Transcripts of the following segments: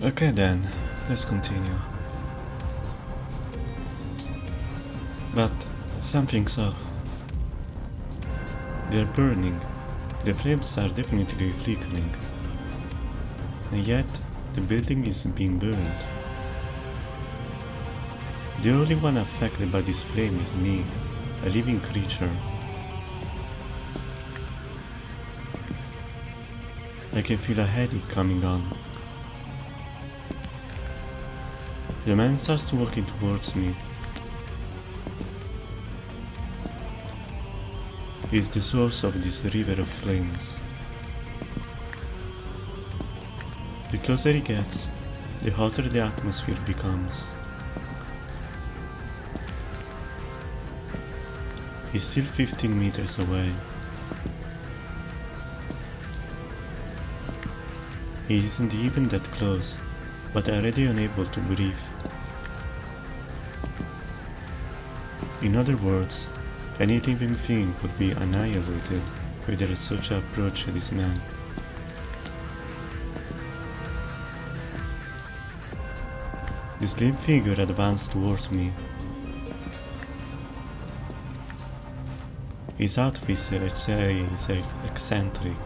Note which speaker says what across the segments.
Speaker 1: Okay then, let's continue. But something's off. They're burning. The flames are definitely flickering. And yet, the building is being burned. The only one affected by this flame is me, a living creature. I can feel a headache coming on. The man starts walking towards me. He's the source of this river of flames. The closer he gets, the hotter the atmosphere becomes. He's still 15 meters away. He isn't even that close, but already unable to breathe. In other words, any living thing could be annihilated if there is such an approach to this man. The slim figure advanced towards me. His outfit is eccentric.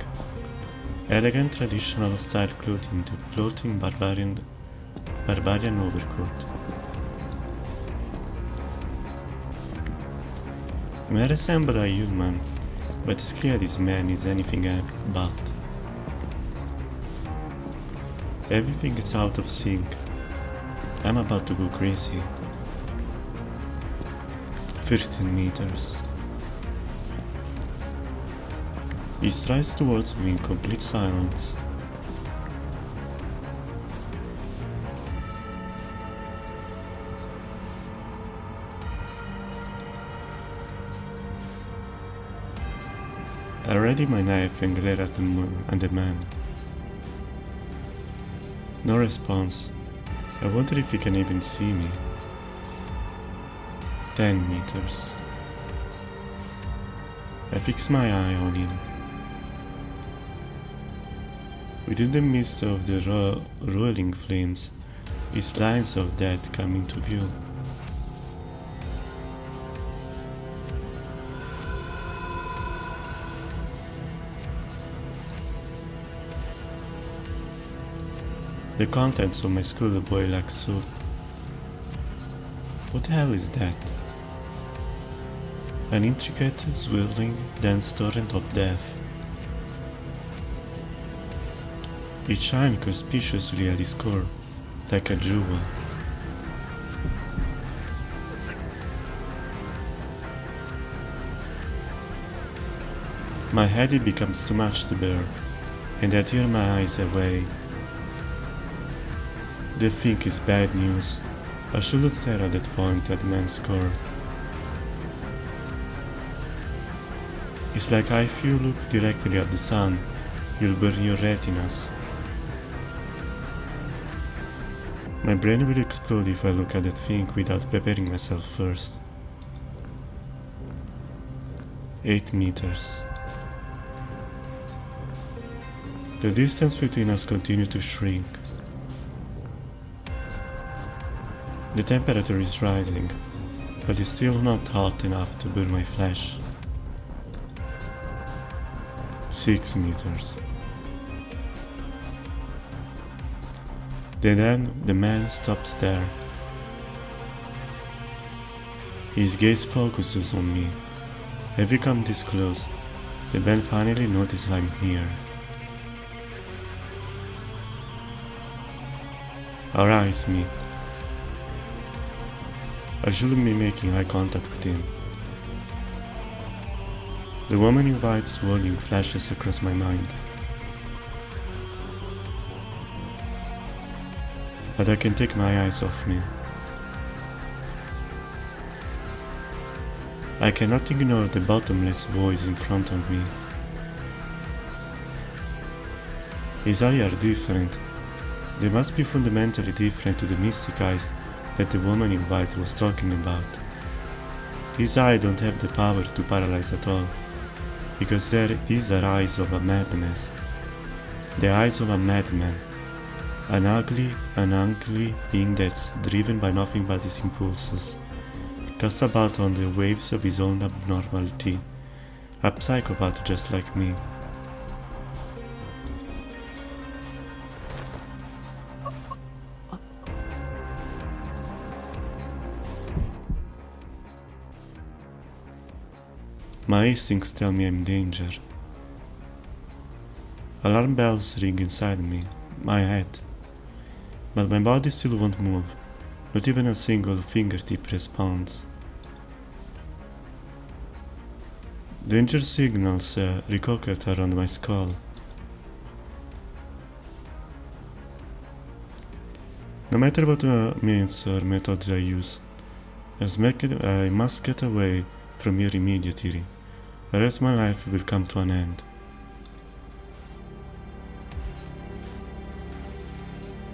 Speaker 1: Elegant traditional style clothing to floating barbarian overcoat. He may resemble a human, but it's clear this man is anything but. Everything is out of sync. I'm about to go crazy. 13 meters. He strides towards me in complete silence. I ready my knife and glare at the man. No response. I wonder if he can even see me. 10 meters. I fix my eye on him. Within the midst of the rolling flames, his lines of death come into view. The contents of my skull boil like soup. What the hell is that? An intricate, swirling, dense torrent of death. It shines conspicuously at his core, like a jewel. My head becomes too much to bear, and I tear my eyes away. The thing is bad news. I shouldn't stare at that point at the man's core. It's like if you look directly at the sun, you'll burn your retinas. My brain will explode if I look at that thing without preparing myself first. 8 meters. The distance between us continues to shrink. The temperature is rising, but it's still not hot enough to burn my flesh. 6 meters. Then the man stops there. His gaze focuses on me. As we come this close, the man finally notices I'm here. Our eyes meet. I shouldn't be making eye contact with him. The woman in white's warning flashes across my mind. But I can take my eyes off me. I cannot ignore the bottomless voice in front of me. His eyes are different. They must be fundamentally different to the mystic eyes that the woman in white was talking about. These eyes don't have the power to paralyze at all, because these are eyes of a madness. The eyes of a madman. An ugly being that's driven by nothing but his impulses, cast about on the waves of his own abnormality, a psychopath just like me. My instincts tell me I'm in danger. Alarm bells ring inside me, my head, but my body still won't move, not even a single fingertip responds. Danger signals ricocheted around my skull. No matter what means or methods I use, I must get away from here immediately, or else my life will come to an end.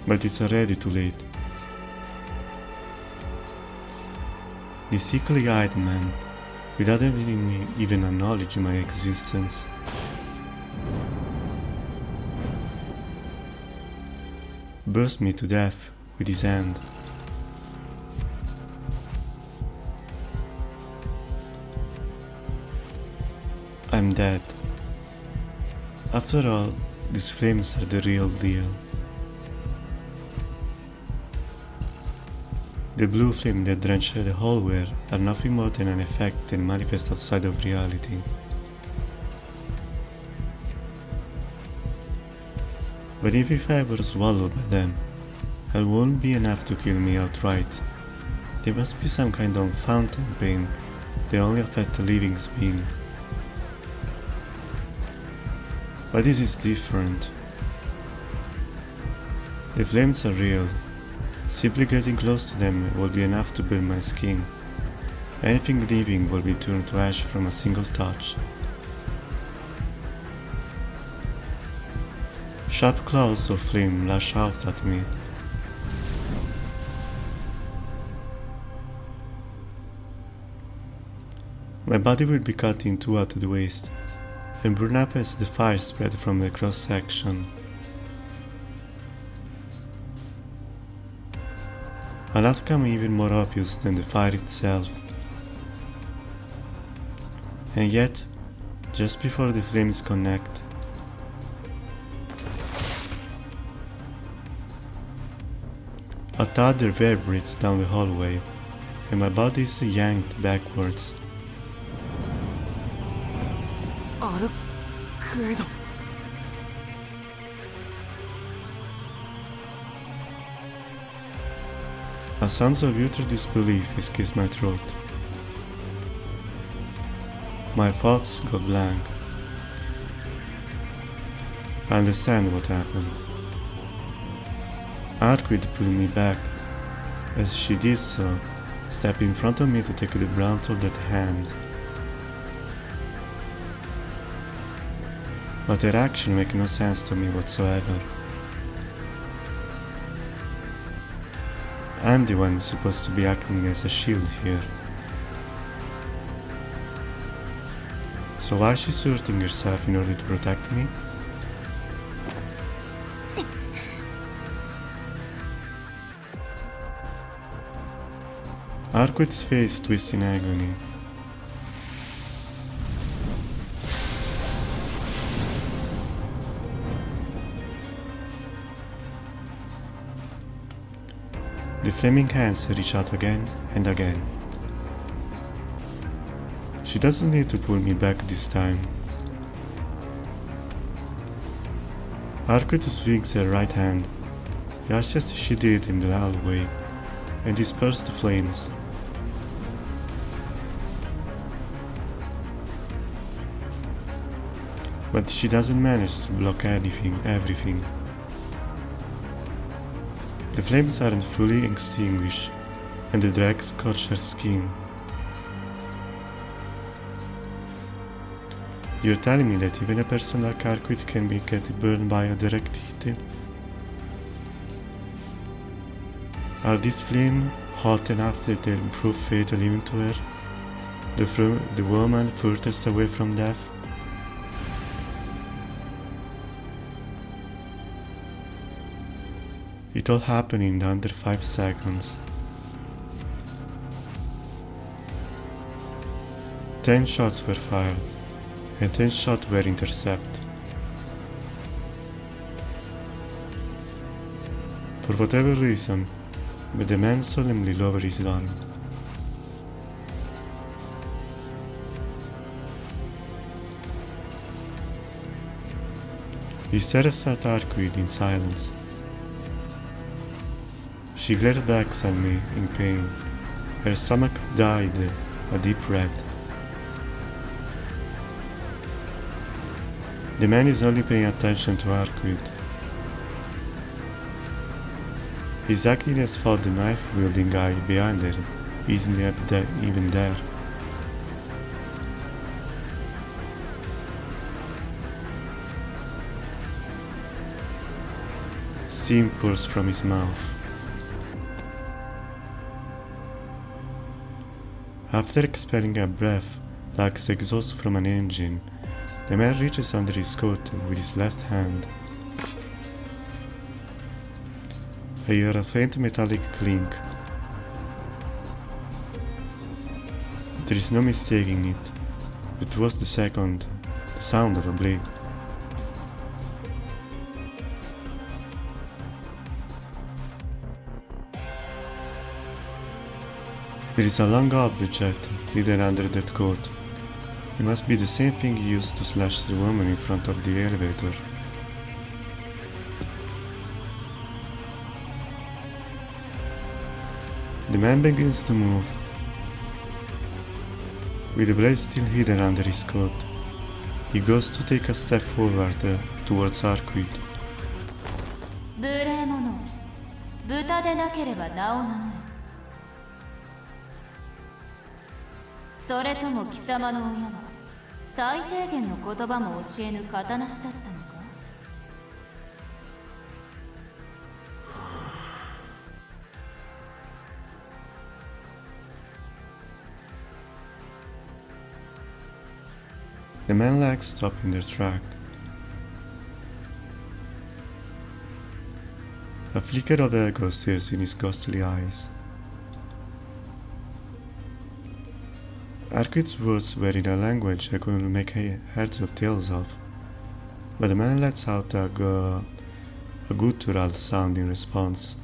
Speaker 1: But it's already too late. The sickly-eyed man, without even acknowledging my existence, burst me to death with his hand. I'm dead. After all, these flames are the real deal. The blue flame that drenched the whole world are nothing more than an effect that manifests outside of reality. But if I were swallowed by them, it won't be enough to kill me outright. There must be some kind of fountain pain that only affects the living being. But this is different. The flames are real. Simply getting close to them will be enough to burn my skin. Anything living will be turned to ash from a single touch. Sharp claws of flame lash out at me. My body will be cut in two at the waist, and burn up as the fire spread from the cross-section. An outcome even more obvious than the fire itself. And yet, just before the flames connect, a thud reverberates down the hallway, and my body is yanked backwards. A sound of utter disbelief escapes my throat. My thoughts go blank. I understand what happened. Arquid pulled me back. As she did so, stepped in front of me to take the brunt of that hand. But her action makes no sense to me whatsoever. I'm the one supposed to be acting as a shield here. So why is she asserting herself in order to protect me? Arquid's face twists in agony. The flaming hands reach out again and again. She doesn't need to pull me back this time. Arquid swings her right hand, just as she did in the hallway, and dispersed the flames. But she doesn't manage to block everything. The flames aren't fully extinguished, and the drag scorched her skin. You're telling me that even a person like Arquid can get burned by a direct heat? Are these flames hot enough that they'll prove fatal even to her? The woman furthest away from death? It all happened in under 5 seconds. 10 shots were fired, and 10 shots were intercepted. For whatever reason, but the man solemnly lowered his arm. He stared at Arquid in silence. She glared back at me in pain. Her stomach dyed a deep red. The man is only paying attention to Arquid. He's acting as though the knife-wielding guy behind her isn't even there. Steam pours from his mouth. After expelling a breath like the exhaust from an engine, the man reaches under his coat with his left hand. I hear a faint metallic clink. There is no mistaking it. It was the sound of a blade. There is a long object hidden under that coat. It must be the same thing he used to slash the woman in front of the elevator. The man begins to move, with the blade still hidden under his coat. He goes to take a step forward towards Arquid.
Speaker 2: 無礼者、豚でなければ名を名乗れ。それとも貴様の親は最低限の言葉も教えぬ刀師だったのか。
Speaker 1: The man's legs stop in their track. A flicker of ego stares in his ghostly eyes. Arquid's words were in a language I couldn't make heads or tails of, but the man lets out a guttural sound in response.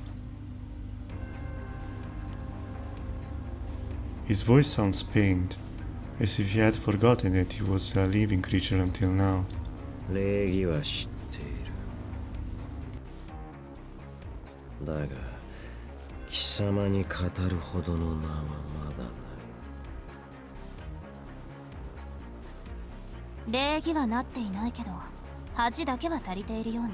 Speaker 1: His voice sounds pained, as if he had forgotten that he was a living creature until now.
Speaker 3: 礼儀は知っている。だが、貴様に語るほどの名はまだない。
Speaker 2: 礼儀はなっていないけど、恥だけは足りているようね。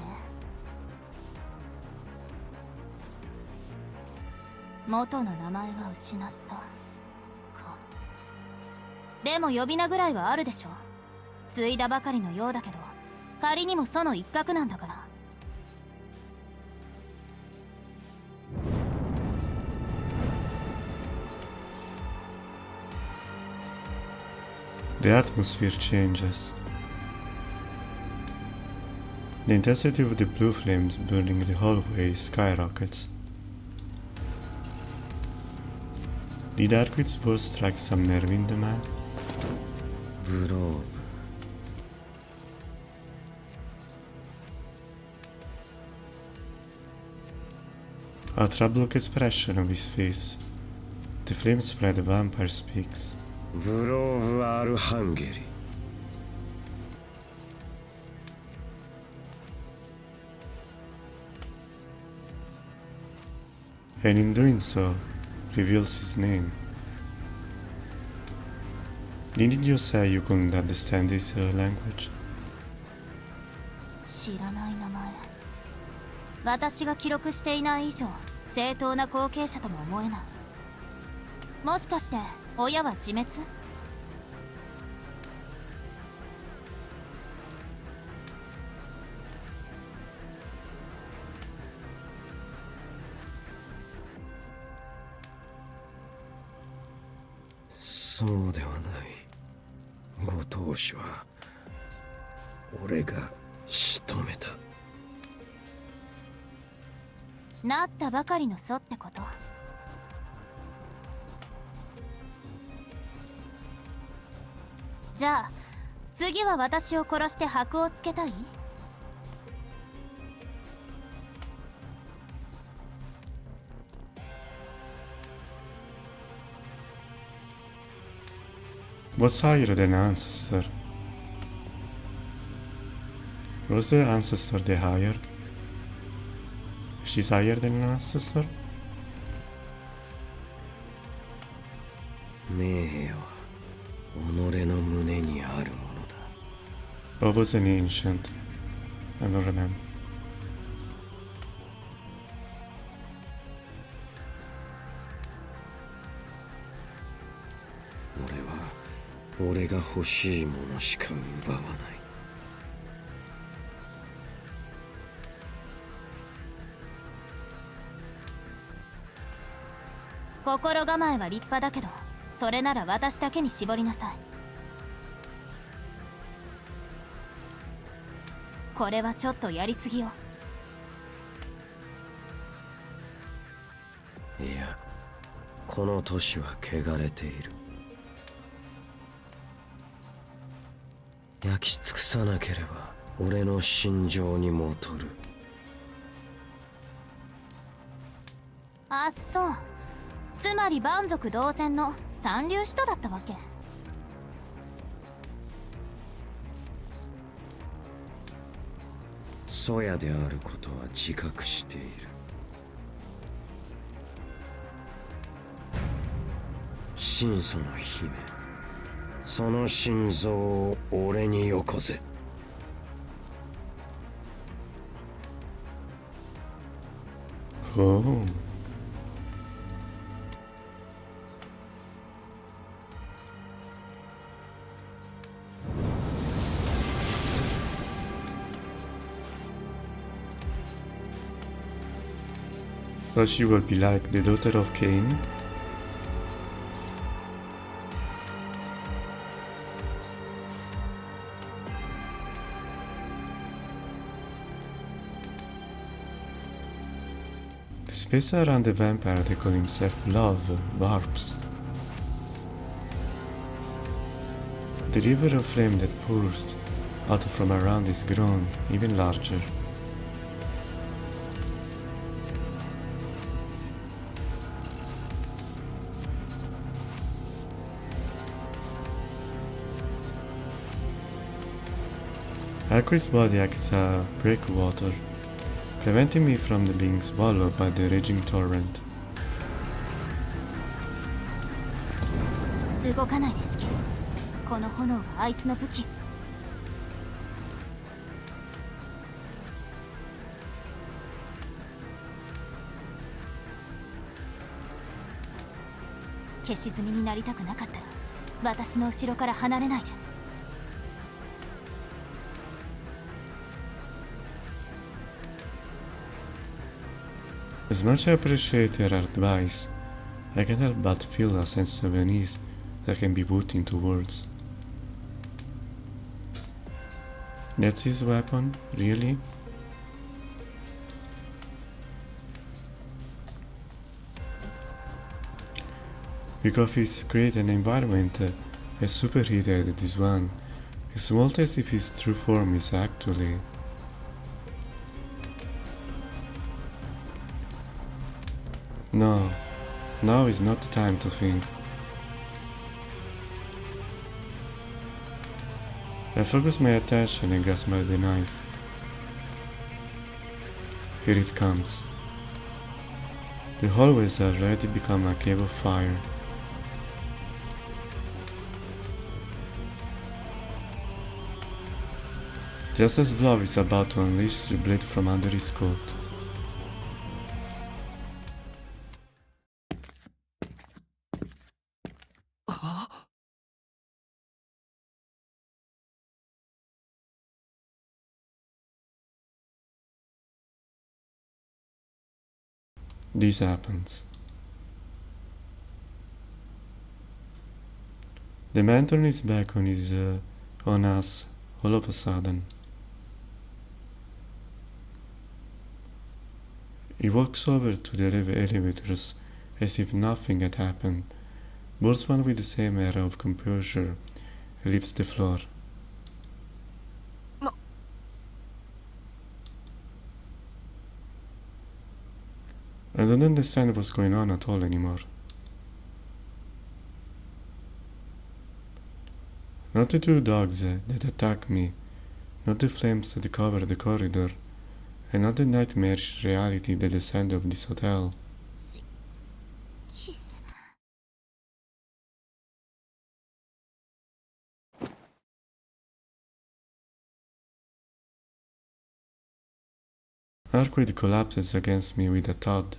Speaker 2: 元の名前は失った。でも呼び名ぐらいはあるでしょ。継いだばかりのようだけど、仮にもその一角なんだから。
Speaker 1: The atmosphere changes. The intensity of the blue flames burning the hallway skyrockets. Did Arquid's voice strike some nerve in the man?
Speaker 3: ブローブ。
Speaker 1: A troubled expression on his face. The flame spread the vampire speaks.
Speaker 3: ブローブ・アルハンゲリ。
Speaker 1: And in doing so, reveals his name. Didn't you say you couldn't understand his language?
Speaker 2: 知らない名前。私が記録していない以上、正当な後継者とも思えない。もしかして親は自滅？
Speaker 3: そうではない。ご当主は俺が仕留めた。
Speaker 2: なったばかりの祖ってこと。じゃあ次は私を殺して箔をつけたい？Was
Speaker 1: higher than ancestor? Was the ancestor the higher? She's higher than an ancestor?
Speaker 3: 名誉は己の胸にあるものだ。
Speaker 1: Or was an ancient? I don't remember.
Speaker 3: 俺が欲しいものしか奪わない。
Speaker 2: 心構えは立派だけど、それなら私だけに絞りなさい。これはちょっとやりすぎよ。
Speaker 3: いや、この都市は汚れている。焼き尽くさなければ俺の心情に戻る。
Speaker 2: あっそう、つまり蛮族同然の三流使徒だったわけ。
Speaker 3: 粗野であることは自覚している。神祖の姫、その心臓を俺によこせ。
Speaker 1: Oh. So she will be like the daughter of Cain? The space around the vampire they call himself Love warps. The river of flame that pours out from around is grown even larger. Aqua's body acts as breakwater, preventing me from being swallowed by the raging torrent.
Speaker 2: 動かないで式。この炎があいつの武器。消し済みになりたくなかったら私の後ろから離れないで。
Speaker 1: As much as I appreciate your advice, I can't help but feel a sense of unease that can be put into words. That's his weapon, really? Because he's created an environment as superheated as this one, it's almost as if his true form is actually... No, now is not the time to think. I focus my attention and grasp the knife. Here it comes. The hallways have already become a cave of fire. Just as Vlav is about to unleash the blade from under his coat. This happens. The man turned his back on us all of a sudden. He walks over to the elevators as if nothing had happened, boards one with the same air of composure, and leaves the floor. I don't understand what's going on at all anymore. Not the two dogs that attack me, not the flames that cover the corridor, and not the nightmarish reality that descends of this hotel. Arquid collapses against me with a thud.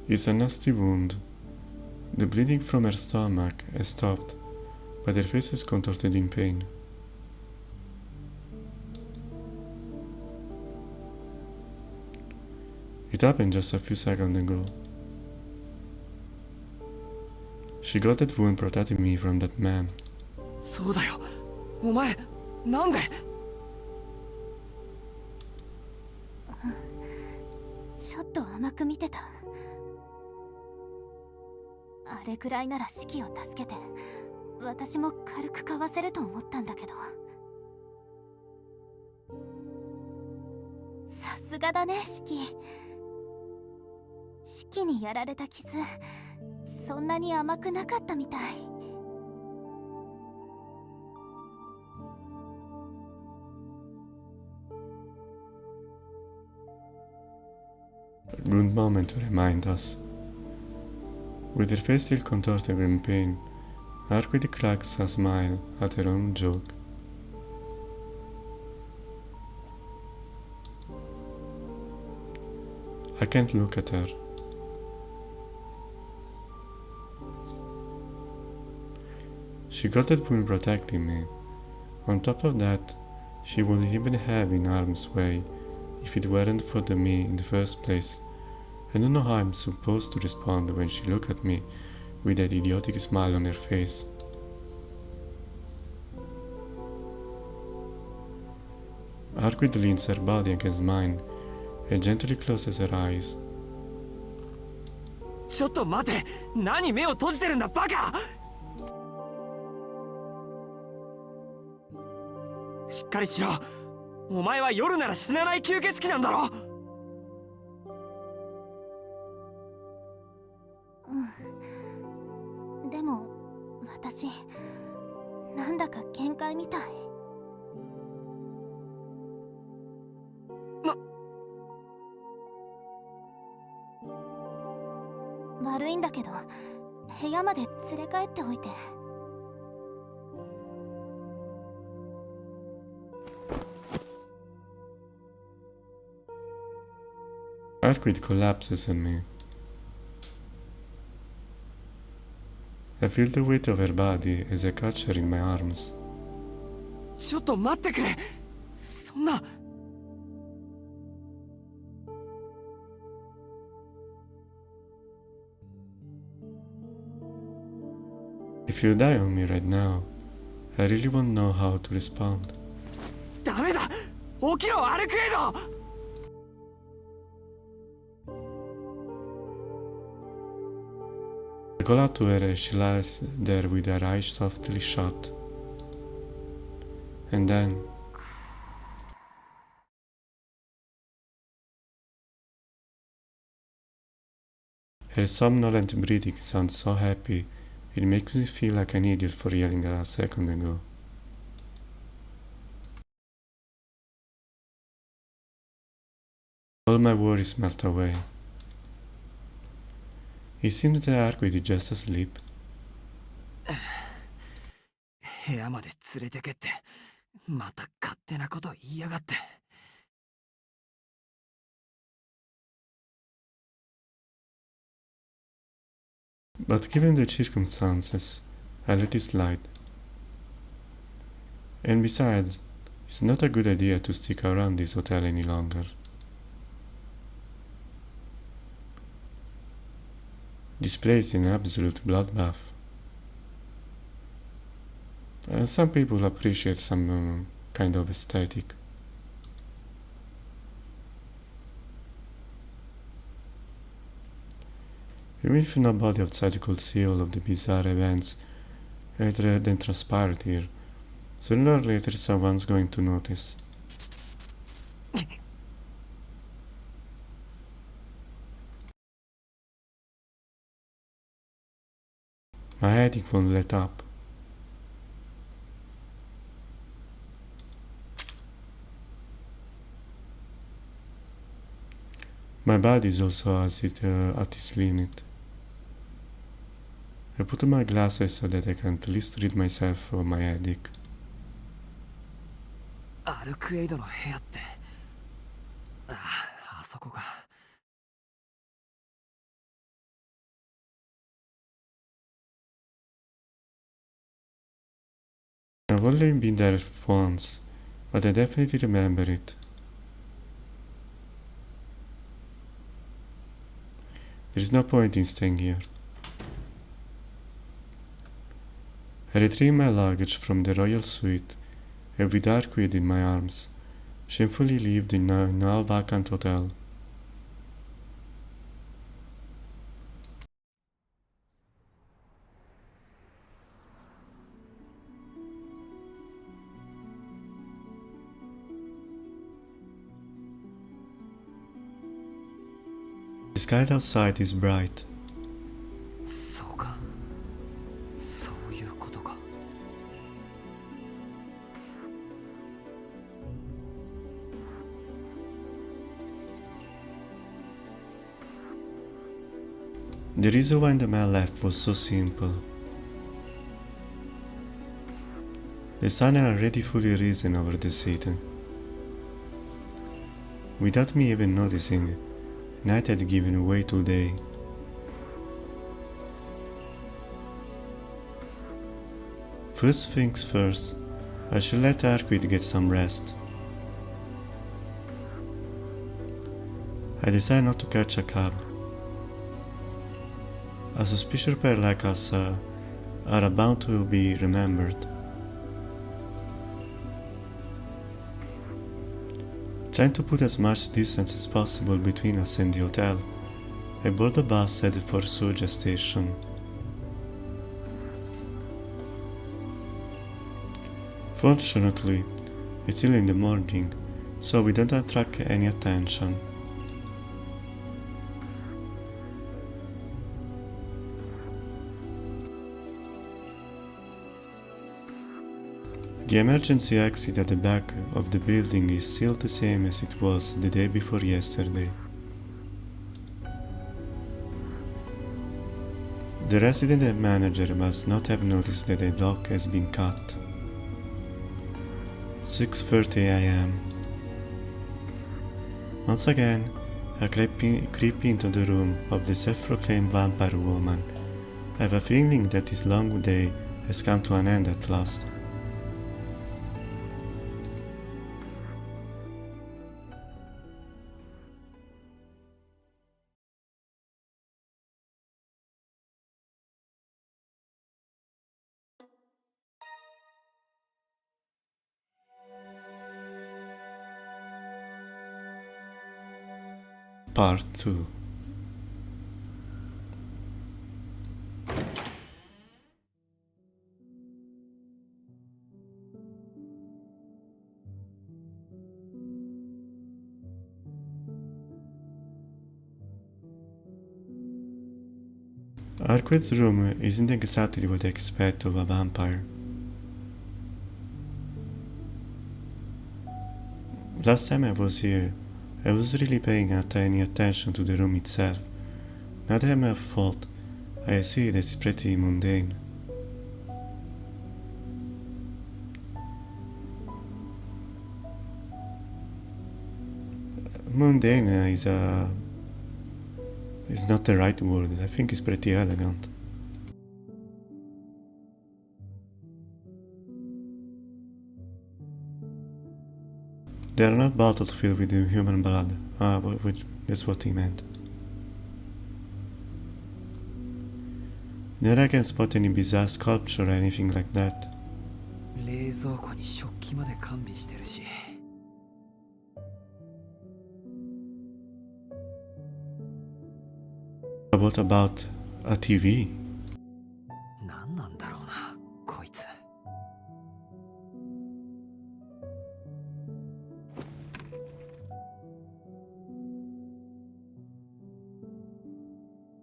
Speaker 1: It's a nasty wound. The bleeding from her stomach has stopped, but her face is contorted in pain. It happened just a few seconds ago. She got that wound protecting me from that man.
Speaker 4: そうだよ。お前、なんで？
Speaker 2: ちょっと甘く見てた。あれくらいならシキを助けて私も軽くかわせると思ったんだけど、さすがだねシキ。シキにやられた傷そんなに甘くなかったみたい。
Speaker 1: A good moment to remind us. With her face still contorted in pain, Arquid cracks a smile at her own joke. I can't look at her. She got that wound protecting me. On top of that, she wouldn't even have in harm's way if it weren't for me in the first place. I don't know how I'm supposed to respond when she looks at me with that idiotic smile on her face. Arquid leans her body against mine and gently closes her eyes.
Speaker 4: ちょっと待て。何目を閉じてるんだバカ。しっかりしろ。お前は夜なら死なない吸血鬼なんだろ。
Speaker 2: うん。でも私なんだか限界みたい。悪いんだけど部屋まで連れ帰っておいて。
Speaker 1: Arquid collapses on me. I feel the weight of her body as I catch her in my arms.
Speaker 4: ちょっと待ってくれ。そんな。
Speaker 1: If you die on me right now, I really won't know how to respond.
Speaker 4: ダメだ。起きろアルクエド。
Speaker 1: I call out to her as she lies there with her eyes softly shut. And then, her somnolent breathing sounds so happy, it makes me feel like an idiot for yelling a second ago. All my worries melt away. It seems that Arquid is just asleep.
Speaker 4: 部屋まで連れてけって。また勝手なこと言いやがって。
Speaker 1: But given the circumstances, I let it slide. And besides, it's not a good idea to stick around this hotel any longer. This place is an absolute bloodbath. And some people appreciate some kind of aesthetic. Even if nobody outside could see all of the bizarre events that transpired here, sooner or later someone's going to notice. My headache won't let up. My body is also at its limit. I put on my glasses so that I can at least rid myself of my headache.
Speaker 4: アルクエイドの部屋って、あそこか。
Speaker 1: I've only been there once, but I definitely remember it. There is no point in staying here. I retrieved my luggage from the royal suite, and with Arquid in my arms, shamefully lived in a now vacant hotel. The sky outside is bright.
Speaker 4: そうか。そういうことか。
Speaker 1: The reason why the man left was so simple. The sun had already fully risen over the city. Without me even noticing, night had given way to day. First things first, I should let Arquid get some rest. I decided not to catch a cab. A suspicious pair like us are bound to be remembered. Trying to put as much distance as possible between us and the hotel, I boarded the bus headed for Suja station. Fortunately, it's still in the morning, so we don't attract any attention. The emergency exit at the back of the building is still the same as it was the day before yesterday. The resident and manager must not have noticed that the lock has been cut. 6:30 a.m. Once again, I creep into the room of the self-proclaimed vampire woman. I have a feeling that this long day has come to an end at last. Part 2. Arquid's room isn't exactly what I expect of a vampire. Last time I was here, I was really paying any attention to the room itself. Now that I'm at fault, I see that it's pretty mundane. Mundane is not the right word. I think it's pretty elegant. They are not bottles filled with human blood. Which that's what he meant. Never I can spot any bizarre sculpture or anything like that.
Speaker 4: 冷蔵庫に食器まで完備してるし。
Speaker 1: What about a TV?
Speaker 4: 何なんだろうな、こいつ。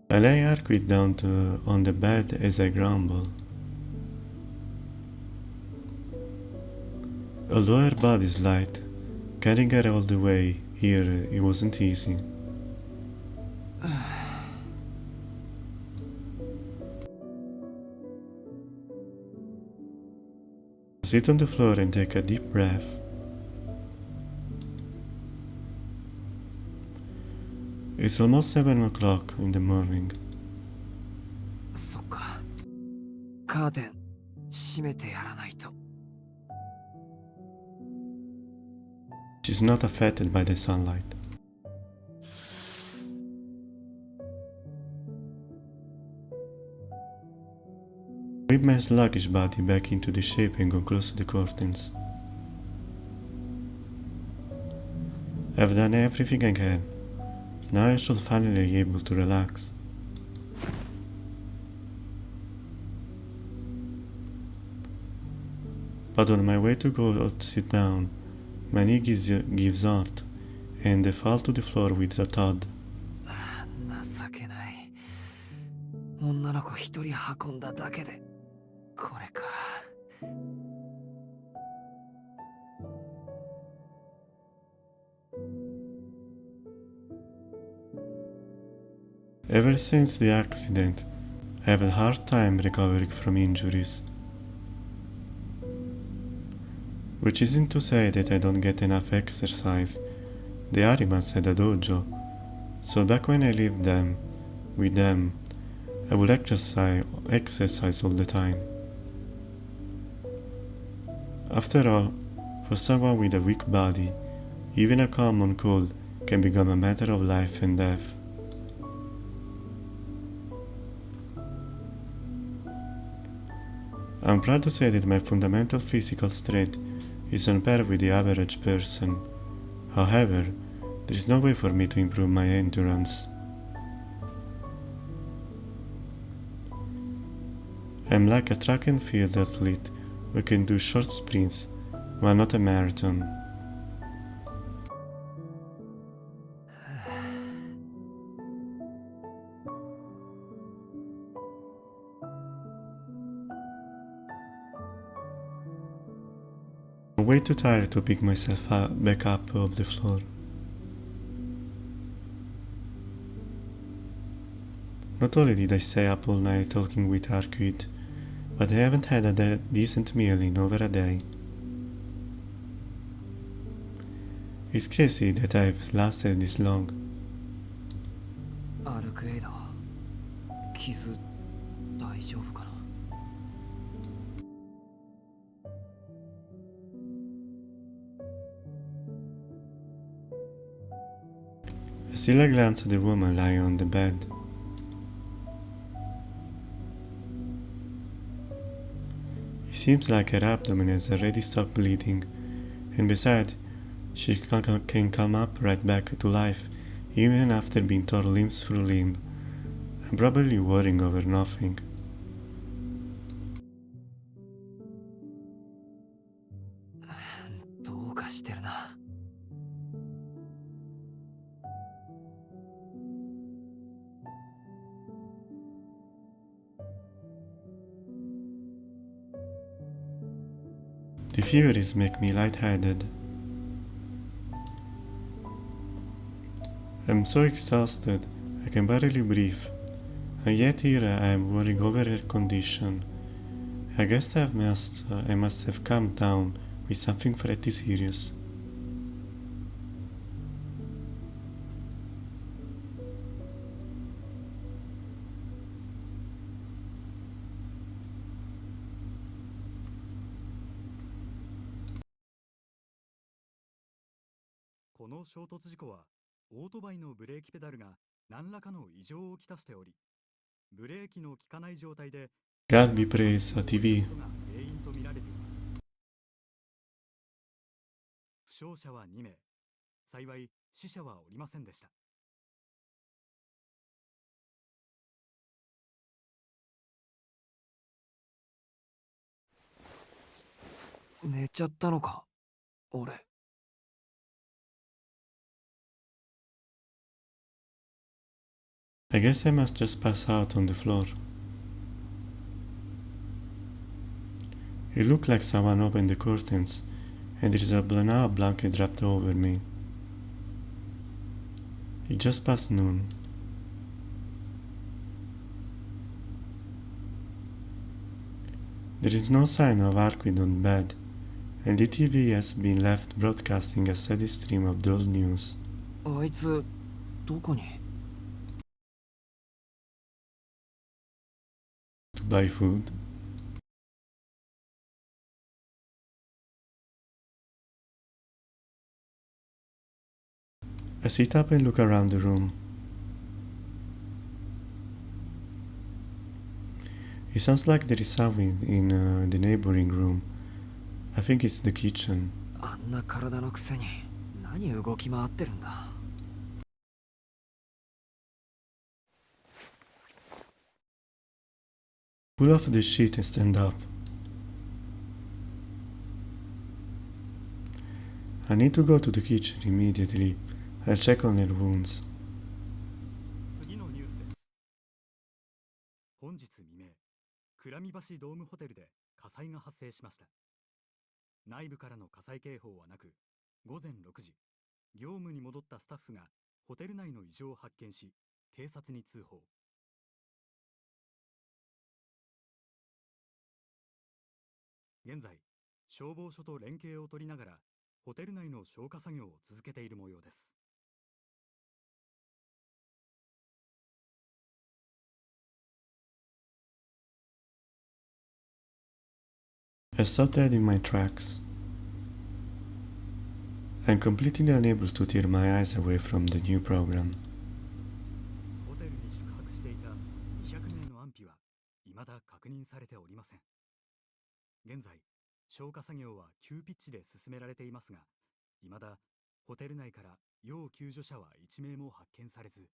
Speaker 1: I lay Arquid down on the bed as I grumble. Although her body is light, carrying her all the way here it wasn't easy. I sit on the floor and take a deep breath. It's almost 7 o'clock in the morning.
Speaker 4: そっか。カーテン閉めてやらないと。
Speaker 1: She's not affected by the sunlight. Whip my sluggish body back into the shape and go close to the curtains. I've done everything I can. Now I should finally be able to relax. But on my way to go to sit down, my knee gives out, and I fall to the floor with a thud.
Speaker 4: 情けない。女の子一人運んだだけでこれか。
Speaker 1: Ever since the accident, I have a hard time recovering from injuries. Which isn't to say that I don't get enough exercise. The Arimas had a dojo, so back when I lived with them, I would exercise all the time. After all, for someone with a weak body, even a common cold can become a matter of life and death. I'm proud to say that my fundamental physical strength is on par with the average person. However, there is no way for me to improve my endurance. I'm like a track and field athlete who can do short sprints, but not a marathon. I'm way too tired to pick myself back up off the floor. Not only did I stay up all night talking with Arquid, but I haven't had a decent meal in over a day. It's crazy that I've lasted this long.
Speaker 4: アルクエイド、傷大丈夫かな。
Speaker 1: I still glance at the woman lying on the bed. It seems like her abdomen has already stopped bleeding, and besides, she can come up right back to life even after being torn limb through limb. I'm probably worrying over nothing.
Speaker 4: どうかしてるな。
Speaker 1: The fevers make me lightheaded. I'm so exhausted I can barely breathe, and yet here I am worrying over her condition. I guess I must have come down with something pretty serious.
Speaker 5: この衝突事故はオートバイのブレーキペダルが何らかの異常をきたしており、ブレーキの効かない状態で
Speaker 1: God be praised, a TV.
Speaker 5: が原因とみられています。傷者は2名、幸い死者はおりませんでした。
Speaker 4: 寝ちゃったのか俺。
Speaker 1: I guess I must just pass out on the floor. It looked like someone opened the curtains, and there is a blanket wrapped over me. It's just past noon. There is no sign of Arquid on bed, and the TV has been left broadcasting a steady stream of dull news.
Speaker 4: あいつどこに？
Speaker 1: To buy food. I sit up and look around the room. It sounds like there is someone in the neighboring room. I think it's the kitchen.
Speaker 4: あんな体のくせに何動き回ってるんだ。
Speaker 1: Pull off the sheet and stand up. I need to go to the kitchen immediately. I'll check on her wounds.
Speaker 5: 次のニュースです。本日未明、倉見橋ドームホテルで火災が発生しました。内部からの火災警報はなく、午前6時、業務に戻ったスタッフがホテル内の異常を発見し、警察に通報。現在、消防署と連携を取りながら、ホテル内の消火作業を続けている模様です。
Speaker 1: I stopped dead in my tracks. I'm completely unable to tear my eyes away from the new program.
Speaker 5: ホテルに宿泊していた200名の安否は未だ確認されておりません。現在、消火作業は急ピッチで進められていますが、未だホテル内から要救助者は1名も発見されず、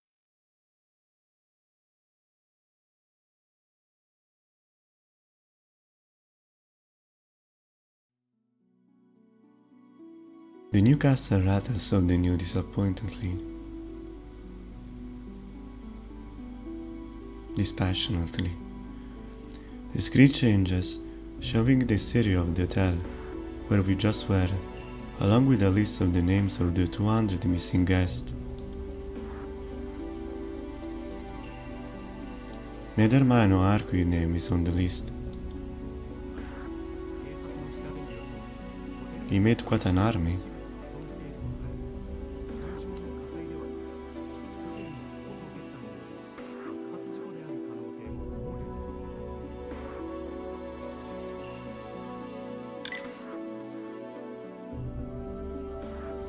Speaker 1: The new castle rattles on the new disappointedly, dispassionately. The screen changes, showing the stereo of the hotel where we just were, along with a list of the names of the 200 missing guests. Neither mine nor Arquid's name is on the list.
Speaker 5: 警察の調べによると、ホテル
Speaker 1: He made quite an army.
Speaker 5: 一部が破損していることから、通常の火災ではなく、ホテルの構造欠陥による爆発事故である可能性も考慮に。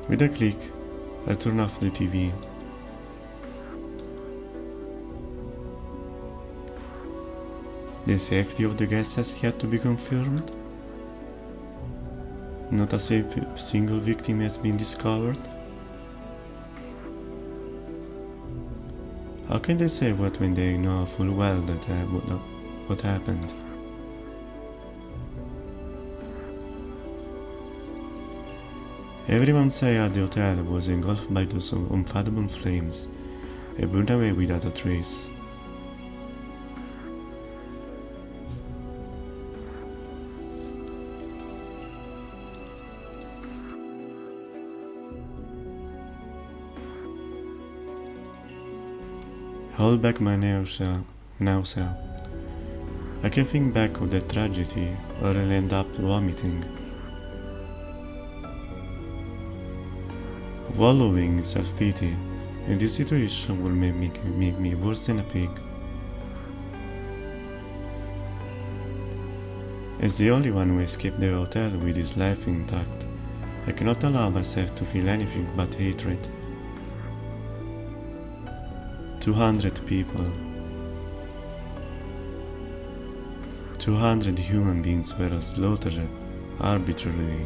Speaker 1: With a click, I turn off the TV. The safety of the guests has yet to be confirmed. Not a single victim has been discovered. How can they say what when they know full well that what happened? Everyone said the hotel was engulfed by those unfathomable flames and burned away without a trace. I hold back my nausea. I can think back of that tragedy or I'll end up vomiting. Wallowing in self-pity, and this situation will make me worse than a pig. As the only one who escaped the hotel with his life intact, I cannot allow myself to feel anything but hatred. 200 people. 200 human beings were slaughtered arbitrarily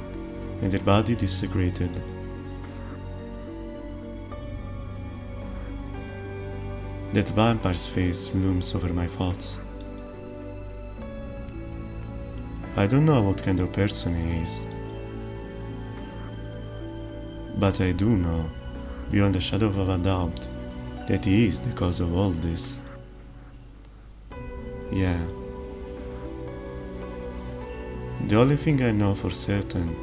Speaker 1: and her body disintegrated. That vampire's face looms over my thoughts. I don't know what kind of person he is, but I do know, beyond a shadow of a doubt, that he is the cause of all this. Yeah. The only thing I know for certain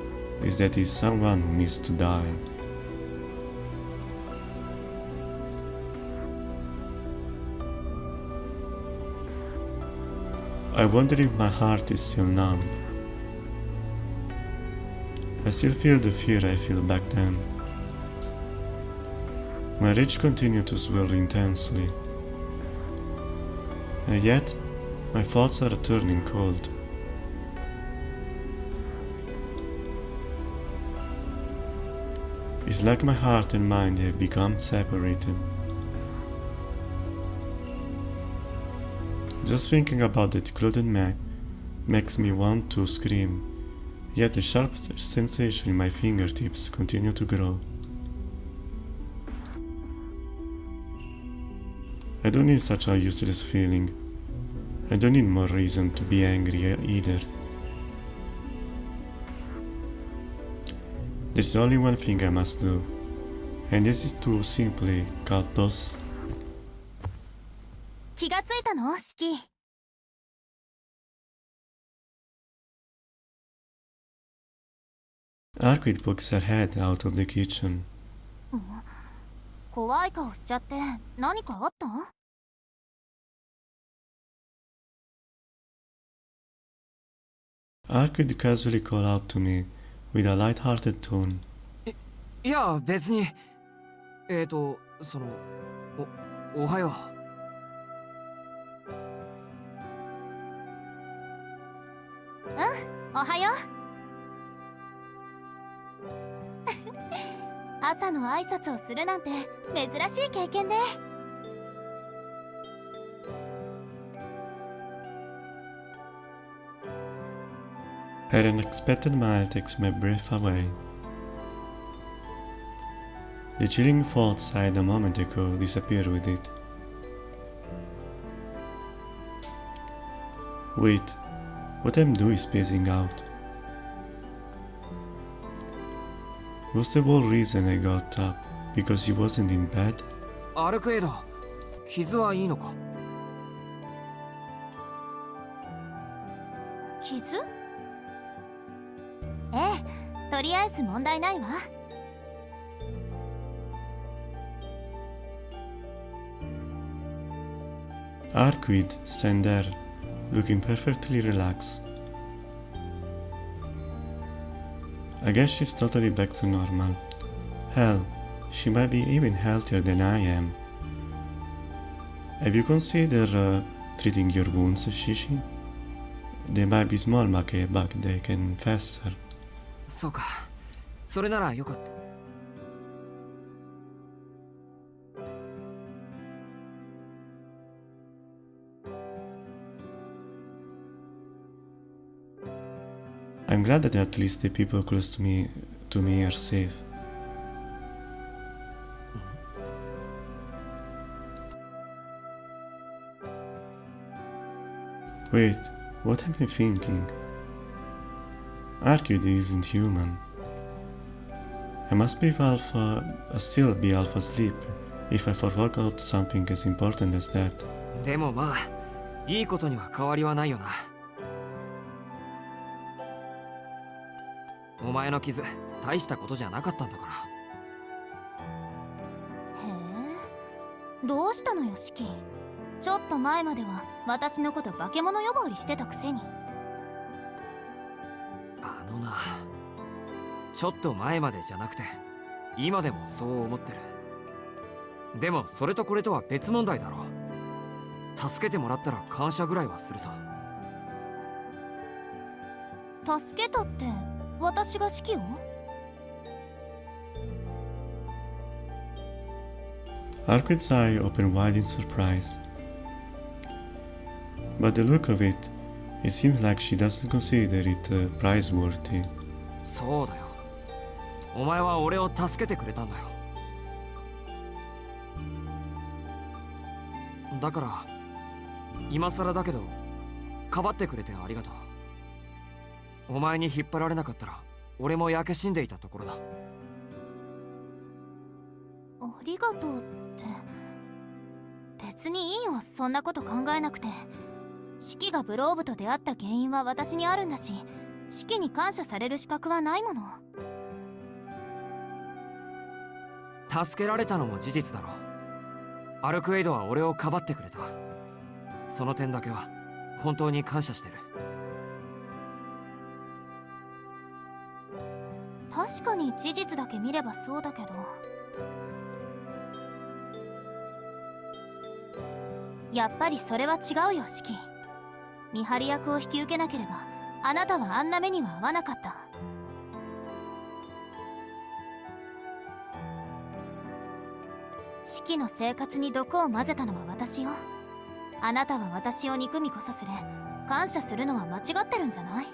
Speaker 1: is that he's someone who needs to die. I wonder if my heart is still numb. I still feel the fear I felt back then. My rage continued to swirl intensely. And yet, my thoughts are turning cold. It's like my heart and mind have become separated. Just thinking about that clothed man makes me want to scream, yet the sharp sensation in my fingertips continue to grow. I don't need such a useless feeling. I don't need more reason to be angry either. There's only one thing I must do, and this is to simply cut those.
Speaker 2: 気がついたの、シキ。
Speaker 1: Arquid pokes her head out of the kitchen.
Speaker 2: 怖い顔しちゃって何かあった？
Speaker 1: Arquid casually called out to me with a light-hearted tone.
Speaker 4: いや別におはよう。
Speaker 2: おはよう。朝の挨拶をするなんて珍しい経験で。
Speaker 1: Her unexpected smile takes my breath away. The chilling thoughts I had a moment ago disappear with it. Wait, what I'm doing is spacing out. Was the whole reason I got up because he wasn't in bed?
Speaker 4: アルクエイド、傷はいいのか？
Speaker 2: 傷？ええ、とりあえず問題ないわ。
Speaker 1: Arquid stand there, looking perfectly relaxed. I guess she's totally back to normal. Hell, she might be even healthier than I am. Have you considered treating your wounds, Shishi? They might be small, but they can fester.
Speaker 4: そうか、それならよかった。
Speaker 1: I'm glad that at least the people close to me are safe. Wait, what am I thinking? Arcade isn't human. I must be still be half asleep if I forgot something as important as that.
Speaker 4: でもまあ、いいことには変わりはないよな。お前の傷、大したことじゃなかったんだから。
Speaker 2: へえ、どうしたのよ、シキ。ちょっと前までは私のこと化け物呼ばわりしてたくせに。
Speaker 4: あのな、ちょっと前までじゃなくて、今でもそう思ってる。でもそれとこれとは別問題だろう。助けてもらったら感謝ぐらいはするさ。
Speaker 2: 助けたって私がシキを？
Speaker 1: Arquid's eye opened wide in surprise. But the look of it, it seems like she doesn't consider it praiseworthy.
Speaker 4: そうだよ。お前は俺を助けてくれたんだよ。だから今更だけどかばってくれてありがとう。お前に引っ張られなかったら俺も焼け死んでいたところだ。
Speaker 2: ありがとうって、別にいいよ、そんなこと考えなくて。シキがブローブと出会った原因は私にあるんだし、シキに感謝される資格はないもの。
Speaker 4: 助けられたのも事実だろ。アルクエイドは俺をかばってくれた。その点だけは本当に感謝してる。
Speaker 2: 確かに事実だけ見ればそうだけど、やっぱりそれは違うよ、シキ。見張り役を引き受けなければあなたはあんな目には合わなかった。シキの生活に毒を混ぜたのは私よ。あなたは私を憎みこそすれ、感謝するのは間違ってるんじゃない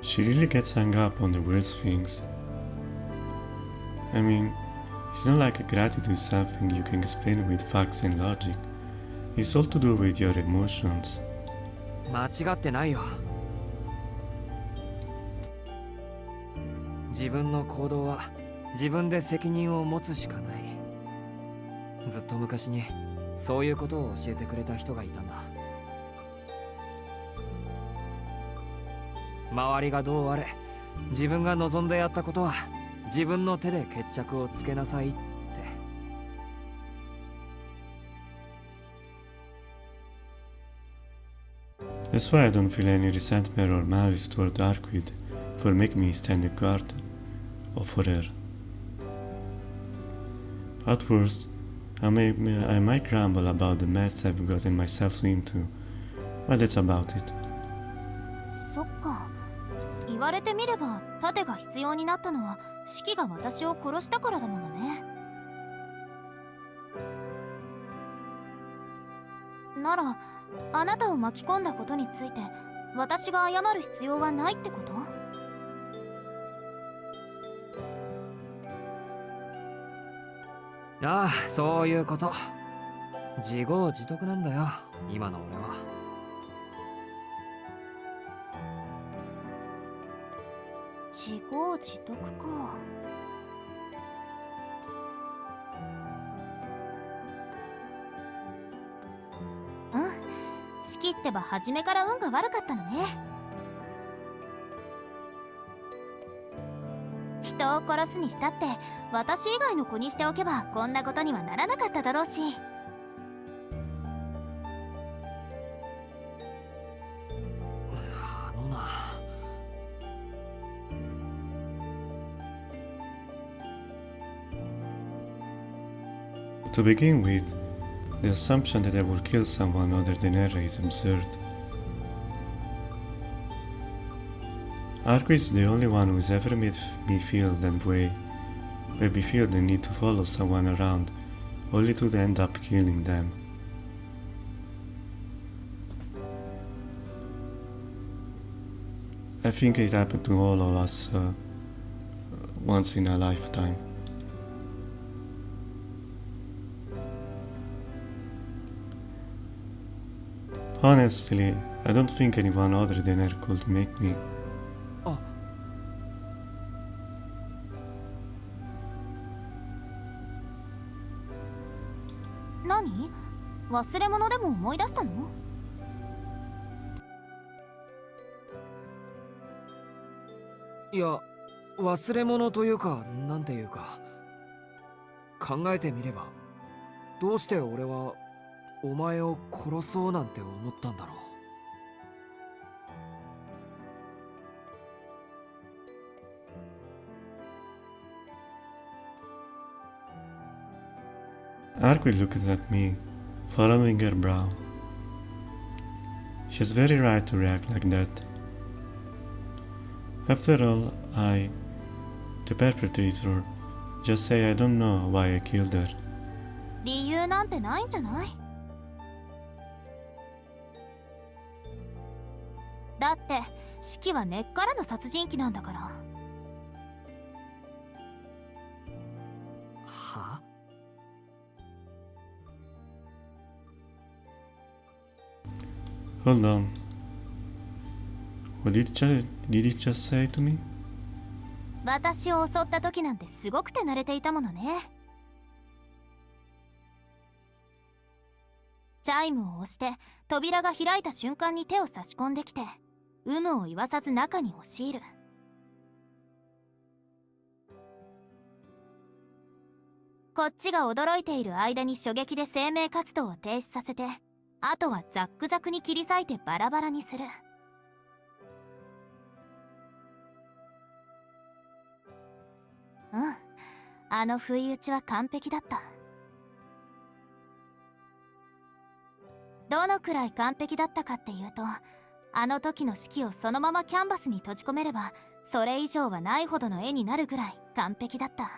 Speaker 2: ？She
Speaker 1: really gets hung up on the worst things. I mean, it's not like gratitude is something you can explain with facts and logic. It's all to do with your emotions.
Speaker 4: 間違ってないよ。自分の行動は自分で責任を持つしかない。ずっと昔にそういうことを教えてくれた人がいたんだ。周りがどうあれ、自分が望んでやったことは自分の手で決着をつけなさいって。
Speaker 1: That's why I don't feel any resentment or malice toward Arquid for making me stand guard for her. At worst, I might grumble about the mess I've gotten myself into, but that's about it.
Speaker 2: そっか、言われてみれば盾が必要になったのはシキが私を殺したからだものね。ならあなたを巻き込んだことについて私が謝る必要はないってこと？
Speaker 4: ああ、そういうこと。自業自得なんだよ、今の俺は。
Speaker 2: 自業自得か。うん、仕切ってば初めから運が悪かったのね。人を殺すにしたって私以外の子にしておけばこんなことにはならなかっただろうし。
Speaker 4: あのな。
Speaker 1: To begin with, the assumption that I will kill someone other than Era is absurd. Arquid is the only one who's ever made me feel that way, made me feel the need to follow someone around, only to end up killing them. I think it happened to all of us once in a lifetime. Honestly, I don't think anyone other than her could make me.
Speaker 4: あ、
Speaker 2: 何？忘れ物でも思い出したの？
Speaker 4: いや、忘れ物というか、なんていうか。考えてみれば、どうして俺はお前を殺そうなんて思ったんだろう。
Speaker 1: Arquid looked at me, following her brow. She's very right to react like that. After all, the perpetrator, just say I don't know why I killed her.
Speaker 2: 理由なんてないんじゃない？だって四季は根っからの殺人鬼なんだから。
Speaker 4: は？
Speaker 1: Hold on. What did he just say to me?
Speaker 2: 私を襲った時なんてすごく手慣れていたものね。チャイムを押して扉が開いた瞬間に手を差し込んできて、有無を言わさず中に押し入る。こっちが驚いている間に狙撃で生命活動を停止させて、あとはザックザクに切り裂いてバラバラにする。うん、あの不意打ちは完璧だった。どのくらい完璧だったかっていうと、あの時の式をそのままキャンバスに閉じ込めればそれ以上はないほどの絵になるぐらい完璧だった。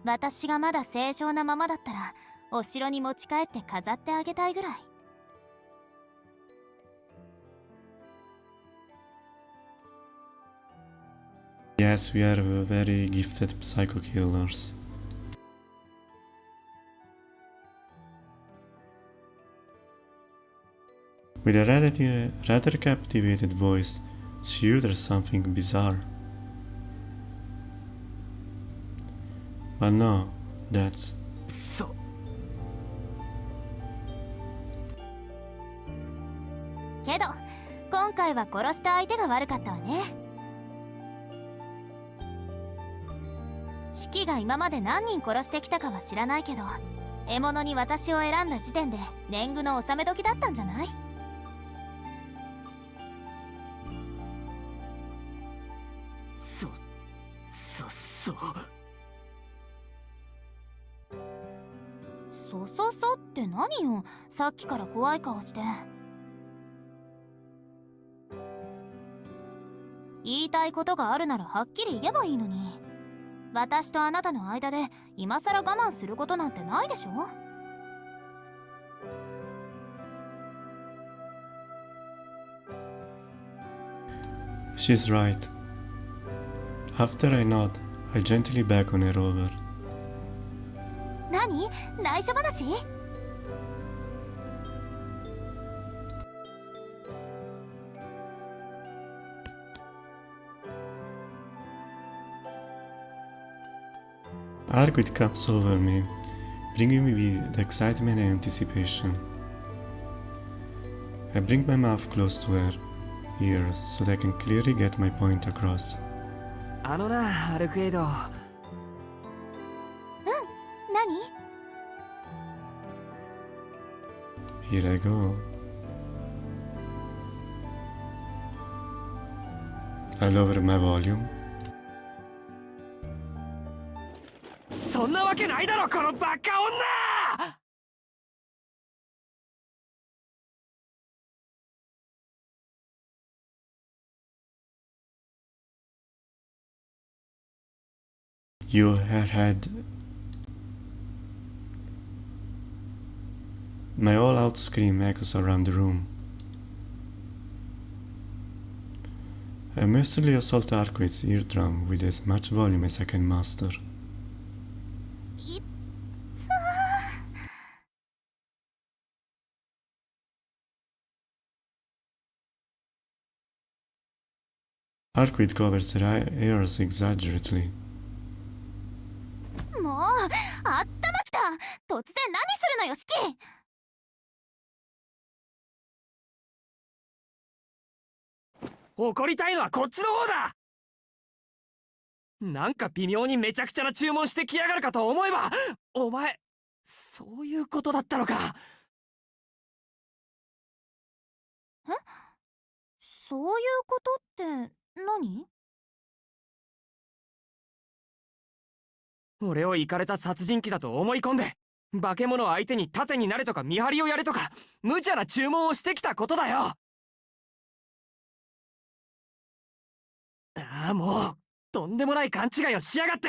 Speaker 2: 私がまだ正常なままだったらお城に持ち帰って飾ってあげたいぐらい。
Speaker 1: Yes, we are very gifted psycho killers. With a rather captivated voice, she utters something bizarre. But no, that's...
Speaker 2: けど今回は殺した相手が悪かったわね。シキが今まで何人殺してきたかは知らないけど、獲物に私を選んだ時点で年貢の納め時だったんじゃない？そうって何よ、さっきから怖い顔して。言いたいことがあるならはっきり言えばいいのに。私とあなたの間で今さら我慢することなんてないでしょ。
Speaker 1: She's right. After I nod, I gently beckon her over.
Speaker 2: 何？内緒話？Arquid
Speaker 1: comes over me, bringing me with excitement and anticipation. I bring my mouth close to her ears so that I can clearly get my point across.
Speaker 4: あのな、アルクエイド。
Speaker 2: 何？
Speaker 1: Here I go. I lower my volume.
Speaker 4: そんなわけないだろ、このバカ女
Speaker 1: You had my all-out scream echoes around the room. I mercilessly assault Arquid's eardrum with as much volume as I can muster. Arquid covers her ears exaggerately.
Speaker 2: もう、あったまきた。突然何するのよ、シキ。
Speaker 4: 怒りたいのはこっちの方だ。なんか微妙にめちゃくちゃな注文してきやがるかと思えば、お前そういうことだったのか。
Speaker 2: え？そういうことって何？
Speaker 4: 俺をイカれた殺人鬼だと思い込んで、化け物相手に盾になれとか見張りをやれとか無茶な注文をしてきたことだよ。ああ、もうとんでもない勘違いをしやがって。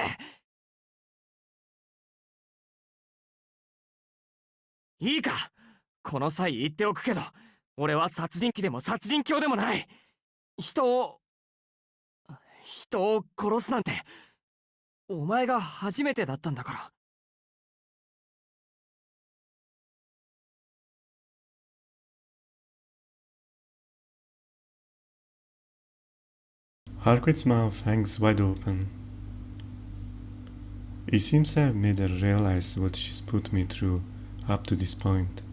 Speaker 4: いいか、この際言っておくけど、俺は殺人鬼でも殺人狂でもない。人を殺すなんてお前が初めてだったんだから。
Speaker 1: Harquet's mouth hangs wide open. He seems to have made her realize what she's put me through up to this point.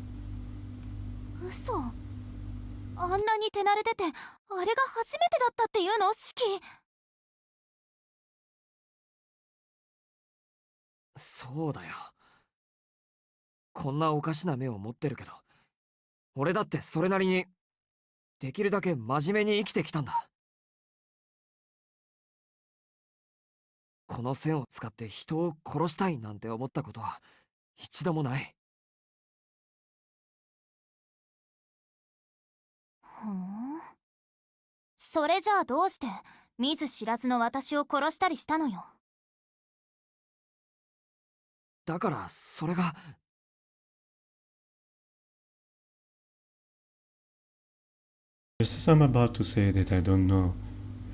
Speaker 2: 嘘。あんなに手慣れてて、あれが初めてだったっていうの、シキ。
Speaker 4: そうだよ。こんなおかしな目を持ってるけど、俺だってそれなりにできるだけ真面目に生きてきたんだ。この線を使って人を殺したいなんて思ったことは一度もない。
Speaker 2: ふん。それじゃあどうして見ず知らずの私を殺したりしたのよ。
Speaker 4: だからそれが。
Speaker 1: Just as I'm about to say that I don't know,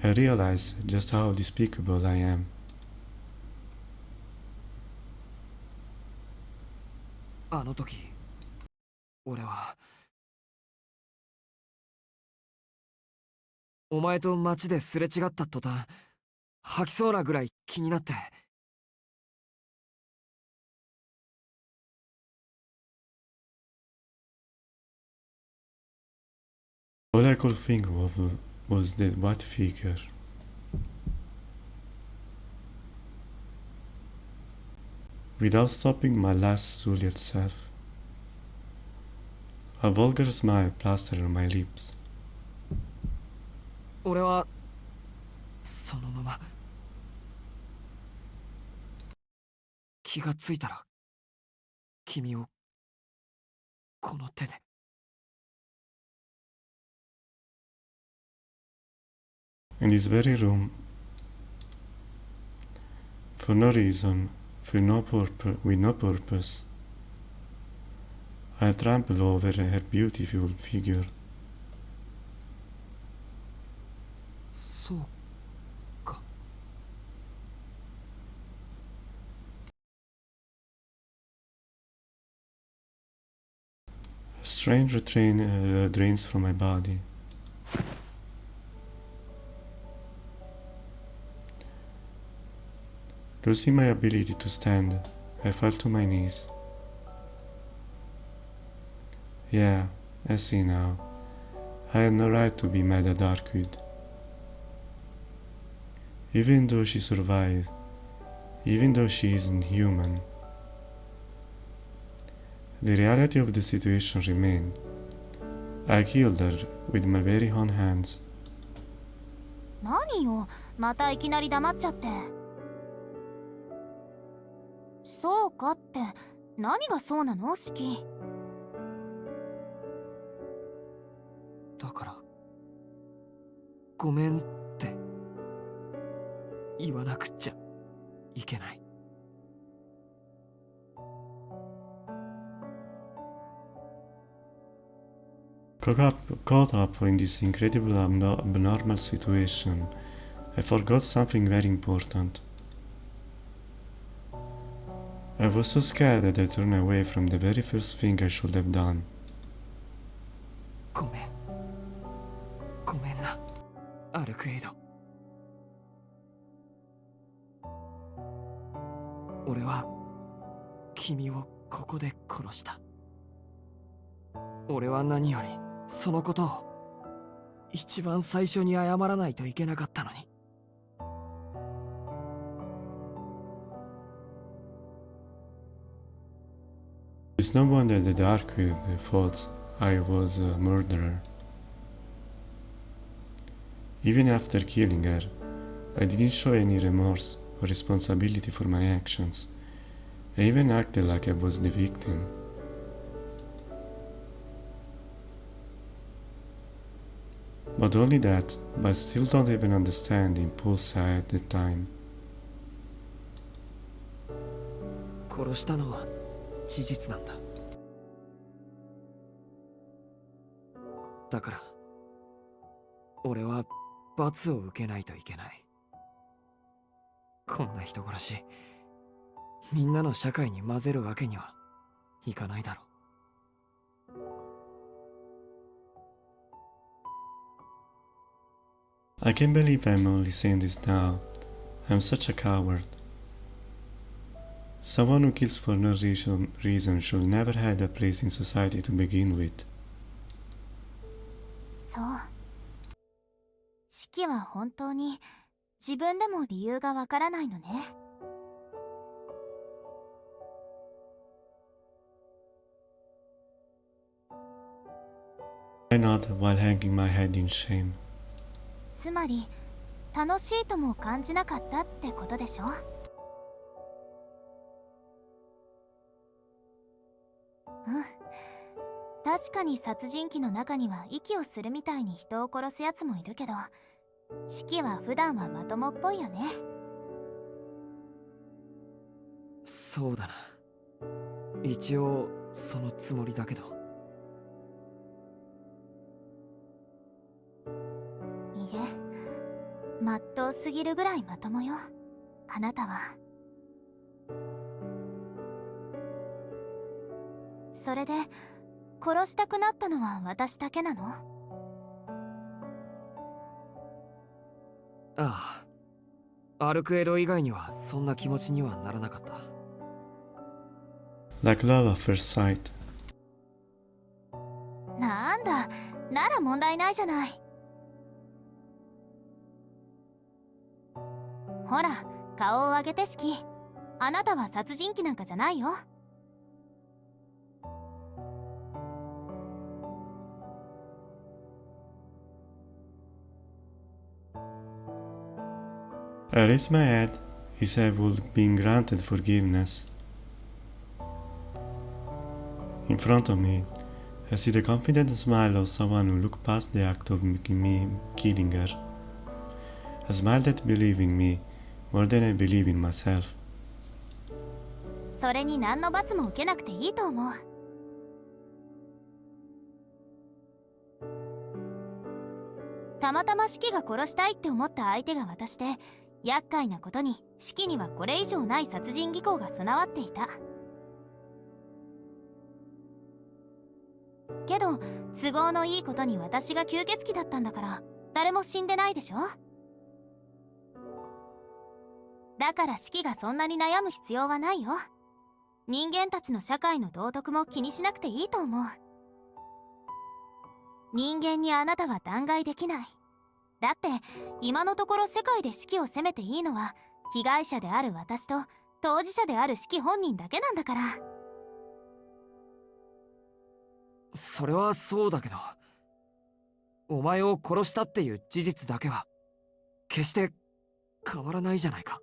Speaker 1: I realize just how despicable I am.
Speaker 4: あの時俺はお前と街ですれ違った途端吐きそうなぐらい気になって。
Speaker 1: All I could think of was that white figure. Without stopping my last Zuliet self, a vulgar smile plastered on my lips.
Speaker 4: 俺はそのまま気がついたら君をこの手で。
Speaker 1: In this very room, for no reason, with no purpose, I trampled over her beautiful figure.
Speaker 4: そうか。
Speaker 1: A strange drains from my body. Losing my ability to stand, I fell to my knees. Yeah, I see now. I had no right to be mad at Darkwood. Even though she survived, even though she isn't human, the reality of the situation remained. I killed her with my very own hands.
Speaker 2: 何よ、またいきなり黙っちゃって。そうかって、何がそうなの、シキ。
Speaker 4: だからごめんって言わなくちゃいけない。
Speaker 1: Caught up in this incredible abnormal situation, I forgot something very important. I was so scared that I turned away from the very first thing I should have done.
Speaker 4: ごめん。ごめんな、アルクエイド。俺は君をここで殺した。俺は何よりそのことを一番最初に謝らないといけなかったのに。
Speaker 1: It's no wonder that Darkwood thought I was a murderer. Even after killing her, I didn't show any remorse or responsibility for my actions. I even acted like I was the victim. But only that, but I still don't even understand the impulse I had at the time.
Speaker 4: 殺したのは事実なんだ。だから俺は罰を受けないといけない。こんな人殺しみんなの社会に混ぜるわけにはいかないだろう。
Speaker 1: I can't believe I'm only saying this now. I'm such a coward. Someone who kills for no reason should never have a place in society to begin with.
Speaker 2: そう。四季は本当に自分でも理由がわからないのね。
Speaker 1: I nodded while hanging my head in shame.
Speaker 2: つまり楽しいとも感じなかったってことでしょ。うん。確かに殺人鬼の中には息をするみたいに人を殺すやつもいるけど、四季は普段はまともっぽいよね。
Speaker 4: そうだな。一応そのつもりだけど。
Speaker 2: いいえ、まっとうすぎるぐらいまともよ、あなたは。それで殺したくなったのは私だけなの？
Speaker 4: ああ、アルクエロ以外にはそんな気持ちにはならなかった。
Speaker 1: Like love at first sight.
Speaker 2: なんだ、なら問題ないじゃない。ほら、顔を上げて四季。あなたは殺人鬼なんかじゃないよ。
Speaker 1: I raised my head, as I would been granted forgiveness. In front of me, I see the confident smile of someone who looked past the act of me killing her. A smile that believed in me more than I believe in myself.
Speaker 2: それに何の罰も受けなくていいと思う。たまたま四季が殺したいって思った相手が私で、厄介なことに四季にはこれ以上ない殺人技巧が備わっていた。けど都合のいいことに私が吸血鬼だったんだから誰も死んでないでしょ。だから四季がそんなに悩む必要はないよ。人間たちの社会の道徳も気にしなくていいと思う。人間にあなたは弾劾できない。だって今のところ世界で四季を責めていいのは被害者である私と当事者である四季本人だけなんだから。
Speaker 4: それはそうだけど、お前を殺したっていう事実だけは決して変わらないじゃないか。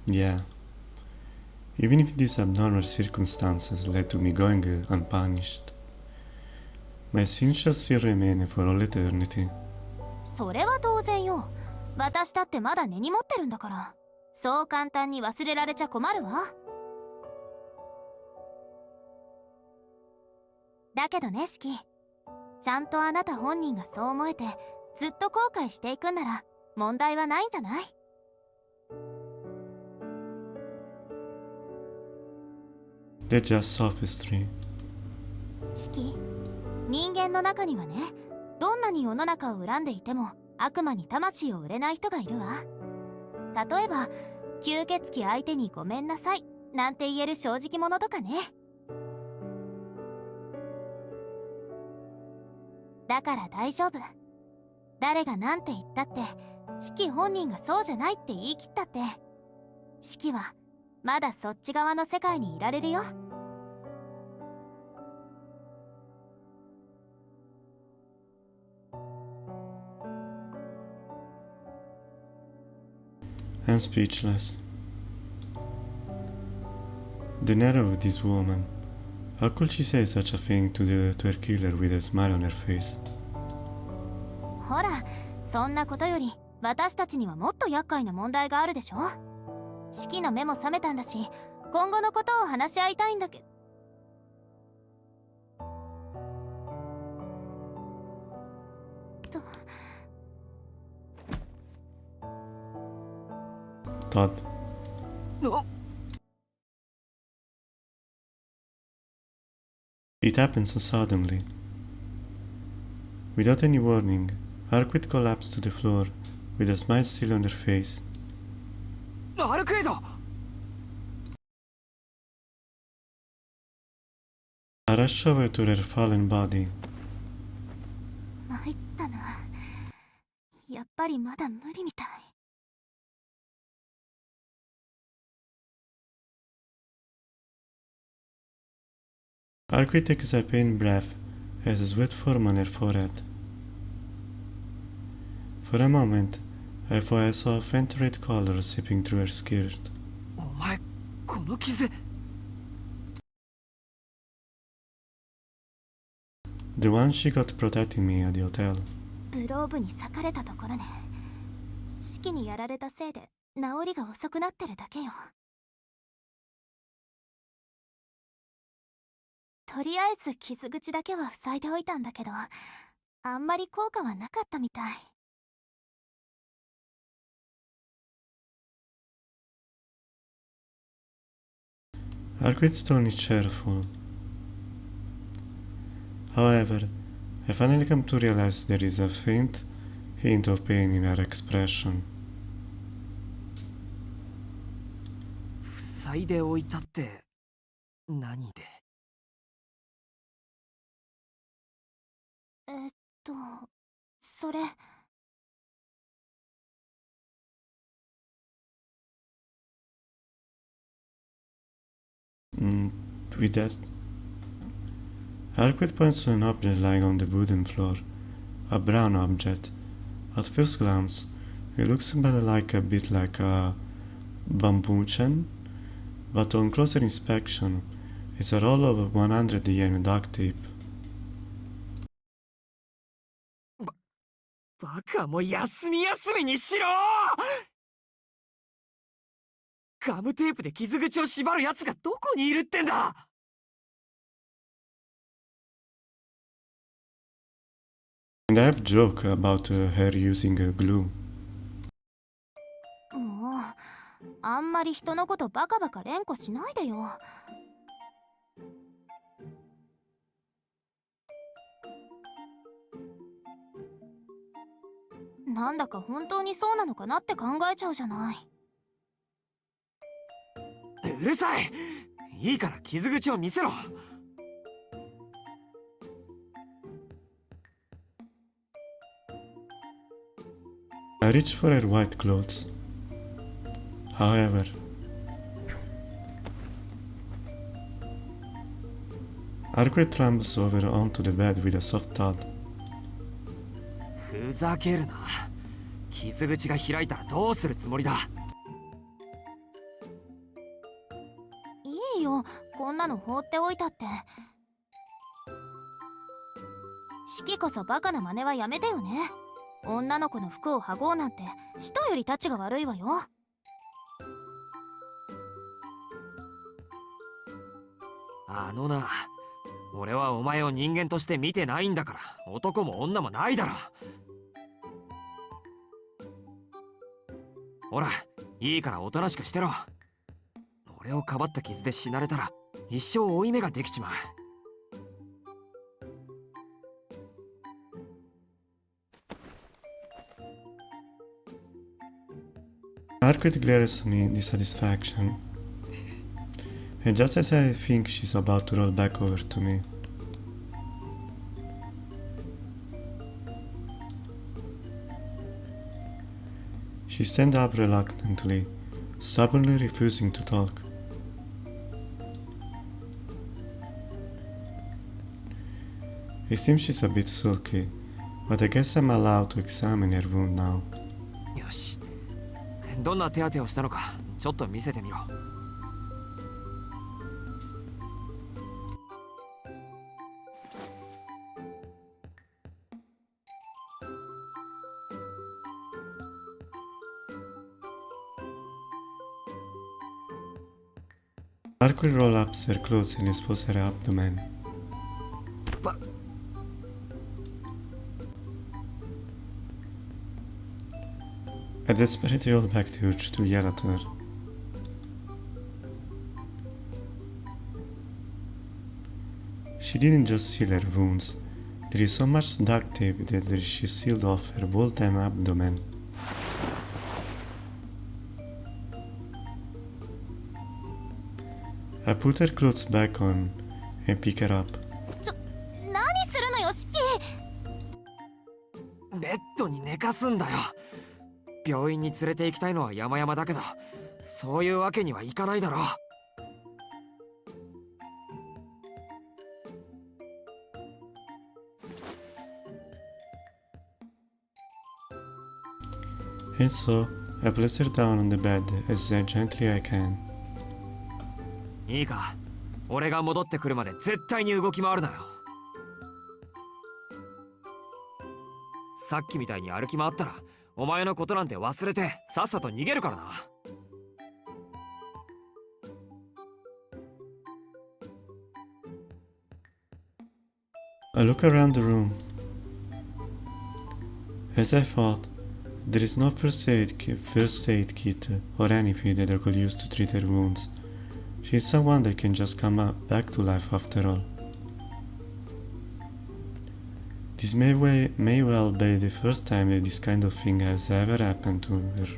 Speaker 1: Yeah. Even if these abnormal circumstances led to me going unpunished, my sin shall still remain for all eternity.
Speaker 2: それは当然よ。私だってまだ根に持ってるんだから、そう簡単に忘れられちゃ困るわ。だけどね四季、ちゃんとあなた本人がそう思えてずっと後悔していくんなら問題はないんじゃない？They're
Speaker 1: just sophistry.
Speaker 2: 四季、人間の中にはね、どんなに世の中を恨んでいても悪魔に魂を売れない人がいるわ。例えば吸血鬼相手にごめんなさいなんて言える正直者とかね。だから大丈夫。誰が何て言ったって四季本人がそうじゃないって言い切ったって四季はまだそっち側の世界にいられるよ。
Speaker 1: I'm speechless. The nerve of this woman. How could she say such a thing to her killer with a smile on her face?
Speaker 2: ほら、そんなことより私たちにはもっと厄介な問題があるでしょ。四季の目も覚めたんだし、今後のことを話し合いたいんだけど。ど。
Speaker 1: Todd.
Speaker 4: あ
Speaker 1: It happened so suddenly. Without any warning, Arquette collapsed to the floor, with a smile still on her face.
Speaker 4: アルクレイド
Speaker 1: I rushed over to her fallen body.
Speaker 2: 参ったな。やっぱりまだ無理みたい。
Speaker 1: Arquette takes a pained breath as a sweat formed on her forehead. For a moment, I thought I saw a faint red color seeping through her skirt.
Speaker 4: お前この傷
Speaker 1: The one she got protecting me at the hotel.
Speaker 2: ブローブに裂かれたところね。四季にやられたせいで治りが遅くなってるだけよ。とりあえず傷口だけは塞いでおいたんだけど、あんまり効果はなかったみたい。
Speaker 1: Arquette's tone is cheerful. However, I finally come to realize there is a faint hint of pain in her expression.
Speaker 4: 塞いでおいたって何で
Speaker 2: それ。
Speaker 1: With that, Arquette points to an object lying on the wooden floor, a brown object. At first glance, it looks a bit like a bamboo chain, but on closer inspection, it's a roll of 100 yen duct tape.
Speaker 4: バカも休み休みにしろガムテープで傷口を縛るやつがどこにいるってんだ
Speaker 1: And I have joke about her using glue.
Speaker 2: もうあんまり人のことバカバカ連呼しないでよ。なんだか本当にそうなのかなって考えちゃうじゃない。
Speaker 4: うるさいいいから傷口を見せろ
Speaker 1: I reach for her white clothes. However, Arquette rambles over onto the bed with a soft thud.
Speaker 4: ふざけるな傷口が開いたらどうするつもりだ
Speaker 2: いいよ、こんなの放っておいたって。四季こそバカな真似はやめてよね。女の子の服を剥ごうなんて使徒よりタチが悪いわよ。
Speaker 4: あのな俺はお前を人間として見てないんだから男も女もないだろほらいいからおとなしくしてろ俺をかばった傷で死なれたら一生負い目ができちまう
Speaker 1: Arquette glares at me in dissatisfaction, and just as I think she's about to roll back over to me, she stands up reluctantly, stubbornly refusing to talk. It seems she's a bit sulky, but I guess I'm allowed to examine her wound now.
Speaker 4: よしどんな手当てをしたのかちょっと見せてみろ
Speaker 1: Arquette rolls up her clothes and exposes her abdomen. I desperately hold back the urge to yell at her. She didn't just seal her wounds. There is so much duct tape that she sealed off her full-time abdomen. I put her clothes back on and pick her up.
Speaker 2: 何するのよ、シキ。
Speaker 4: ベッドに寝かすんだよ。病院に連れて行きたいのは山々だけど、そういうわけにはいかないだろう。
Speaker 1: And so, I placed her down on the bed as gently I can.
Speaker 4: いいか、俺が戻ってくるまで絶対に動き回るなよ。さっきみたいに歩き回ったら、お前のことなんて忘れてさっさと逃げるからな。
Speaker 1: I look around the room. As I thought, there is no first aid kit or anything that I could use to treat her wounds. She is someone that can just come back to life after all. This may well be the first time that this kind of thing has ever happened to her.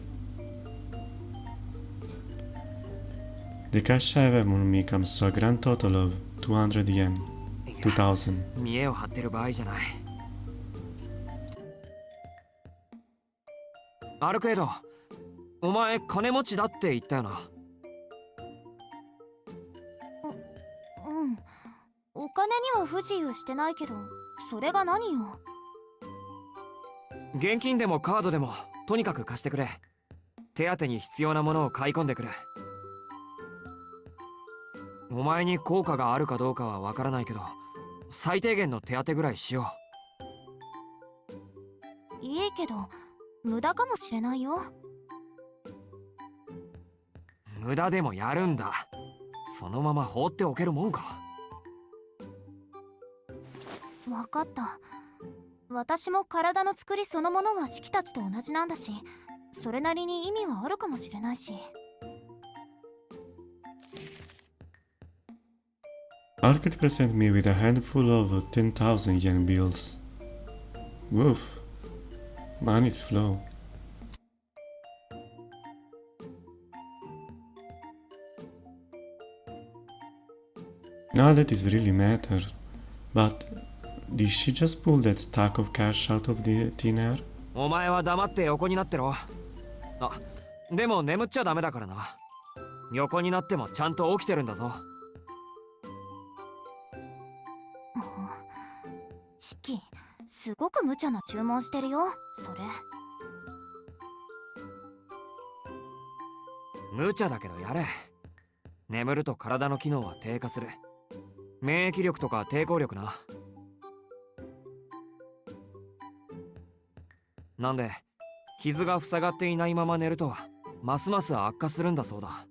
Speaker 1: The cash I have on me comes to a grand total of 200 yen. 2000.
Speaker 4: 見栄を張ってる場合じゃない。アルケード、お前金持ちだって言ったよな。
Speaker 2: うん。お金には不自由してないけど、それが何よ。
Speaker 4: 現金でもカードでもとにかく貸してくれ。手当に必要なものを買い込んでくれ。お前に効果があるかどうかはわからないけど、最低限の手当ぐらいしよ
Speaker 2: う。いいけど無駄かもしれないよ。
Speaker 4: 無駄でもやるんだ。そのまま放っておけるもんか。
Speaker 2: わかった。私も体の作りそのものはシキたちと同じなんだし、それなりに意味はあるかもしれないし。
Speaker 1: Arcade presented me with a handful of 10,000 yen bills. Woof. Money's flow. Now that is really matter. But did she just pull that stack of cash out of the thin air?
Speaker 4: お前は黙って横になってろ。あ、でも眠っちゃダメだからな。横になってもちゃんと起きてるんだぞ。
Speaker 2: シキ、すごく無茶な注文してるよ、それ。
Speaker 4: 無茶だけどやれ。眠ると体の機能は低下する。免疫力とか抵抗力な。なんで、傷が塞がっていないまま寝るとますます悪化するんだそうだ。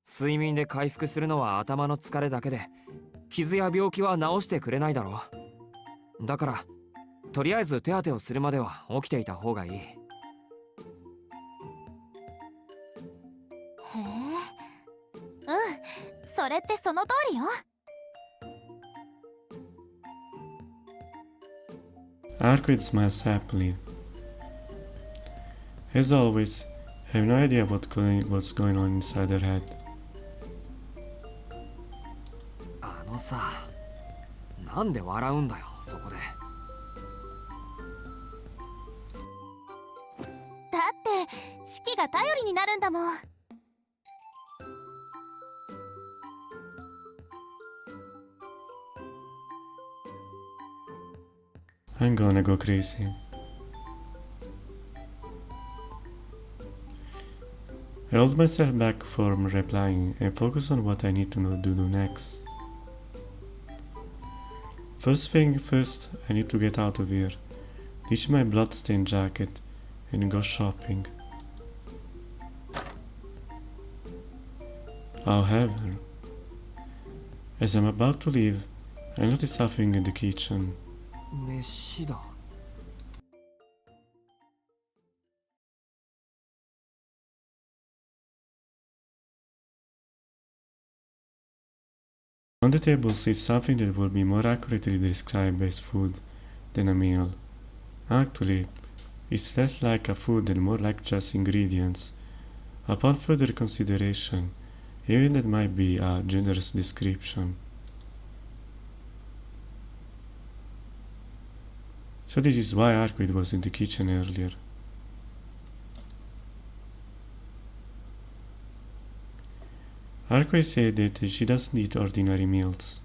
Speaker 4: 睡眠で回復するのは頭の疲れだけで、傷や病気は治してくれないだろう。だからとりあえず手当てをするまでは起きていた方がいい。
Speaker 2: へえ、うん、それってその通りよ。
Speaker 1: Arcade smiles happily. As always, I have no idea what's going on inside her head.
Speaker 4: あのさ、なんで笑うんだよ、そこで。
Speaker 2: だってシキが頼りになるんだもん。
Speaker 1: I'm gonna go crazy. I hold myself back from replying and focus on what I need to do next. First thing first, I need to get out of here, ditch my bloodstained jacket, and go shopping. However, as I'm about to leave, I notice something in the kitchen.
Speaker 4: 飯だ。
Speaker 1: On the table sits something that would be more accurately described as food than a meal. Actually, it's less like a food and more like just ingredients. Upon further consideration, even that might be a generous description. So this is why Arquid was in the kitchen earlier. Arquid said that she doesn't eat ordinary meals.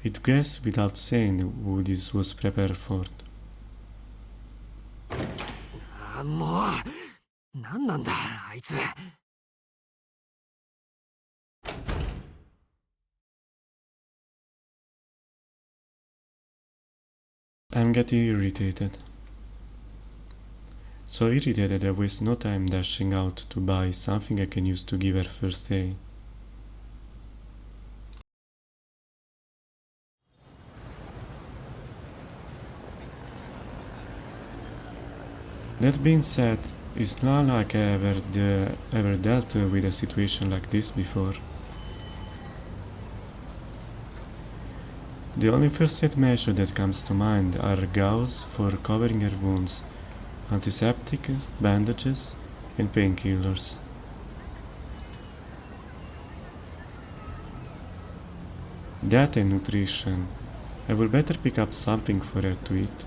Speaker 1: It goes without saying who this was prepared for.
Speaker 4: もう何なんだあいつ。
Speaker 1: I'm getting irritated. So irritated I waste no time dashing out to buy something I can use to give her first aid. That being said, it's not like I ever dealt with a situation like this before. The only first aid measure that comes to mind are gauze for covering her wounds, antiseptic, bandages, and painkillers. That and nutrition. I would better pick up something for her to eat.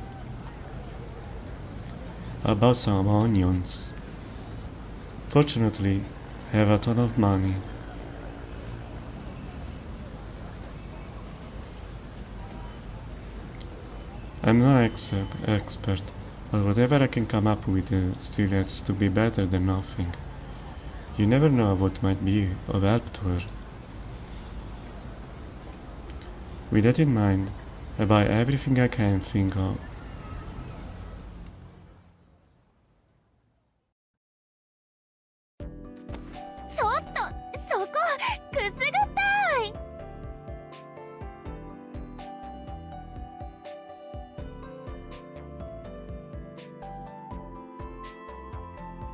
Speaker 1: About some onions. Fortunately, I have a ton of money. I'm no expert, but whatever I can come up with still has to be better than nothing. You never know what might be of help to her. With that in mind, I buy everything I can think of.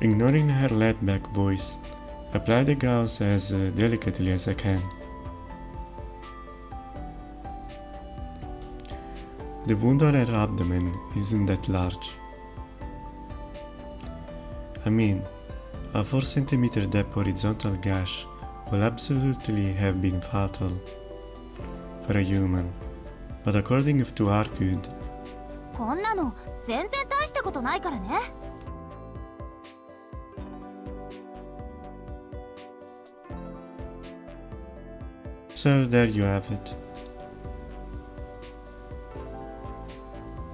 Speaker 1: Ignoring her laid-back voice, I apply the gauze as delicately as I can. The wound on her abdomen isn't that large. I mean, a 4 cm deep horizontal gash will absolutely have been fatal for a human, but according to Arquid,
Speaker 2: こんなの全然大したことないからね。
Speaker 1: So there you have it.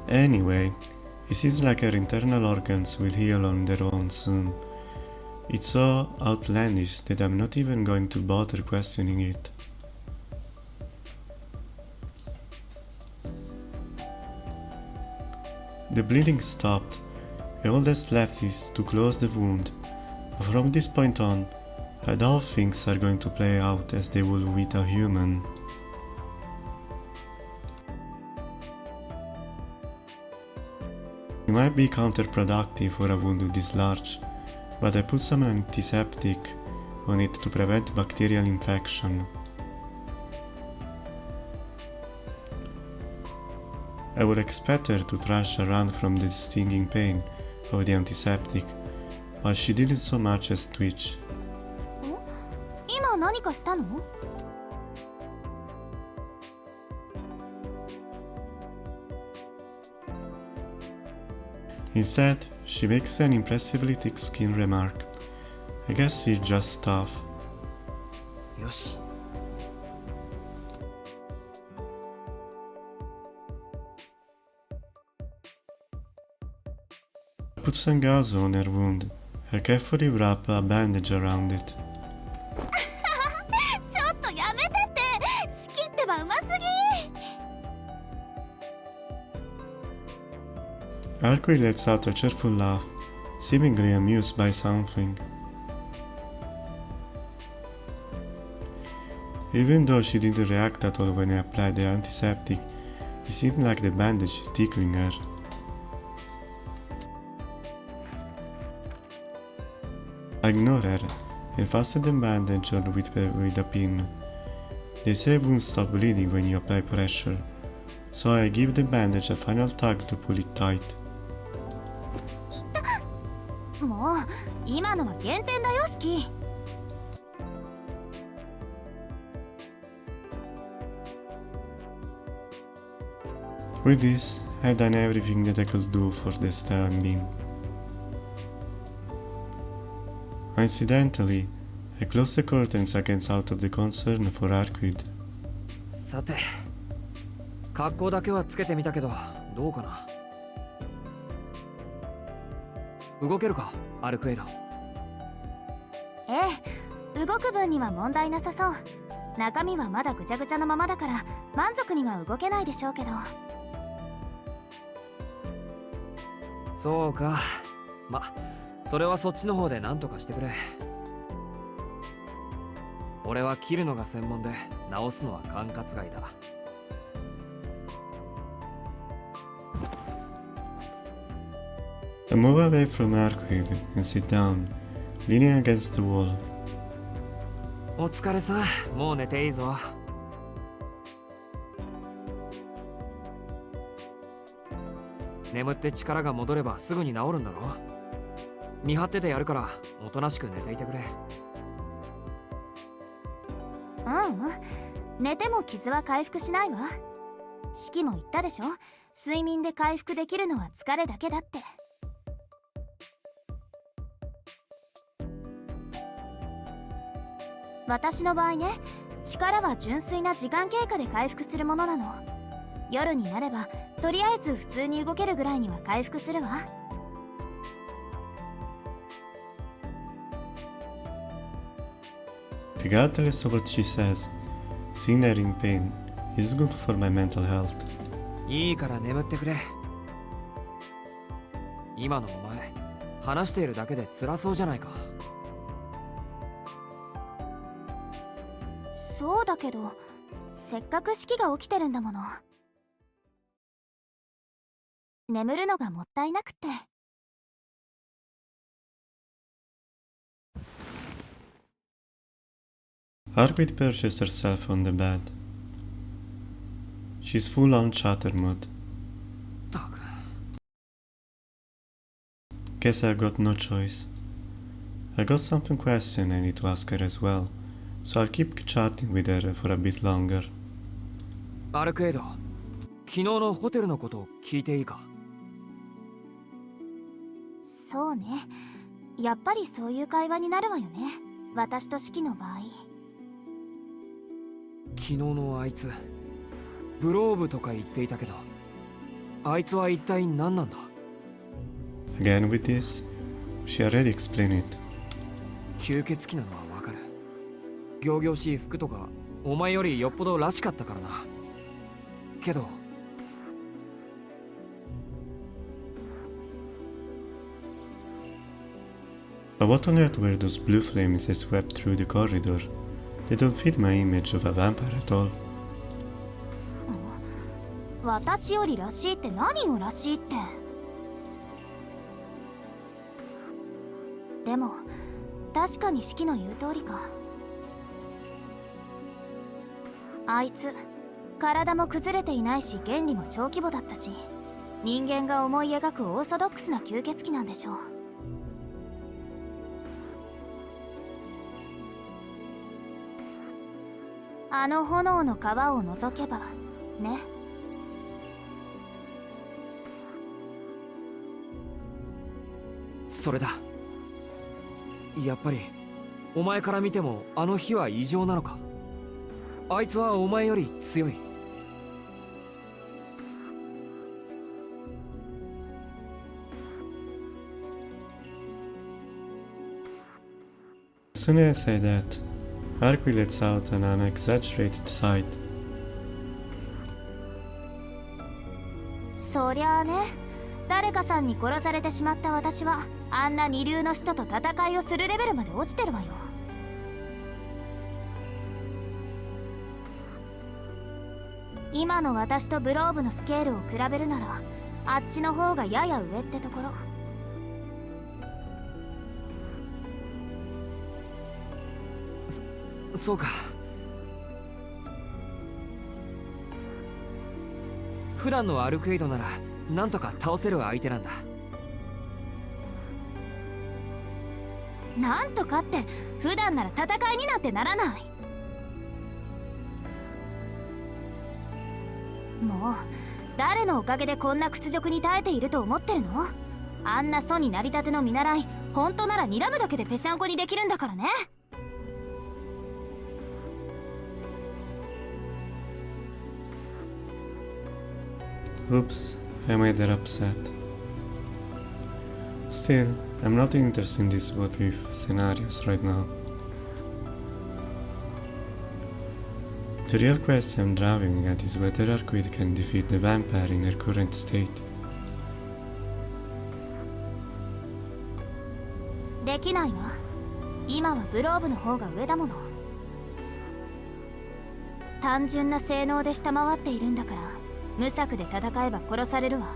Speaker 1: Anyway, it seems like her internal organs will heal on their own soon. It's so outlandish that I'm not even going to bother questioning it. The bleeding stopped, and all that's left is to close the wound, but from this point on, I doubt things are going to play out as they would with a human. It might be counterproductive for a wound this large, but I put some antiseptic on it to prevent bacterial infection. I would expect her to thrash around from the stinging pain of the antiseptic, but she didn't so much as twitch.
Speaker 2: 今何かしたの?
Speaker 1: Instead, she makes an impressively thick-skinned remark. I guess she's just tough.
Speaker 4: よし。
Speaker 1: I put some gauze on her wound. I carefully wrap a bandage around it.
Speaker 2: ちょっとやめてって。仕切ってはうますぎ。
Speaker 1: Arquid lets out a cheerful laugh, seemingly amused by something. Even though she didn't react at all when I applied the antiseptic, it seemed like the bandage is tickling her. I ignore her and fasten the bandage on with a pin. They say wounds stop bleeding when you apply pressure, so I give the bandage a final tug to pull it tight.
Speaker 2: もう今のは減点だよシキ。
Speaker 1: With this, I've done everything that I could do for the time being. Incidentally, I closed the curtain seconds out of the concern for Arquid.
Speaker 4: さて、格好だけはつけてみたけどどうかな。動けるか、アルクエイド。
Speaker 2: ええ、動く分には問題なさそう。中身はまだぐちゃぐちゃのままだから満足には動けないでしょうけど。
Speaker 4: そうか。ま、それはそっちの方で何とかしてくれ。俺は切るのが専門で直すのは管轄外だ。
Speaker 1: I move away from Arquid and sit down, leaning against the wall.
Speaker 4: お疲れさ、もう寝ていいぞ。眠って力が戻ればすぐに治るんだろ。見張っててやるからおとなしく寝ていてくれ。
Speaker 2: 寝ても傷は回復しないわ。シキも言ったでしょ、睡眠で回復できるのは疲れだけだって。私の場合ね、力は純粋な時間経過で回復するものなの。夜になればとりあえず普通に動けるぐらいには回復するわ。
Speaker 1: Regardless of what she says, seeing her in pain is good for my mental health.
Speaker 4: いいから眠ってくれ。今のお前、話しているだけで辛そうじゃないか。
Speaker 2: そうだけど、せっかく式が起きてるんだもの。眠るのがもったいなくて。
Speaker 1: Arquid perches herself on the bed. She's full on chatter mode.
Speaker 4: ったく。
Speaker 1: Guess I've got no choice. I got something question I need to ask her as well, so I'll keep chatting with her for a bit longer.
Speaker 4: アルクエイド、昨日のホテルのことを聞いていいか。
Speaker 2: そうね、やっぱりそういう会話になるわよね、私と式の場合。
Speaker 4: 昨日のあいつ、ブローブとか言っていたけど、あいつは一体何なんだ。
Speaker 1: Again with this? She already explained it.
Speaker 4: 吸血鬼なのはわかる。仰々しい服とかお前よりよっぽどらしかったからな。けど
Speaker 1: But what on earth were those blue flames that swept through the corridor? They don't fit my image of a vampire at all.
Speaker 2: 私よりらしいって何よ、らしいって。でも確かに式の言う通りか。あいつ体も崩れていないし原理も小規模だったし、人間が思い描くオーソドックスな吸血鬼なんでしょう。あの炎の川を覗けばね。
Speaker 4: それだ。やっぱりお前から見てもあの日は異常なのか。あいつはお前より強い。
Speaker 1: As soon as I say that, Arquid lets out an unexaggerated sigh.
Speaker 2: そりゃあね、誰かさんに殺されてしまった私はあんな二流の人と戦いをするレベルまで落ちてるわよ。今の私とブローブのスケールを比べるならあっちの方がやや上ってところ。
Speaker 4: そうか。普段のアルクエイドならなんとか倒せる相手なんだ。
Speaker 2: なんとかって普段なら戦いになんてならない。もう誰のおかげでこんな屈辱に耐えていると思ってるの？あんな楚になりたての見習い、本当なら睨むだけでぺしゃんこにできるんだからね。
Speaker 1: Oops, I made her upset. Still, I'm not interested in these what-if scenarios right now. The real question I'm driving at is whether Arquid can defeat the vampire in her current state.
Speaker 2: できないわ。今はブローブの方が上だもの。単純な性能で下回っているんだから、無策で戦えば殺されるわ。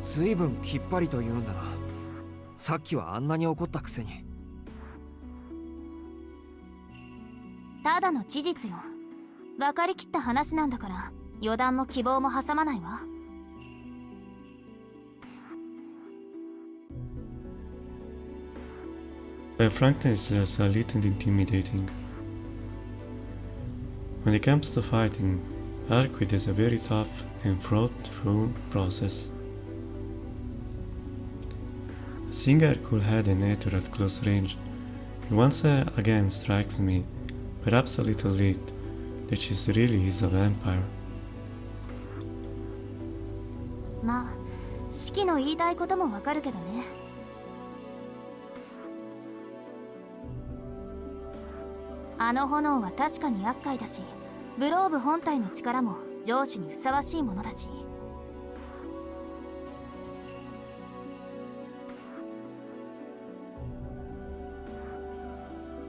Speaker 4: ずいぶんきっぱりと言うんだな。さっきはあんなに怒ったくせに。
Speaker 2: ただの事実よ。分かりきった話なんだから、予断も希望も挟まないわ。
Speaker 1: Her frankness is a little intimidating. When it comes to fighting, Arquid is a very tough and thought-through process. Seeing her cool-headed nature at close range, it once again strikes me, perhaps a little late, that she really is a vampire.
Speaker 2: まあ、シキの言いたいこともわかるけどね。あの炎は確かに厄介だし、ブローブ本体の力も上手にふさわしいものだし。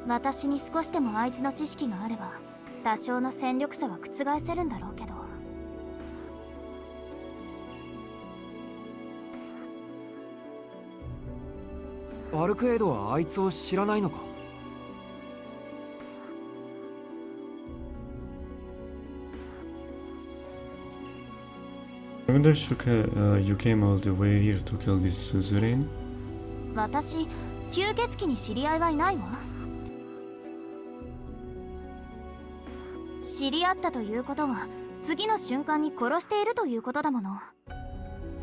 Speaker 2: 私に少しでもあいつの知識があれば、多少の戦力差は覆せるんだろうけど。
Speaker 4: アルクエイドはあいつを知らないのか？I
Speaker 1: wonder, Shuka, you came all the way here to kill this suzerain?
Speaker 2: 私、吸血鬼に知り合いはいないわ。知り合ったということは、次の瞬間に殺しているということだもの。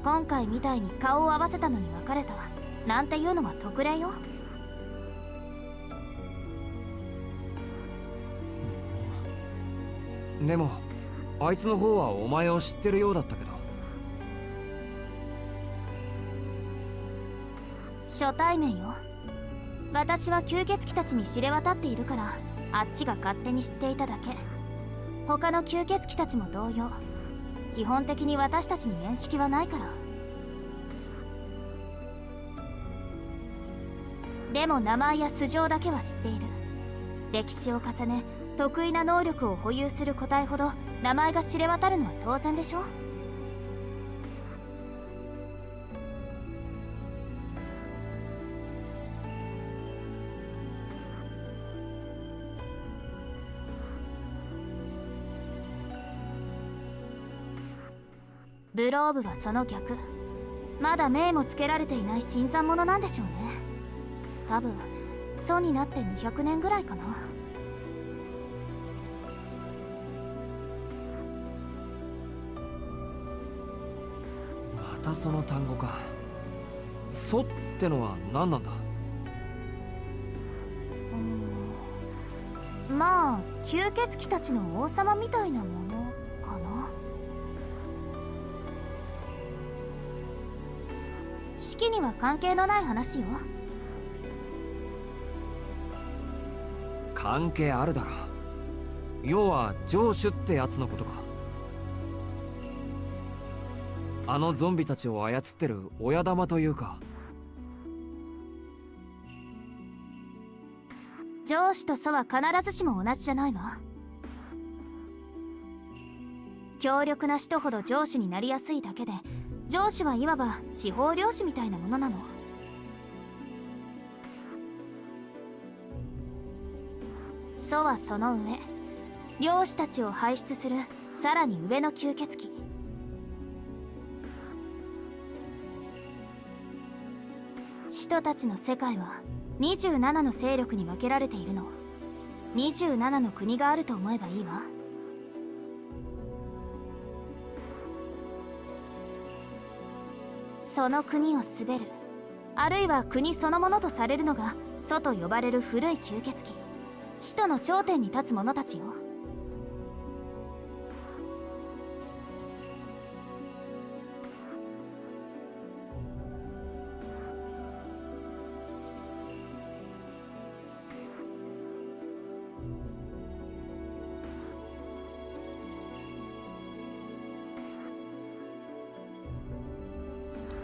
Speaker 2: 今回みたいに顔を合わせたのに別れたなんていうのは特例よ。
Speaker 4: でもあいつの方はお前を知ってるようだったけど。
Speaker 2: 初対面よ。私は吸血鬼たちに知れ渡っているから、あっちが勝手に知っていただけ。他の吸血鬼たちも同様。基本的に私たちに面識はないから。でも名前や素性だけは知っている。歴史を重ね、得意な能力を保有する個体ほど名前が知れ渡るのは当然でしょ。ブローブはその逆。まだ命もつけられていない新参者なんでしょうね。多分祖になって200年ぐらいかな。
Speaker 4: またその単語か。祖ってのは何なんだ？
Speaker 2: まあ吸血鬼たちの王様みたいなものかな。式には関係のない話よ。
Speaker 4: 関係あるだろ。要は城主ってやつのことか。あのゾンビたちを操ってる親玉というか。
Speaker 2: 上司と祖は必ずしも同じじゃないわ。強力な使徒ほど上司になりやすいだけで、上司はいわば地方領主みたいなものなの。そはその上、漁師たちを輩出するさらに上の吸血鬼。使徒たちの世界は27の勢力に分けられているの。27の国があると思えばいいわ。その国を滑る、あるいは国そのものとされるのが祖と呼ばれる古い吸血鬼、使徒の頂点に立つ者たちよ。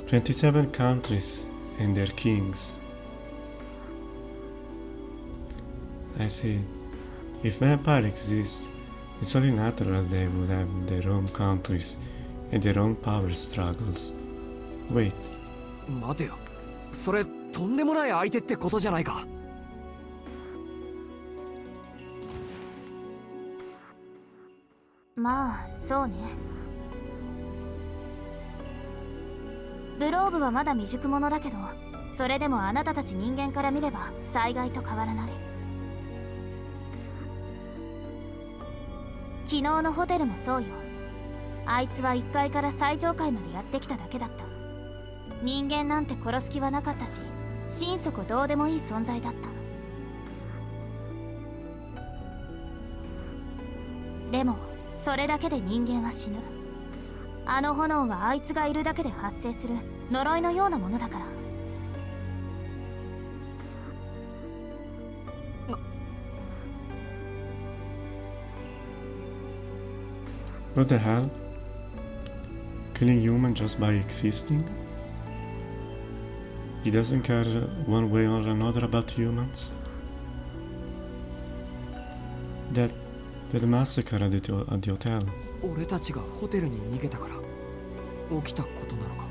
Speaker 1: 27 countries and their kings. I see. If vampire exists, it's only natural they would have their own countries and their own power struggles. Wait,
Speaker 4: 待てよ、それとんでもない相手ってことじゃないか。
Speaker 2: まあそうね。グローブはまだ未熟者だけど、それでもあなたたち人間から見れば災害と変わらない。昨日のホテルもそうよ。あいつは1階から最上階までやってきただけだった。人間なんて殺す気はなかったし、心底どうでもいい存在だった。でもそれだけで人間は死ぬ。あの炎はあいつがいるだけで発生する呪いのようなものだから。
Speaker 1: what the hell? Killing humans just by existing? He doesn't care one way or another about humans? That massacre at the hotel.
Speaker 4: 俺たちがホテルに逃げたから起きたことなのか。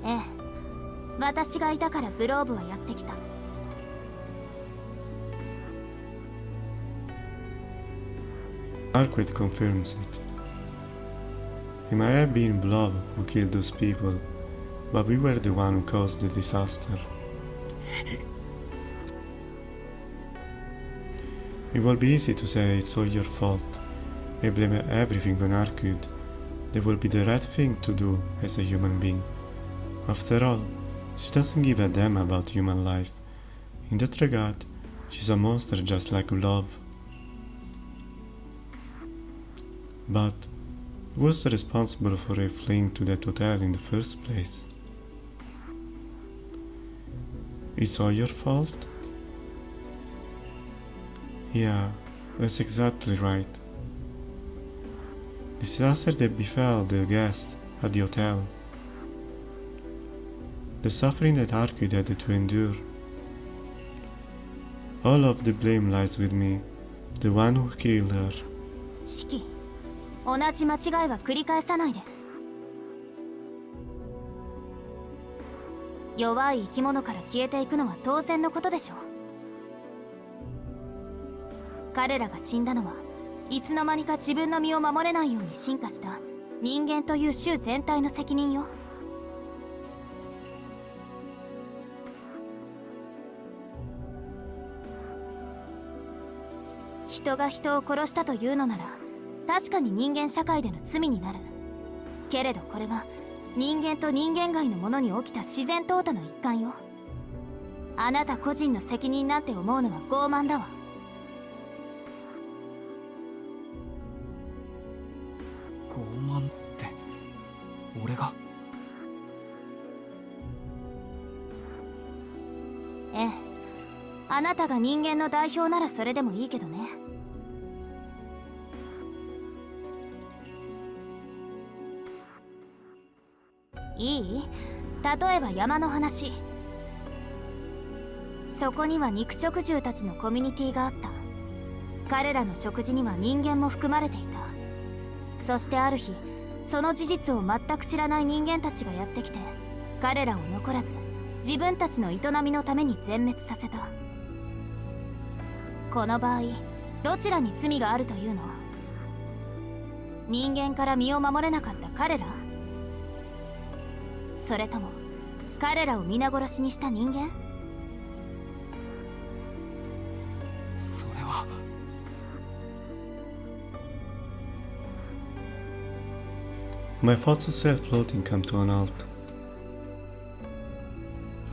Speaker 2: ええ、私がいたからブローブはやってきた。
Speaker 1: Arquette confirms it. It might have been Blob who killed those people, but we were the one who caused the disaster. It will be easy to say it's all your fault and blame everything on Arquette. That will be the right thing to do as a human being. After all, she doesn't give a damn about human life. In that regard, she's a monster just like Blob. But who was responsible for her fleeing to that hotel in the first place? It's all your fault? Yeah, that's exactly right. The disaster that befell the guests at the hotel. The suffering that Arquette had to endure. All of the blame lies with me, the one who killed her.
Speaker 2: シキ、同じ間違いは繰り返さないで。弱い生き物から消えていくのは当然のことでしょう。彼らが死んだのはいつの間にか自分の身を守れないように進化した人間という種全体の責任よ。人が人を殺したというのなら確かに人間社会での罪になる。けれどこれは人間と人間外のものに起きた自然淘汰の一環よ。あなた個人の責任なんて思うのは傲慢だわ。
Speaker 4: 傲慢って俺が？
Speaker 2: ええ、あなたが人間の代表ならそれでもいいけどね。いい？例えば山の話。そこには肉食獣たちのコミュニティがあった。彼らの食事には人間も含まれていた。そしてある日、その事実を全く知らない人間たちがやってきて、彼らを残らず自分たちの営みのために全滅させた。この場合どちらに罪があるというの？人間から身を守れなかった彼ら？それとも彼らを皆殺しにした人間？
Speaker 4: それは。
Speaker 1: My thoughts of self-loathing come to an halt.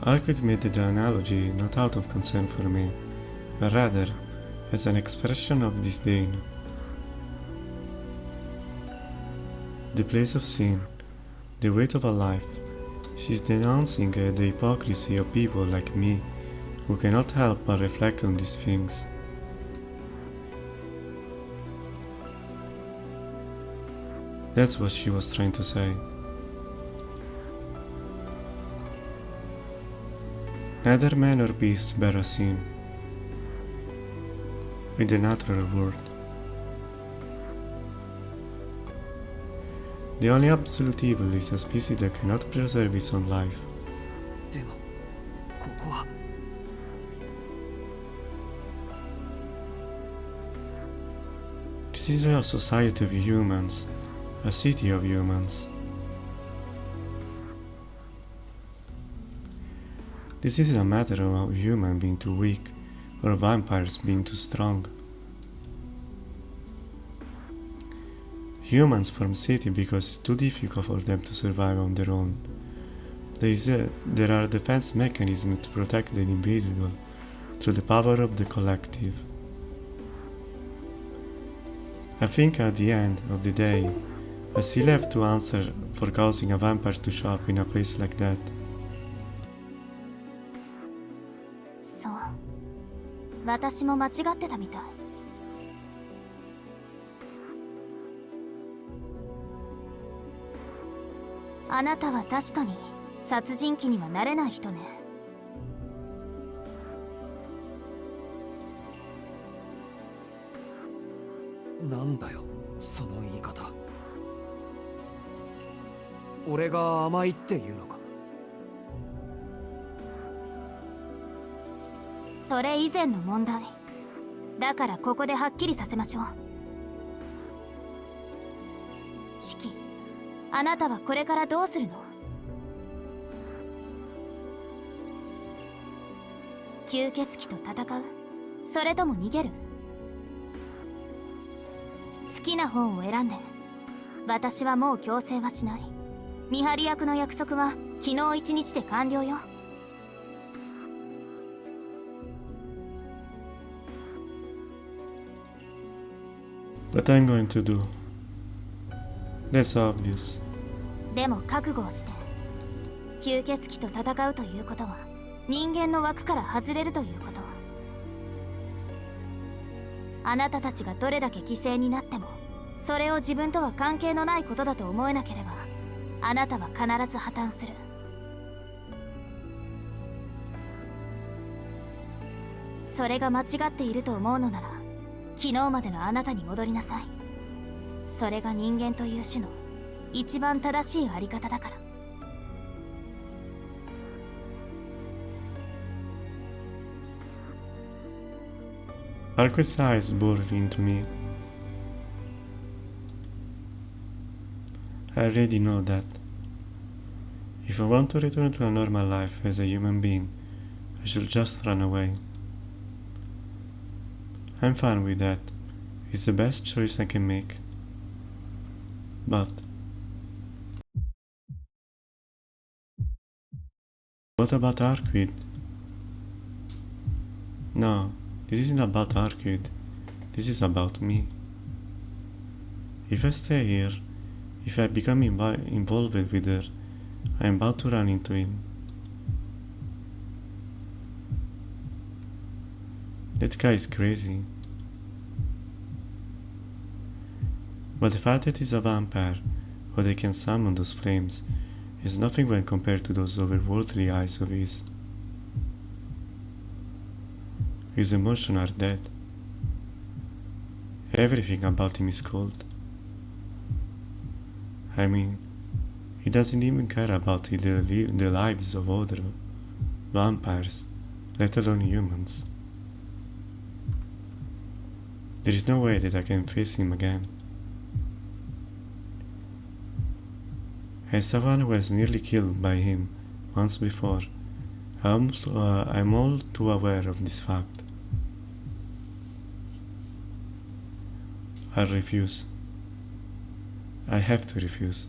Speaker 1: Arcade made the analogy not out of concern for me, but rather as an expression of disdain. The place of sin, the weight of a life, she's denouncing the hypocrisy of people like me, who cannot help but reflect on these things. That's what she was trying to say. Neither man nor beast bear a sin in the natural world. The only absolute evil is a species that cannot preserve its own life.
Speaker 4: でもここは。
Speaker 1: This is a society of humans, a city of humans. This isn't a matter of a human being too weak or vampires being too strong. Humans form city because it's too difficult for them to survive on their own. There are defense mechanisms to protect the individual through the power of the collective. I think at the end of the day, I still have to answer for causing a vampire to show up in a place like that.
Speaker 2: そう、私も間違ってたみたい。あなたは確かに殺人鬼にはなれない人ね。
Speaker 4: なんだよその言い方。俺が甘いっていうのか。
Speaker 2: それ以前の問題だから、ここではっきりさせましょう。シキ、あなたはこれからどうするの？吸血鬼と戦う？それとも逃げる？好きな方を選んで。私はもう強制はしない。見張り役の約束は昨日一日で完了よ。
Speaker 1: But I'm going to do. That's obvious.
Speaker 2: でも覚悟をして。吸血鬼と戦うということは人間の枠から外れるということ。あなたたちがどれだけ犠牲になっても、それを自分とは関係のないことだと思えなければ、あなたは必ず破綻する。それが間違っていると思うのなら、昨日までのあなたに戻りなさい。それが人間という種の一番正しいあり方だから。
Speaker 1: Arquette's eyes bored into me. I already know that. If I want to return to a normal life as a human being, I should just run away. I'm fine with that. It's the best choice I can make. But what about Arquette? No, this isn't about Arquette. This is about me. If I stay here, if I become involved with her, I am about to run into him. That guy is crazy. But the fact that he's a vampire, or they can summon those flames, is nothing when compared to those otherworldly eyes of his. His emotions are dead. Everything about him is cold. I mean, he doesn't even care about the lives of other vampires, let alone humans. There is no way that I can face him again. As someone who was nearly killed by him once before, I'm all too aware of this fact. I refuse. I have to refuse.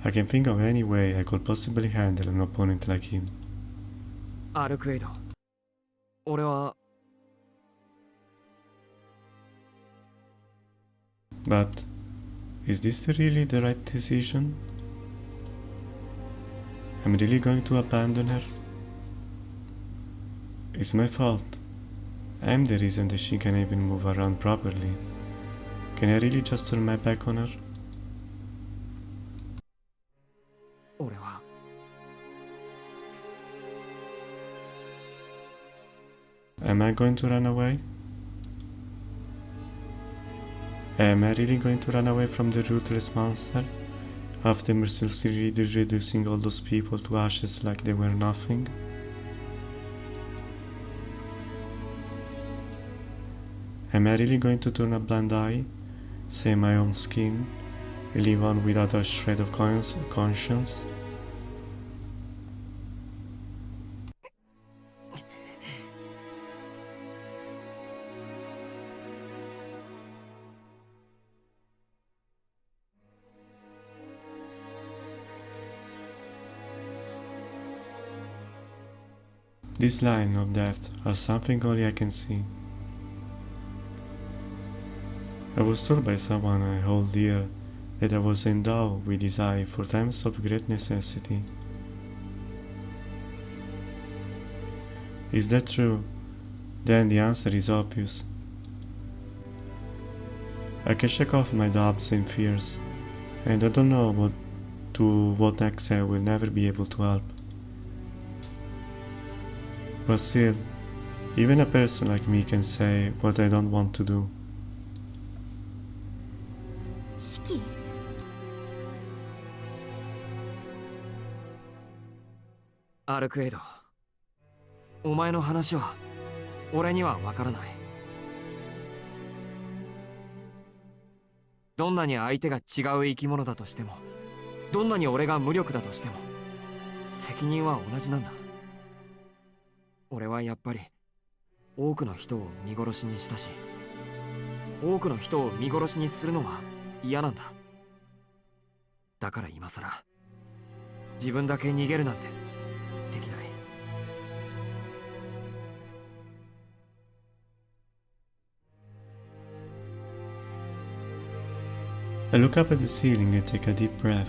Speaker 1: I can think of any way I could possibly handle an opponent like him.
Speaker 4: アルクエイド、俺は
Speaker 1: But is this really the right decision? I'm really going to abandon her? It's my fault. I'm the reason that she can even move around properly. Can I really just turn my back on her?
Speaker 4: 俺は
Speaker 1: Am I going to run away? Am I really going to run away from the ruthless monster? After mercilessly reducing all those people to ashes like they were nothing? Am I really going to turn a blind eye, save my own skin, and live on without a shred of conscience? This line of death are something only I can see. I was told by someone I hold dear that I was endowed with this eye for times of great necessity. Is that true? Then the answer is obvious. I can shake off my doubts and fears, and I don't know to what extent I will never be able to help. But still, even a person like me can say what I don't want to do.
Speaker 2: 四季？
Speaker 4: アルクエイド、お前の話は俺には分からない。どんなに相手が違う生き物だとしても、どんなに俺が無力だとしても、責任は同じなんだ。俺はやっぱり多くの人を見殺しにしたし、多くの人を見殺しにするのは嫌なんだ。だから今さら自分だけ逃げるなんてできない。
Speaker 1: I look up at the ceiling and take a deep breath.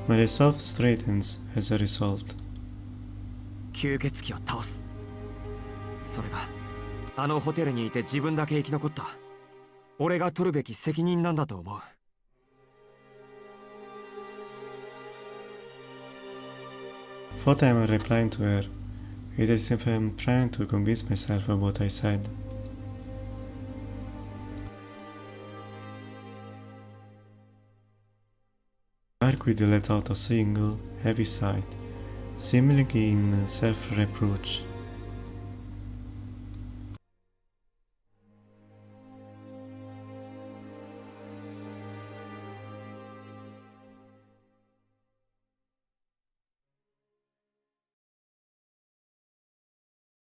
Speaker 1: My resolve straightens as a result.
Speaker 4: 吸血鬼を倒す。それがあのホテルにいて自分だけ生き残った俺が取るべき責任なんだと思う。
Speaker 1: What am I replying to her? It is as if I'm trying to convince myself of what I said. Marquis let out a single, heavy sigh, seemingly in self-reproach.
Speaker 2: 「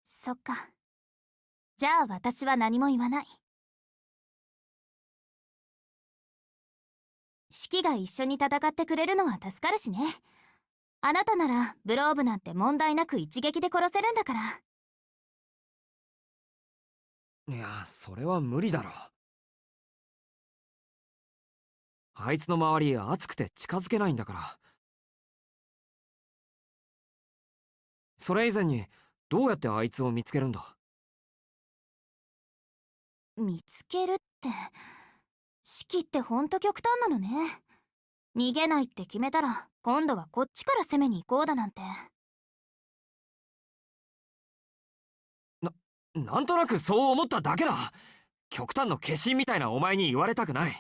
Speaker 2: そっか。じゃあ私は何も言わない。シキが一緒に戦ってくれるのは助かるしね。あなたならブローブなんて問題なく一撃で殺せるんだから。
Speaker 4: いや、それは無理だろ。あいつの周り熱くて近づけないんだから。それ以前にどうやってあいつを見つけるんだ？
Speaker 2: 見つけるって、シキってほんと極端なのね。逃げないって決めたら今度はこっちから攻めに行こうだなんて。
Speaker 4: なんとなくそう思っただけだ。極端の化身みたいなお前に言われたくない。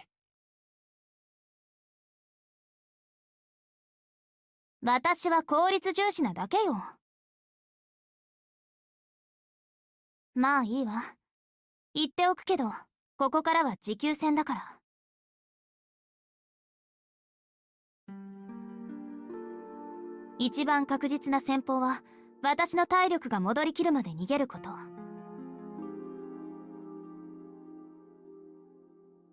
Speaker 2: 私は効率重視なだけよ。まあいいわ。言っておくけど、ここからは持久戦だから。一番確実な戦法は、私の体力が戻りきるまで逃げること。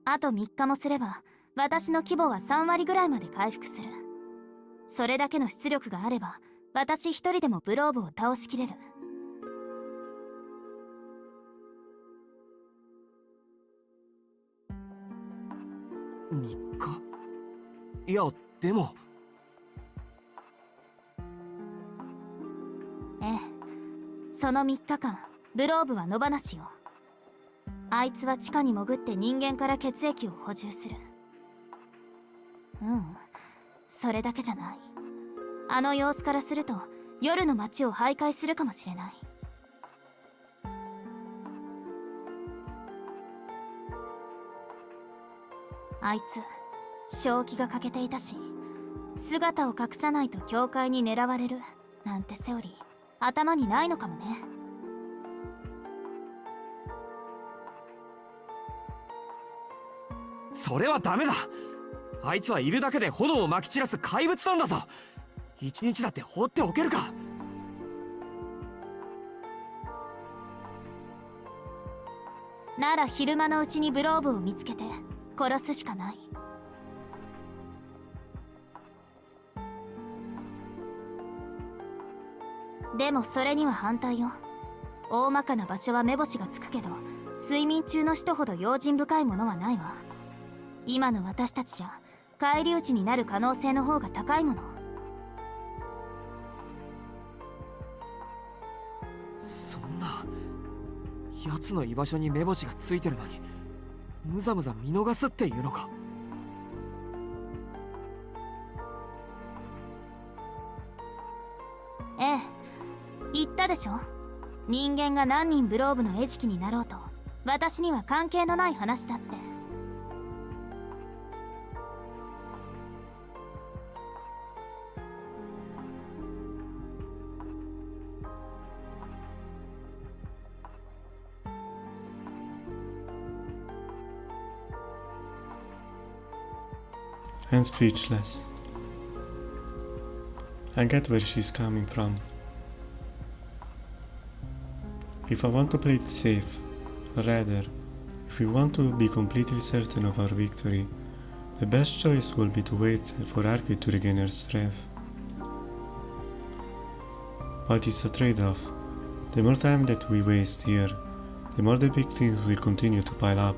Speaker 2: あと3日もすれば、私の規模は3割ぐらいまで回復する。それだけの出力があれば、私一人でもブローブを倒しきれる。
Speaker 4: 3日？いや、でも。
Speaker 2: ええ、その3日間ブローブは野放しよ。あいつは地下に潜って人間から血液を補充する。それだけじゃない。あの様子からすると夜の街を徘徊するかもしれない。あいつ正気が欠けていたし、姿を隠さないと教会に狙われるなんてセオリー頭にないのかもね。
Speaker 4: それはダメだ。あいつはいるだけで炎をまき散らす怪物なんだぞ。一日だって放っておけるか。
Speaker 2: なら昼間のうちにブローブを見つけて殺すしかない。でもそれには反対よ。大まかな場所は目星がつくけど、睡眠中の人ほど用心深いものはないわ。今の私たちじゃ返り討ちになる可能性の方が高いもの。
Speaker 4: そんな、奴の居場所に目星がついてるのにむざむざ見逃すっていうのか。
Speaker 2: ええ、言ったでしょ。人間が何人ブローブの餌食になろうと私には関係のない話だって。
Speaker 1: I'm speechless. I get where she's coming from. If I want to play it safe, or rather, if we want to be completely certain of our victory, the best choice will be to wait for Arcade to regain her strength. But it's a trade-off. The more time that we waste here, the more the victims will continue to pile up.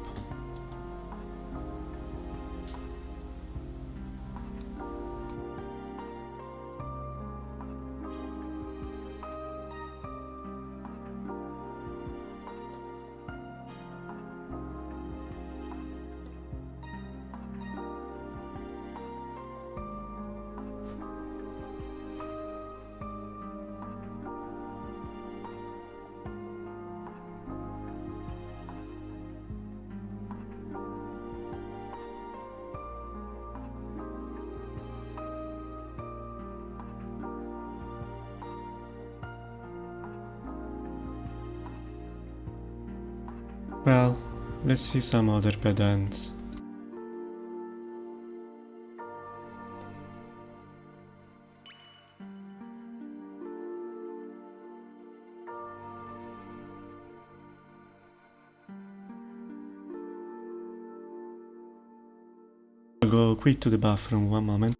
Speaker 1: Well, let's see some other bad ends. I'll go quick to the bathroom, one moment.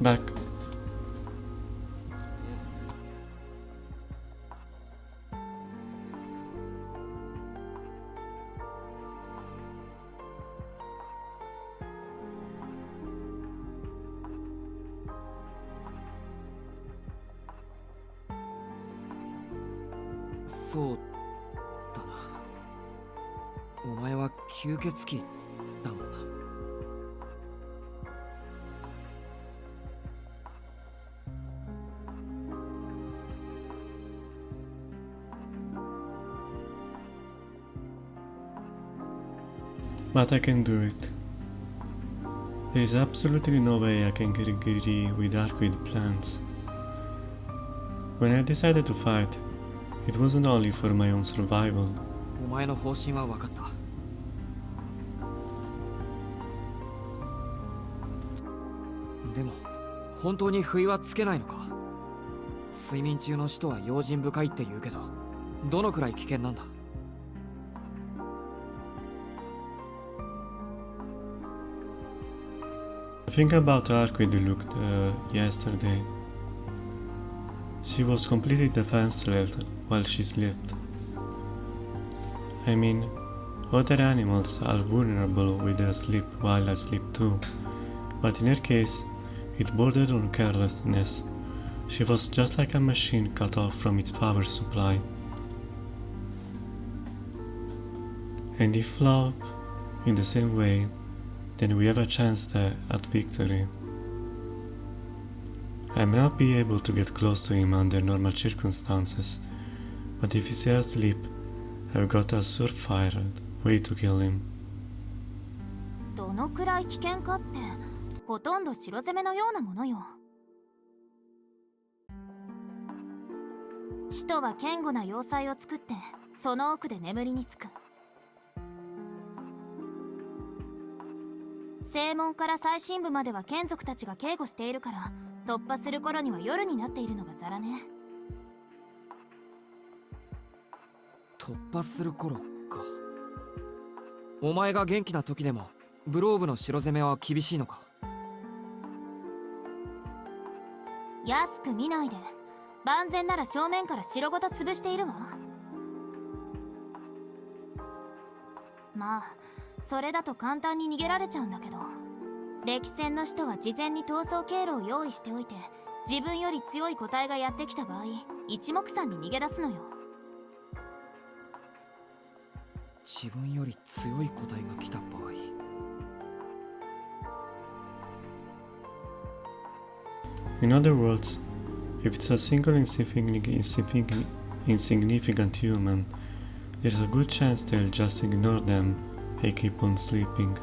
Speaker 1: back.
Speaker 4: そうだな。お前は吸血鬼だもんな。
Speaker 1: But I can do it. There is absolutely no way I can agree with Arquid plans. When I decided to fight, it wasn't only for my own survival.
Speaker 4: お前の方針は分かった。でも本当に不意はつけないのか。睡眠中の人は用心深いって言うけど、どのくらい危険なんだ。
Speaker 1: Think about Arquid looked yesterday. She was completely defenseless while she slept. I mean, other animals are vulnerable with their sleep while I sleep too, but in her case, it bordered on carelessness. She was just like a machine cut off from its power supply. And if love, in the same way, then we have a chance there at victory. I may not be able to get close to him under normal circumstances, but if he's asleep, I've got a surefire way to kill him.
Speaker 2: どのくらい危険かってほとんど白攻めのようなものよ。使徒は堅固な要塞を作ってその奥で眠りにつく。正門から最深部までは眷属たちが警護しているから、突破する頃には夜になっているのがザラね。
Speaker 4: 突破する頃か。お前が元気な時でもブローブの城攻めは厳しいのか。
Speaker 2: 安く見ないで。万全なら正面から城ごと潰しているわ。まあそれだと簡単に逃げられちゃうんだけど、歴戦の人は事前に逃走経路を用意しておいて、自分より強い個体がやってきた場合、一目散に逃げ出すのよ。
Speaker 4: 自分より強い個体が来た場合。
Speaker 1: In other words, if it's a single insignificant human, there's a good chance they'll just ignore them and keep on sleeping.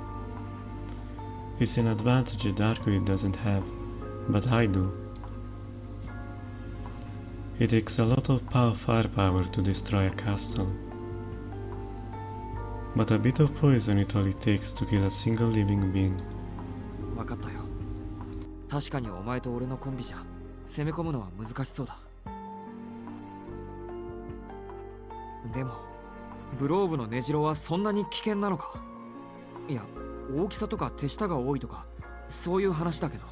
Speaker 1: It's an advantage that Arquid doesn't have, but I do. It takes a lot of firepower to destroy a castle, but a bit of poison is all it takes to kill a single living being.
Speaker 4: 分かったよ。確かにお前と俺のコンビじゃ攻め込むのは難しそうだ。でもブローブの根城はそんなに危険なのか。いや、大きさとか手下が多いとかそういう話だけど。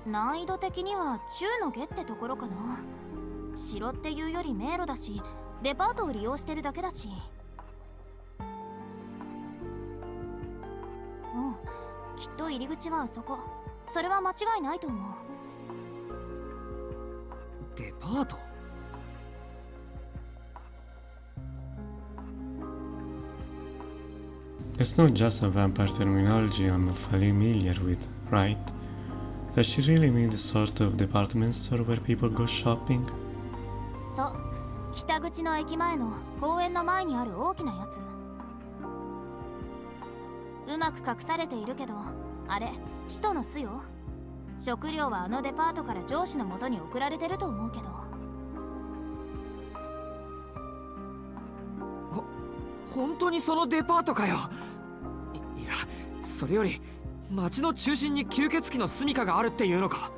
Speaker 2: 難易度的には中の下ってところかな。城っていうより迷路だし、デパートを利用してるだけだし。きっと入り口はあそこ。それは間違いないと思う。
Speaker 4: デパート？
Speaker 1: It's not just a vampire terminology I'm familiar with, right? Does she really mean the sort of department store where people go shopping?
Speaker 2: そう、北口の駅前の公園の前にある大きなやつ。うまく隠されているけど、あれ使徒の巣よ。食料はあのデパートから上司の元に送られてると思うけど。
Speaker 4: 本当にそのデパートかよ。いや、それより街の中心に吸血鬼の住処があるっていうのか。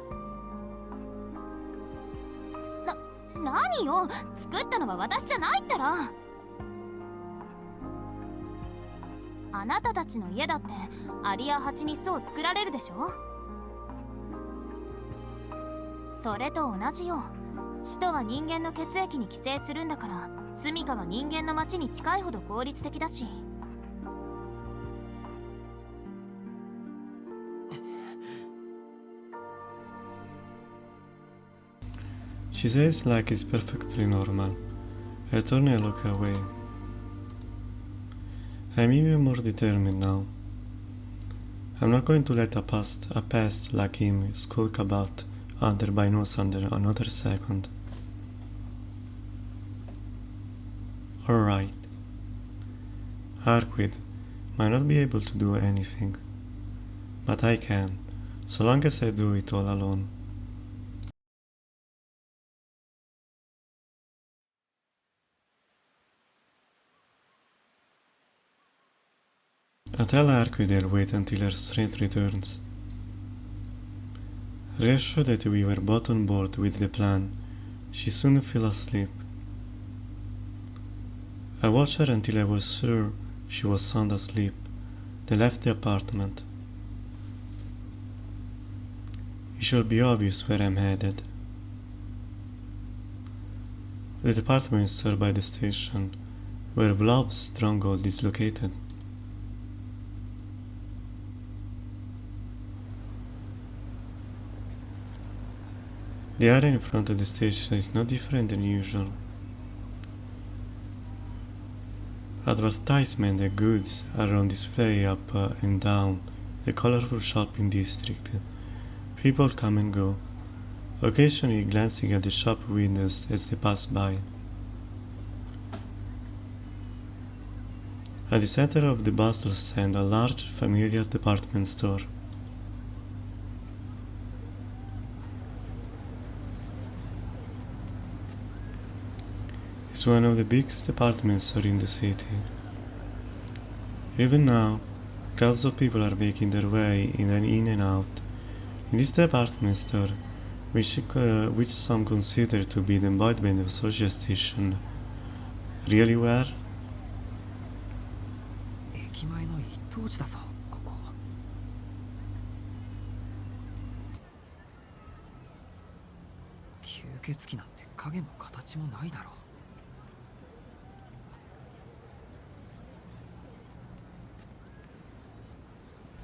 Speaker 2: 何よ、作ったのは私じゃないったら。あなたたちの家だってアリやハチに巣を作られるでしょ。それと同じよ。使徒は人間の血液に寄生するんだから、住処は人間の町に近いほど効率的だし。
Speaker 1: She says like it's perfectly normal. I turn and look away. I'm even more determined now. I'm not going to let a pest like him skulk about under my nose under another second. Alright. Arquid might not be able to do anything, but I can, so long as I do it all alone. I tell Arquid I'll wait until her strength returns. Reassured that we were both on board with the plan, she soon fell asleep. I watched her until I was sure she was sound asleep, then left the apartment. It should be obvious where I'm headed. The department store by the station, where Vlov's stronghold is located. The area in front of the station is no different than usual. Advertisement and goods are on display up and down the colorful shopping district. People come and go, occasionally glancing at the shop windows as they pass by. At the center of the bustle stands a large, familiar department store. It's one of the biggest department stores in the city. Even now, crowds of people are making their way in and out. In this department store, which some consider to be the embodiment of social station, really were?
Speaker 4: 駅前の一等地だぞ、ここ。吸血鬼なんて影も形もないだろう。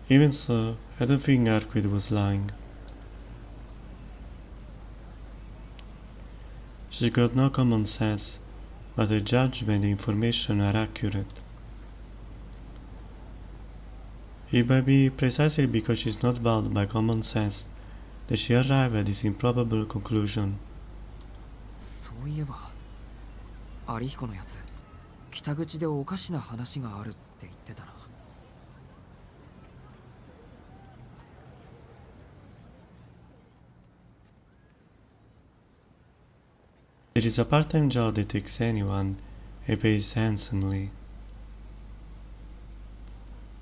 Speaker 1: Even so, I don't think Arquid was lying. She got no common sense, but her judgment and information are accurate. It might be precisely because she's not bound by common sense that she arrived at this improbable conclusion.
Speaker 4: そういえば、有彦のやつ、北口でおかしな話があるって言ってたな。
Speaker 1: There is a part-time job that takes anyone and pays handsomely.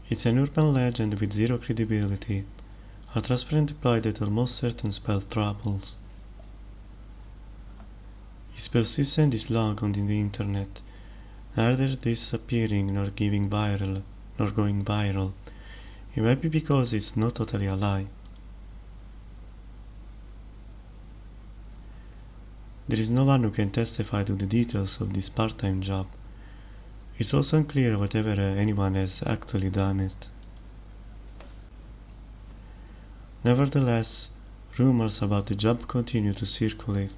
Speaker 1: It's an urban legend with zero credibility, a transparent ploy that almost certain spell troubles. Its persistence is long on the internet, neither disappearing nor going viral. It might be because it's not totally a lie. There is no one who can testify to the details of this part-time job. It's also unclear whether anyone has actually done it. Nevertheless, rumors about the job continue to circulate.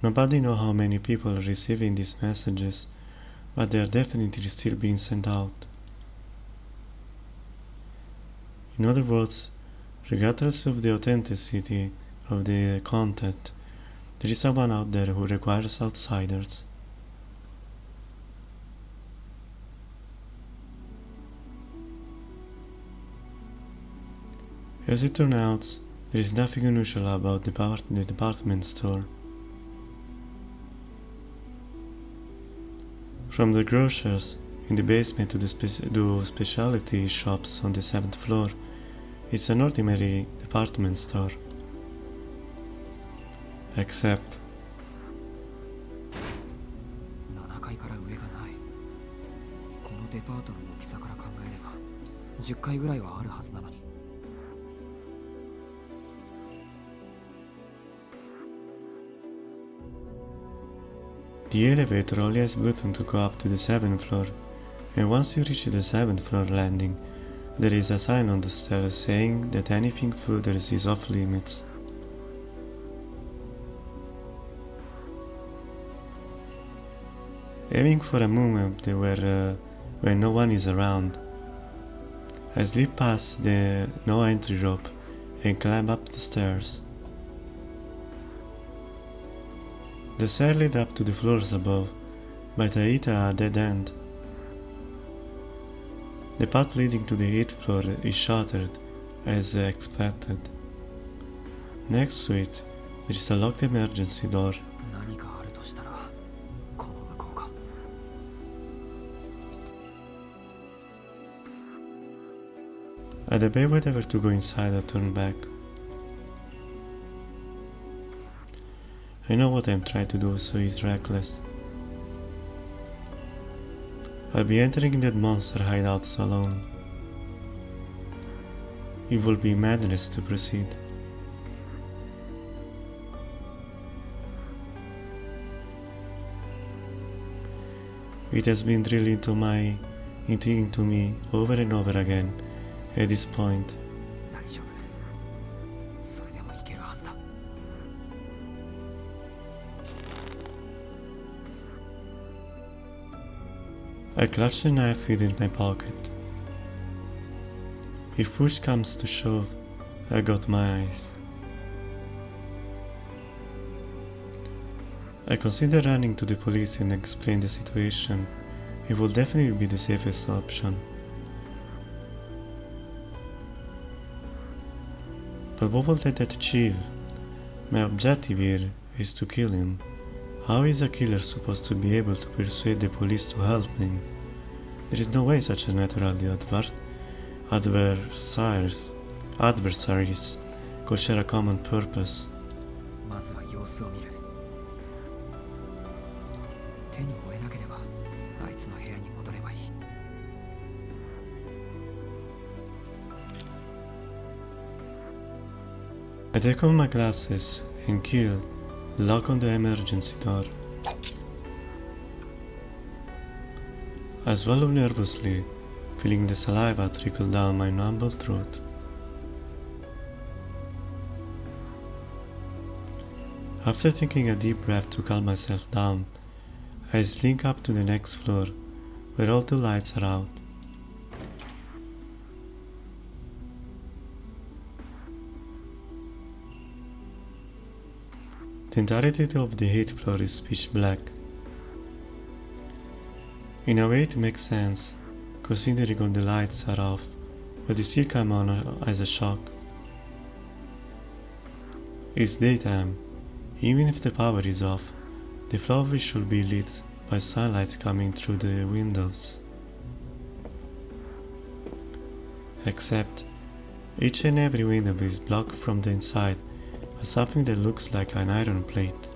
Speaker 1: Nobody knows how many people are receiving these messages, but they are definitely still being sent out. In other words, regardless of the authenticity of the content, there is someone out there who requires outsiders. As it turns out, there is nothing unusual about the department store. From the grocers in the basement to the specialty shops on the 7th floor, it's an ordinary department store. Except
Speaker 4: 7階から上がない。デパートの大きさから考えれば10階ぐらいはあるはずなのに。
Speaker 1: The elevator only has a button to go up to the 7th floor, and once you reach the 7th floor landing, there is a sign on the stairs saying that anything further is off limits. Aiming for a moment when no one is around, I slip past the no entry rope and climb up the stairs. The stairs lead up to the floors above, but I hit a dead end. The path leading to the 8th floor is shorter, as expected. Next to it, there is a locked emergency door.
Speaker 4: 何かあるとしたらこの向こうか。
Speaker 1: I debate whether to go inside or turn back. I know what I'm trying to do, so it's reckless. I'll be entering that monster hideouts alone. It will be madness to proceed. It has been drilled into me over and over again at this point.
Speaker 4: 大丈夫。それでもいけるはずだ。
Speaker 1: I clutch the knife within my pocket. If push comes to shove, I got my eyes. I consider running to the police and explain the situation. It will definitely be the safest option. But what will that achieve? My objective here is to kill him. How is a killer supposed to be able to persuade the police to help him? There is no way such a natural adversaries could share a common purpose.
Speaker 4: まずは様子を見る。手に負えなければあいつの部屋に戻ればいい。
Speaker 1: I take off my glasses and kill the lock on the emergency door. I swallow nervously, feeling the saliva trickle down my numb throat. After taking a deep breath to calm myself down, I slink up to the next floor, where all the lights are out. The entirety of the 8th floor is pitch black. In a way it makes sense, considering all the lights are off, but they still come on as a shock. It's daytime. Even if the power is off, the floor should be lit by sunlight coming through the windows. Except, each and every window is blocked from the inside by something that looks like an iron plate.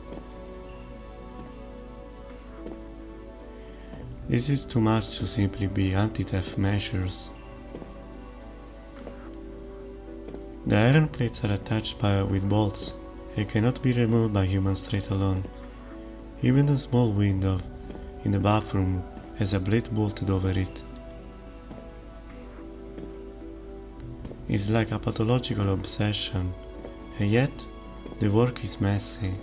Speaker 1: This is too much to simply be anti-theft measures. The iron plates are attached with bolts and cannot be removed by human strength alone. Even the small window in the bathroom has a blade bolted over it. It's like a pathological obsession, and yet the work is messy.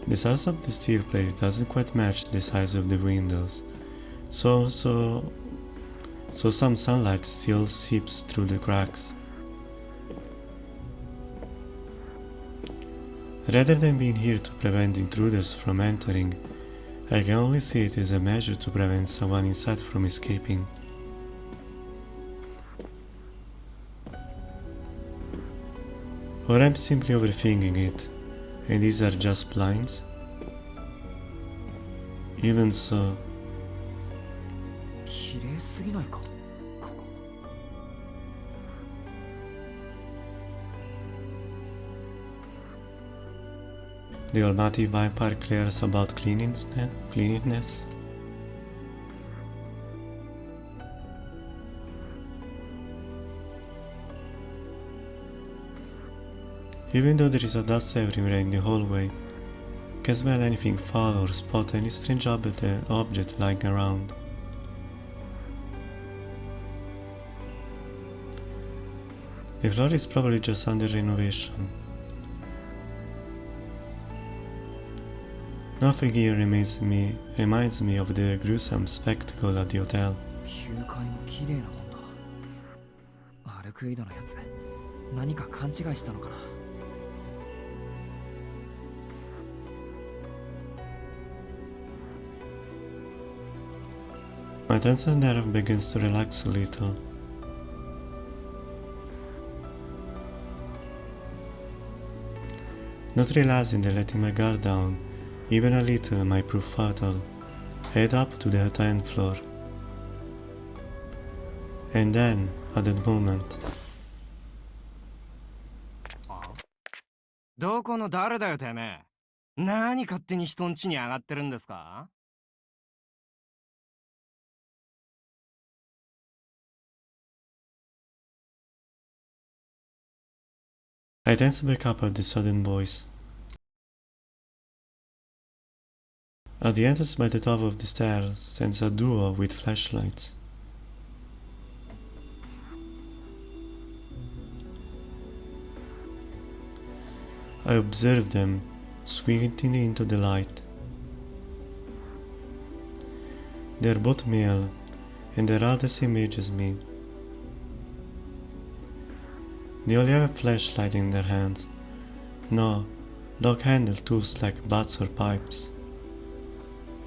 Speaker 1: The size of the steel plate doesn't quite match the size of the windows, so some sunlight still seeps through the cracks. Rather than being here to prevent intruders from entering, I can only see it as a measure to prevent someone inside from escaping. Or I'm simply overthinking it, and these are just blinds? Even so,
Speaker 4: 綺麗すぎないかここ。
Speaker 1: The almighty vampire cares about cleanliness? Even though there is a dust everywhere in the hallway, can smell anything foul or spot any strange object lying around. The floor is probably just under renovation. Nothing here reminds me of the gruesome spectacle at the hotel.
Speaker 4: 球界も綺麗なもんだ。アルクエイドのやつ、何か勘違いしたのかな。
Speaker 1: My tense nerve begins to relax a little. Not realizing that letting my guard down, even a little, might prove fatal, head up to the 10th floor. And then, at that moment,
Speaker 3: どこの誰だよてめえ。何勝手に人ん家に上がってるんですか？
Speaker 1: I tense back up at the sudden voice. At the entrance by the top of the stairs stands a duo with flashlights. I observe them, squinting into the light. They are both male, and they are the same age as me. They all have a flashlight in their hands. No, lock-handled tools like bats or pipes.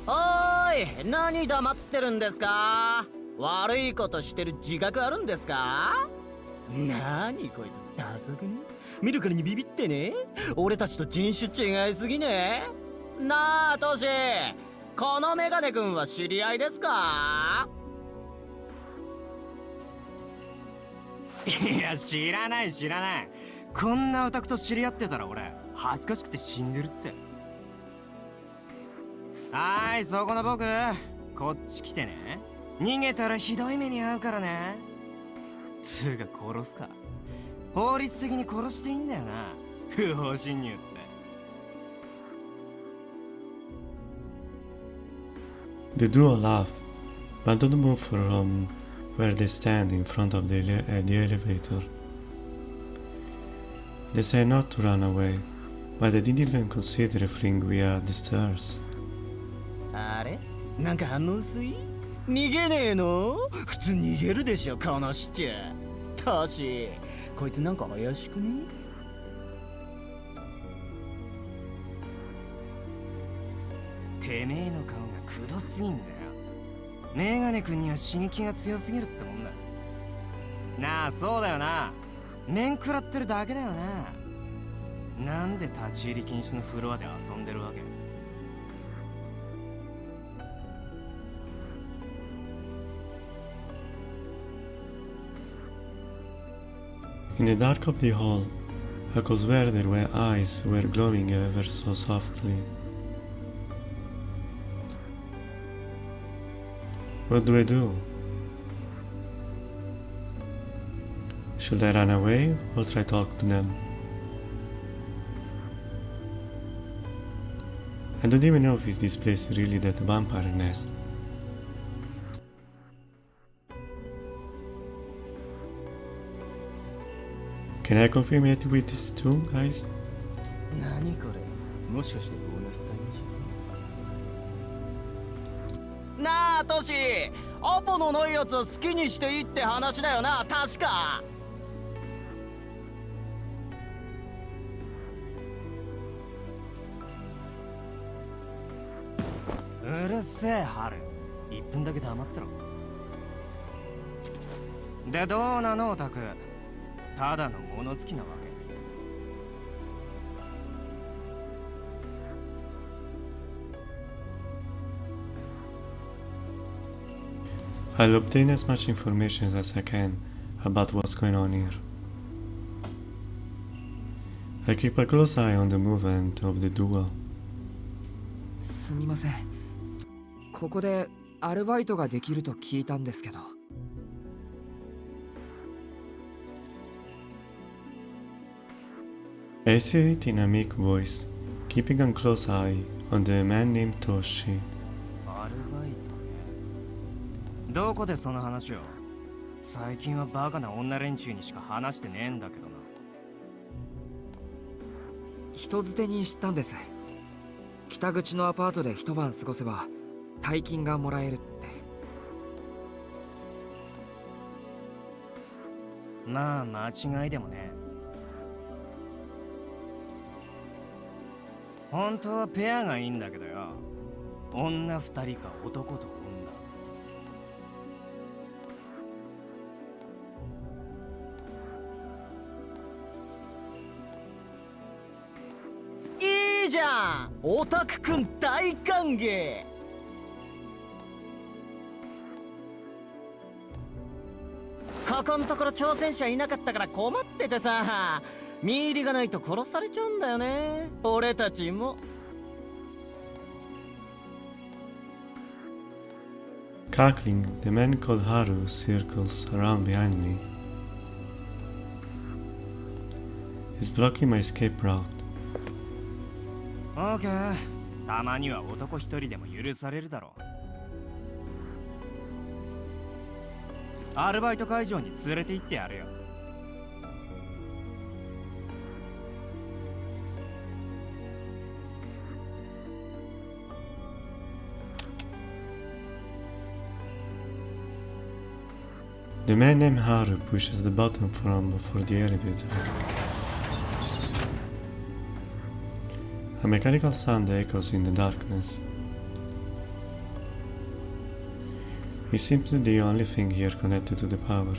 Speaker 6: おーい、何黙ってるんですか？悪いことしてる自覚あるんですか？なにこいつダサくね？見るからにビビってね？俺たちと人種違いすぎね？なあトシ、このメガネ君は知り合いですか？
Speaker 3: いや、知らない。こんなオタクと知り合ってたら俺、恥ずかしくて死んでるって。はーい、そこの僕、こっち来てね。逃げたらひどい目に遭うからね。つうか殺すか。法律的に殺していいんだよな。不法侵入って。
Speaker 1: The duo laugh, but don't move from where they stand in front of the elevator. They say not to run away, but they didn't even consider fleeing via the stairs.
Speaker 6: あれ？なんか反応薄い？逃げねえの？普通逃げるでしょ、このしっちゃ。トシ、こいつなんか怪しくね？
Speaker 3: てめえの顔がくどすぎんだよ。メガネ君には刺激が強すぎるってもんだ。なあ、そうだよな。面食らってるだけだよな。なんで立ち入り禁止のフロアで遊んでるわけ？
Speaker 1: In the dark of the hall, I could swear their eyes were glowing ever so softly. What do I do? Should I run away or try to talk to them? I don't even know if this place is really that vampire nest. Can I confirm that with this too, guys?
Speaker 6: 何これ？もしかしてボーナスタイムじゃん？なあトシ、アポのないやつは好きにしていいって話だよな、確か。
Speaker 3: うるせえ、ハル。1分だけ黙ってろ。で、どうなのオタク。ただの物好きなわけ。
Speaker 1: I'll obtain as much information as I can about what's going on here. I keep a close eye on the movement of the duo.
Speaker 4: すみません。ここでアルバイトができると聞いたんですけど。
Speaker 1: I said it in a meek voice, keeping a close eye on the man named Toshi.
Speaker 3: アルバイトね。どこでその話を？最近はバカな女連中にしか話してねえんだけどな。
Speaker 4: 人づてに知ったんです。北口のアパートで一晩過ごせば大金がもらえるって。
Speaker 3: まあ間違いでもね。本当はペアがいいんだけどよ。女二人か男と女。
Speaker 6: いいじゃん、オタクくん大歓迎。ここんところ挑戦者いなかったから困っててさ、見入りがないと殺されちゃうんだよね、俺たちも。
Speaker 1: Cackling, the man called Haru circles around behind me. He's blocking my escape route.
Speaker 3: オーケー。たまには男一人でも許されるだろう。アルバイト会場に連れて行ってやるよ。
Speaker 1: The man named Haru pushes the button for the elevator. A mechanical sound echoes in the darkness. It seems the only thing here connected to the power.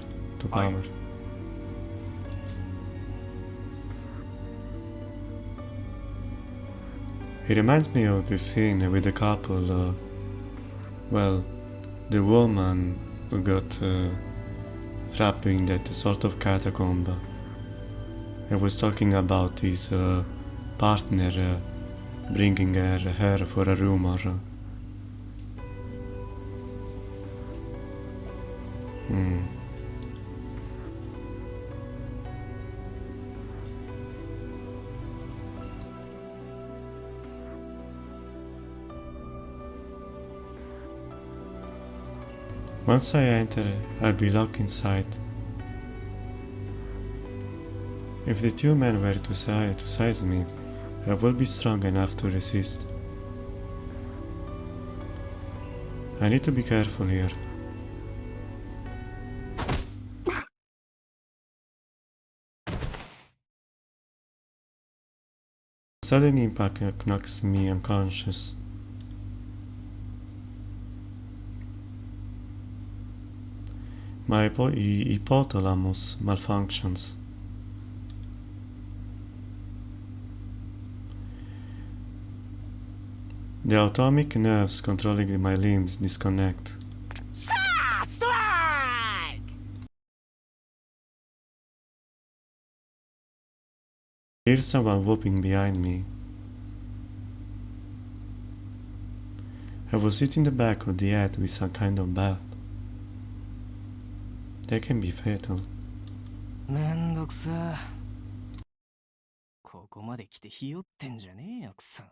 Speaker 1: It reminds me of the scene with the couple, the woman who got trapped in that sort of catacomb. I was talking about his partner bringing her for a rumor. Once I enter, I'll be locked inside. If the two men were to size me, I will be strong enough to resist. I need to be careful here. Sudden impact knocks me unconscious. My hypothalamus malfunctions. The atomic nerves controlling my limbs disconnect.
Speaker 6: Strike!
Speaker 1: I hear someone whooping behind me. I was hit in the back of the head with some kind of bat. That can be fatal.
Speaker 3: めんどくさ。ここまで来てひよってんじゃねえよ、クソ。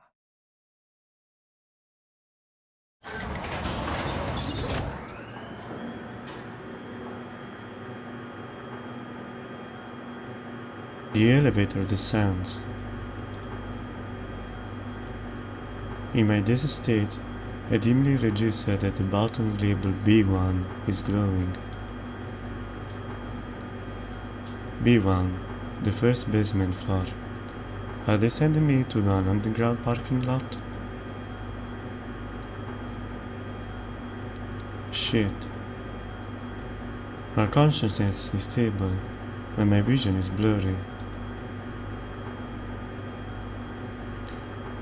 Speaker 1: The elevator descends. In my dazed state, I dimly register that the button labeled B1 is glowing. B1, the first basement floor. Are they sending me to an underground parking lot? Shit. My consciousness is stable, and my vision is blurry.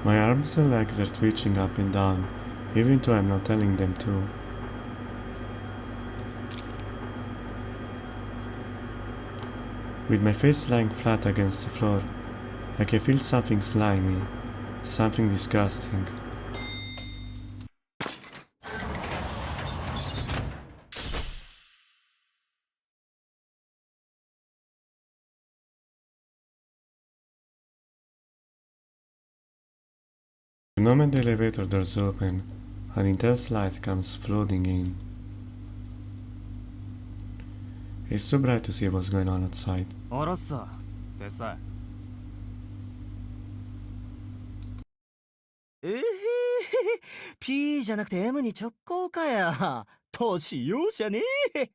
Speaker 1: My arms and legs are twitching up and down, even though I'm not telling them to. With my face lying flat against the floor, I can feel something slimy, something disgusting. moment the elevator doors open, an intense light comes flooding in. It's too bright to see what's going on outside.
Speaker 3: おろっさってさ。
Speaker 6: P じゃなくて M に直行かや。年容赦ねえ。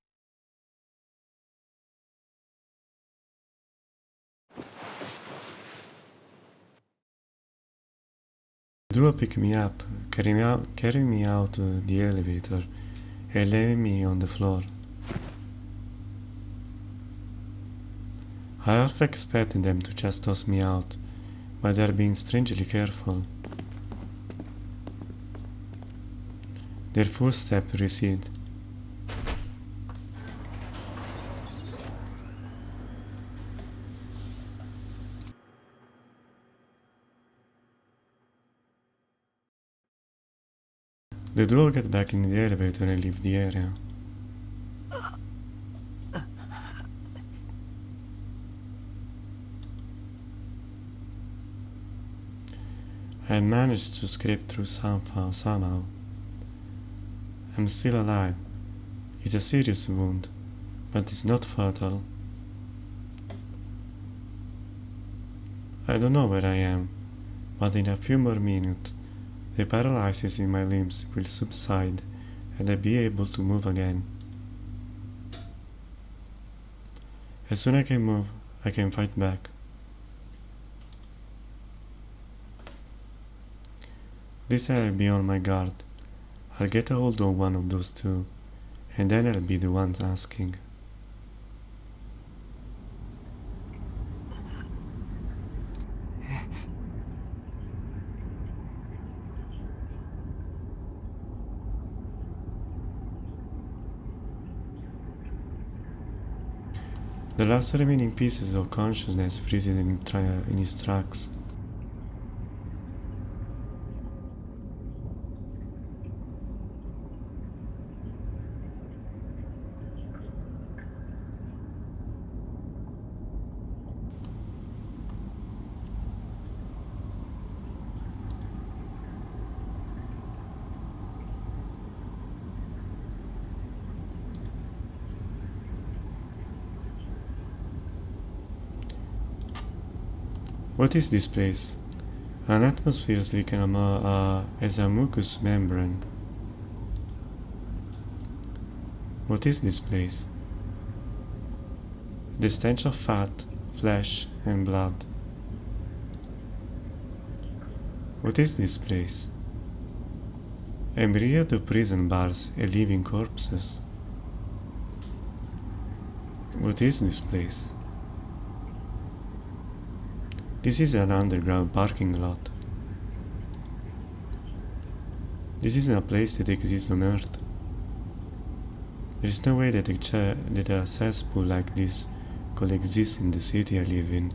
Speaker 1: The duo pick me up, carry me out the elevator, and lay me on the floor. I half expected them to just toss me out, but they're being strangely careful. Their footsteps recede. The duo get back in the elevator and leave the area. I managed to scrape through somehow. I'm still alive. It's a serious wound, but it's not fatal. I don't know where I am, but in a few more minutes, the paralysis in my limbs will subside and I'll be able to move again. As soon as I can move, I can fight back. This time I'll be on my guard. I'll get a hold of one of those two, and then I'll be the one asking. The last remaining pieces of consciousness freezes in his tracks. What is this place? An atmosphere as a mucous membrane. What is this place? The stench of fat, flesh, and blood. What is this place? A myriad of prison bars and living corpses. What is this place? This is an underground parking lot. This isn't a place that exists on Earth. There is no way that a cesspool like this could exist in the city I live in.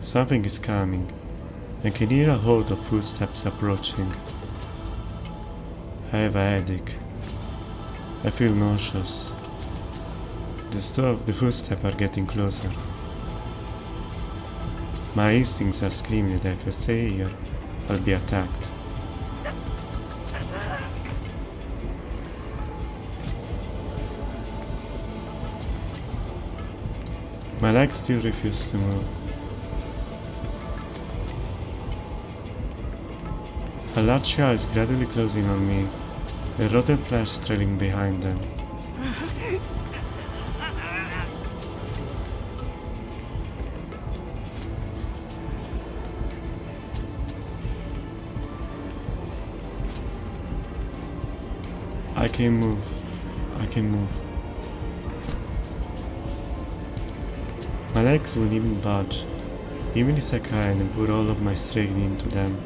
Speaker 1: Something is coming. I can hear a horde of footsteps approaching. I have a headache. I feel nauseous. The footsteps are getting closer. My instincts are screaming that if I stay here, I'll be attacked. My legs still refuse to move. A large eye is gradually closing on me, a rotten flesh trailing behind them. I can move. I can move. My legs won't even budge, even if I cry and put all of my strength into them.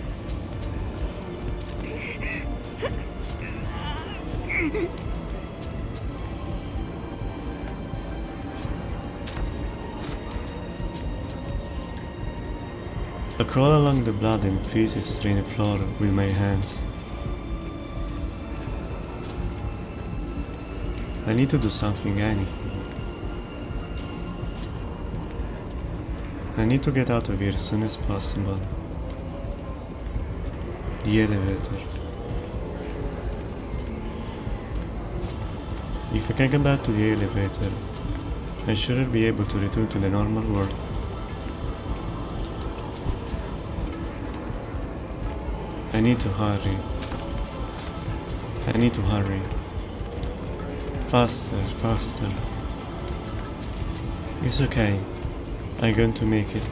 Speaker 1: I crawl along the blood and feces-stained floor with my hands. I need to do something, anything. I need to get out of here as soon as possible. The elevator. If I can get back to the elevator, I'm sure I'll be able to return to the normal world. I need to hurry. I need to hurry. Faster, faster. It's okay. I'm going to make it.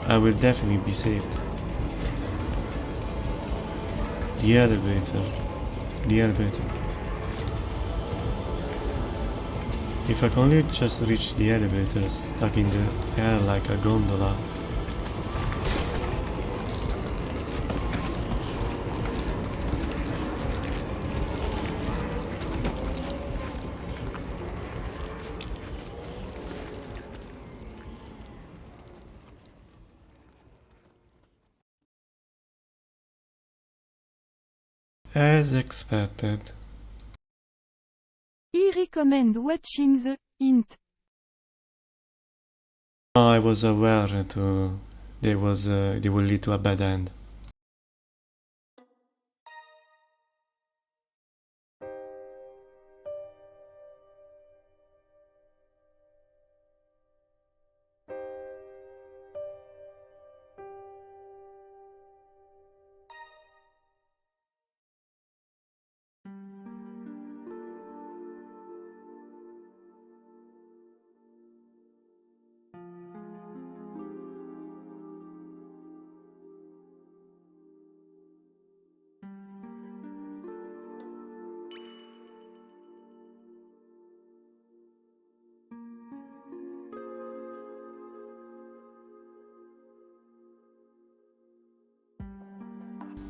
Speaker 1: I will definitely be saved. The elevator. The elevator. If I can only just reach the elevator stuck in the air like a gondola. As expected.
Speaker 7: I recommend watching the int.
Speaker 1: I was aware that they will lead to a bad end.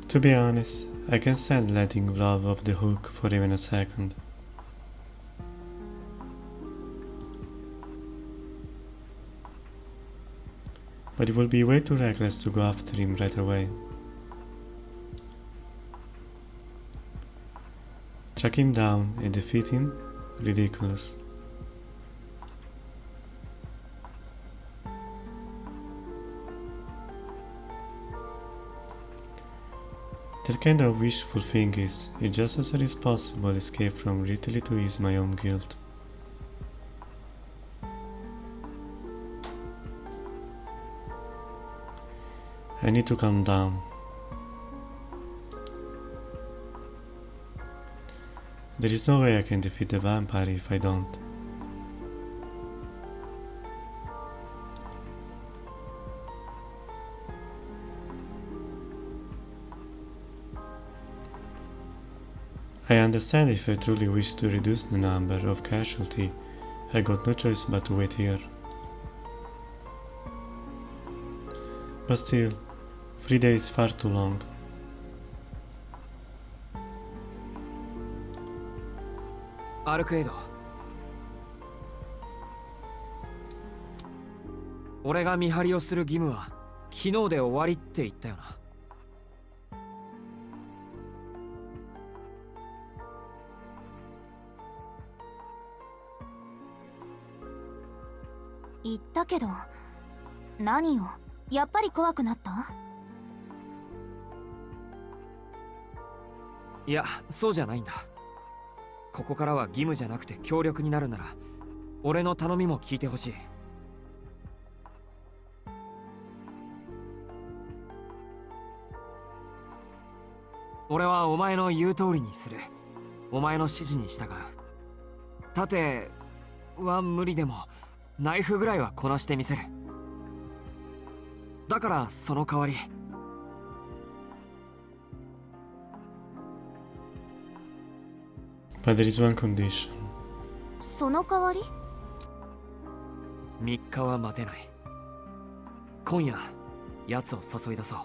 Speaker 1: To be honest, I can't stand letting love off the hook for even a second. But it would be way too reckless to go after him right away. Track him down and defeat him? Ridiculous. That kind of wishful thinking is just as a responsible escape from Italy to ease my own guilt. I need to calm down. There is no way I can defeat the vampire if I don't. I understand if I truly wish to reduce the number of casualties, I got no choice but to wait here. But still, 3 days is far too long.
Speaker 4: Arcade. 俺が見張りをする義務は昨日で終わりって言ったよな。
Speaker 2: 言ったけど、何よ、やっぱり怖くなった？
Speaker 4: いや、そうじゃないんだ。ここからは義務じゃなくて協力になるなら、俺の頼みも聞いてほしい。俺はお前の言う通りにする。お前の指示に従う。盾は無理でもナイフぐらいはこなしてみせる。だからその代わり。
Speaker 1: But there is one condition.
Speaker 2: その代わり
Speaker 4: 3日は待てない。今夜奴を誘い出そう。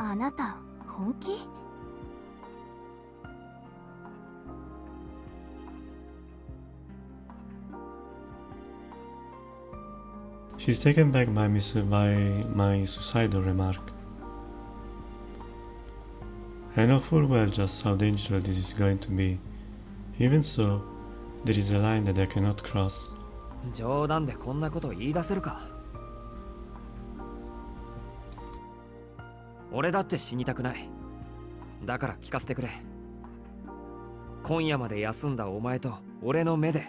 Speaker 2: あなた本気？
Speaker 1: She's taken back by my suicidal remark. I know full well just how dangerous this is going to be. Even so, there is a line that I cannot cross.
Speaker 4: 冗談でこんなこと言い出せるか。俺だって死にたくない。だから聞かせてくれ。今夜まで休んだお前と俺の目で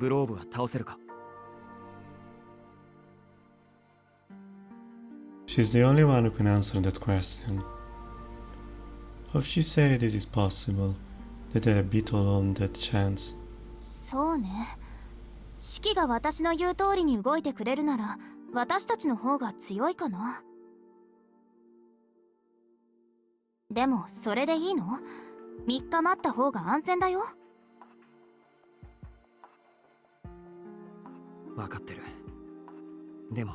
Speaker 4: グローブは倒せるか。
Speaker 1: She's the only one who can answer that question. How she say this is possible, that I beat all on that chance?
Speaker 2: そうね。シキが私の言う通りに動いてくれるなら私たちの方が強いかな。でもそれでいいの？3日待った方が安全だよ。
Speaker 4: 分かってる。でも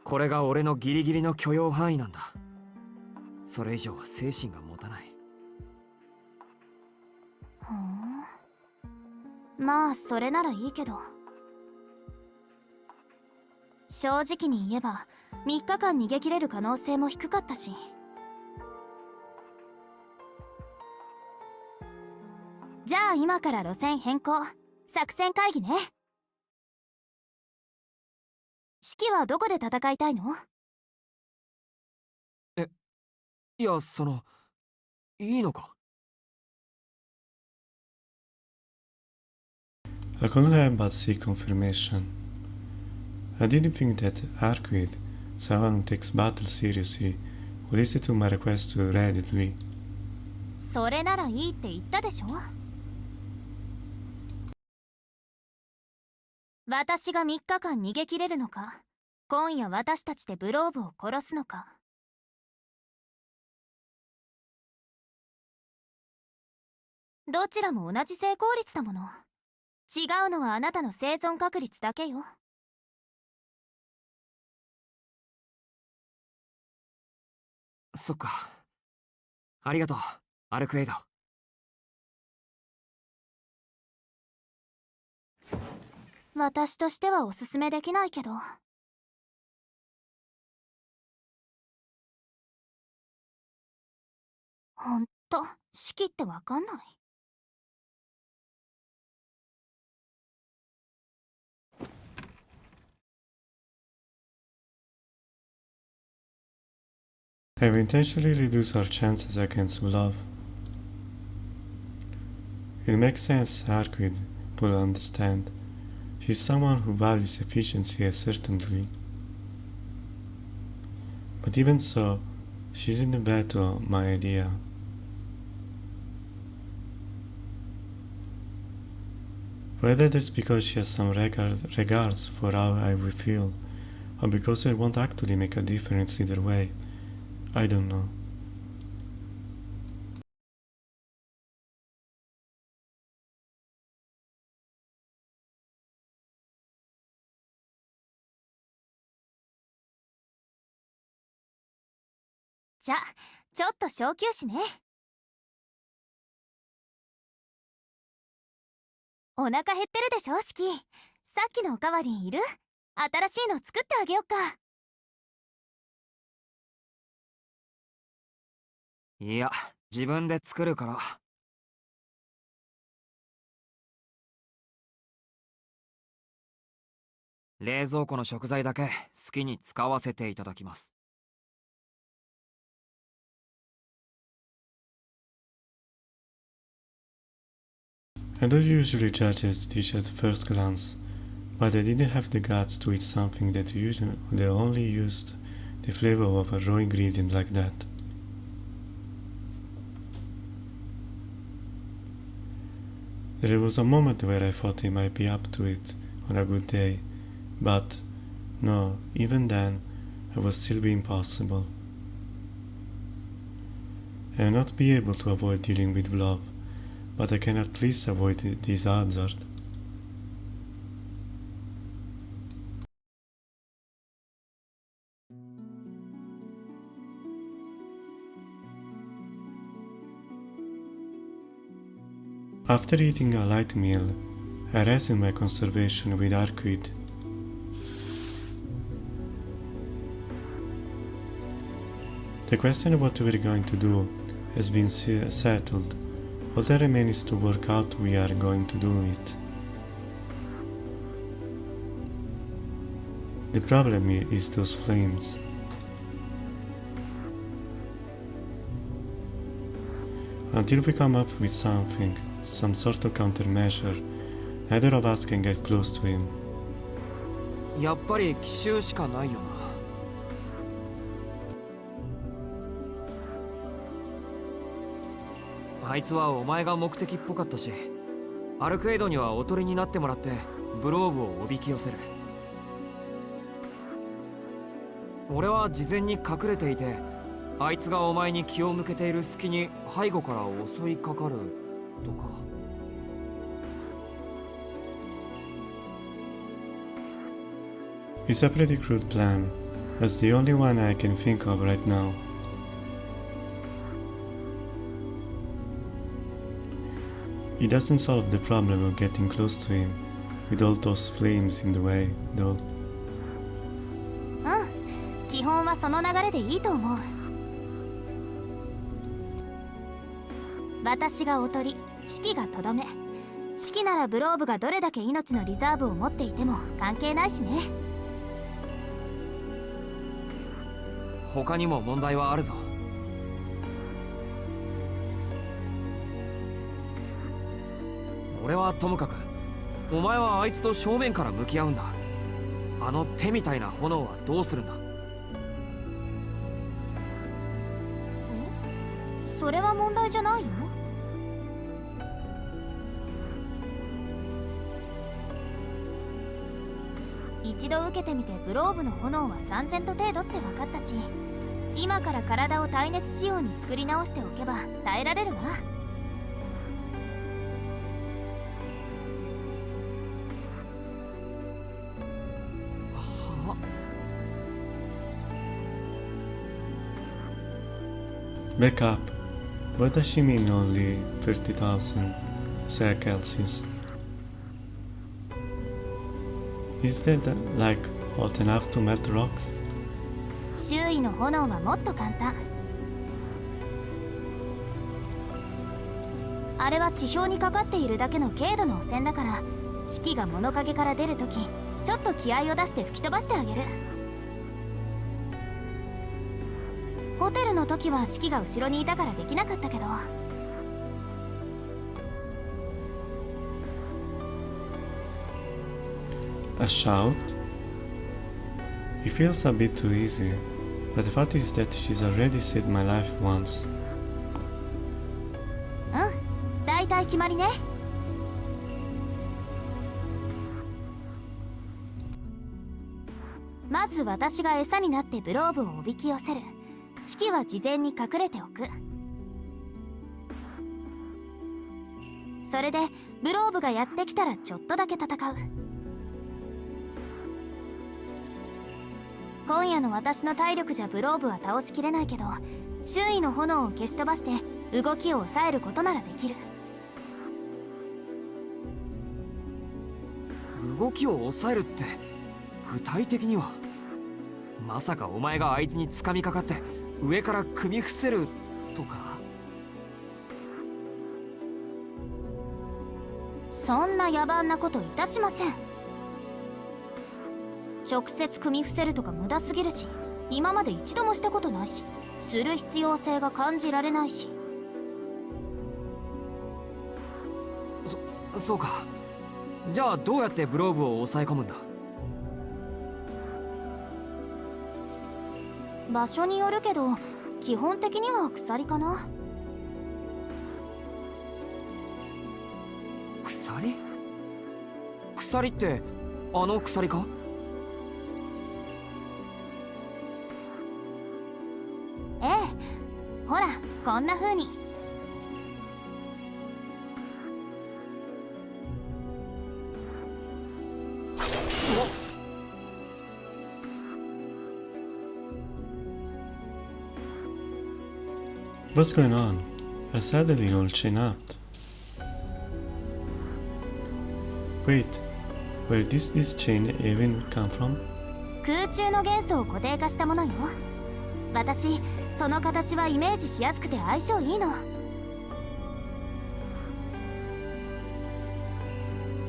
Speaker 4: これが俺のギリギリの許容範囲なんだ。それ以上は精神が持たない。
Speaker 2: ふん。まあそれならいいけど。正直に言えば3日間逃げ切れる可能性も低かったし。じゃあ今から路線変更、作戦会議ね。式はどこで戦いたいの？
Speaker 4: いや、いいのか？
Speaker 1: I couldn't help but seek confirmation. I didn't think that Arquid, someone who takes battle seriously, would listen to my request too readily.
Speaker 2: それならいいって言ったでしょ。私が3日間逃げ切れるのか、今夜私たちでブローブを殺すのか。どちらも同じ成功率だもの。違うのはあなたの生存確率だけよ。
Speaker 4: そっか。ありがとう、アルクエイド。
Speaker 2: 私としてはおすすめできないけど。ほんと、式ってわかんない。
Speaker 1: Have intentionally reduced our chances against love. It makes sense, Arquid will understand. She's someone who values efficiency a certain degree. But even so, she's in the battle of my idea. Whether that's because she has some regards for how I will feel, or because I won't actually make a difference either way, I don't know.
Speaker 2: 「じゃ、ちょっと小休止ね。お腹減ってるでしょ、式。さっきのおかわりいる？新しいの作ってあげよっか。
Speaker 4: いや、自分で作るから。冷蔵庫の食材だけ好きに使わせていただきます。
Speaker 1: I don't usually judge a dish at first glance, but I didn't have the guts to eat something that only used the flavor of a raw ingredient like that. There was a moment where I thought I might be up to it on a good day, but no, even then, I was still being possible. I will not be able to avoid dealing with love, but I can at least avoid this hazard. After eating a light meal, I resumed my conversation with Arquid. The question of what we're going to do has been settled. All that remains is to work out how we are going to do it. The problem is those flames. Until we come up with something, some sort of countermeasure, neither of us can get close to him.
Speaker 4: やっぱり奇襲しかないよな。あいつはお前が目的っぽかったし、アルクエイドにはおとりになってもらってブローブをおびき寄せる。俺は事前に隠れていて、あいつがお前に気を向けている隙に背後から襲いかかるとか。
Speaker 1: It's a pretty crude plan. That's the only one I can think of right now. It doesn't solve the problem of getting close to him, with all those flames in the way, though.
Speaker 2: 基本はその流れでいいと思う。私がおとり、シキがとどめ。シキならブローブがどれだけ命のリザーブを持っていても関係ないしね。
Speaker 4: 他にも問題はあるぞ。俺はともかく、お前はあいつと正面から向き合うんだ。あの手みたいな炎はどうするんだ。
Speaker 2: それは問題じゃないよ。一度受けてみてブローブの炎は3000度程度って分かったし、今から体を耐熱仕様に作り直しておけば耐えられるわ。
Speaker 1: Back up. What does she mean only 30,000 Celsius? Is that like hot enough to melt rocks?
Speaker 2: 周囲の炎はもっと簡単。あれは地表にかかっているだけの軽度の汚染だから、シキが物陰から出るときちょっと気合を出して吹き飛ばしてあげる。ホテルの時はシキが後ろにいたからできなかったけど。
Speaker 1: A shout? It feels a bit too easy, but the fact is that she's already saved my life once.
Speaker 2: だいたい決まりね。まず私が餌になってブローブをおびき寄せる。シキは事前に隠れておく。それでブローブがやってきたらちょっとだけ戦う。今夜の私の体力じゃブローブは倒しきれないけど、周囲の炎を消し飛ばして動きを抑えることならできる。
Speaker 4: 動きを抑えるって具体的には？まさかお前があいつに掴みかかって上から組み伏せるとか？
Speaker 2: そんな野蛮なこといたしません。直接組み伏せるとか無駄すぎるし、今まで一度もしたことないし、する必要性が感じられないし。
Speaker 4: そうか。じゃあどうやってブローブを抑え込むんだ？
Speaker 2: 場所によるけど、基本的には鎖かな。
Speaker 4: 鎖？鎖ってあの鎖か？
Speaker 2: ええ、ほらこんな風に。
Speaker 1: What's going on? I suddenly all chain up. Wait, where did this chain even come from?
Speaker 2: 空中の元素を固定化したものよ。私その形はイメージしやすくて相性いいの。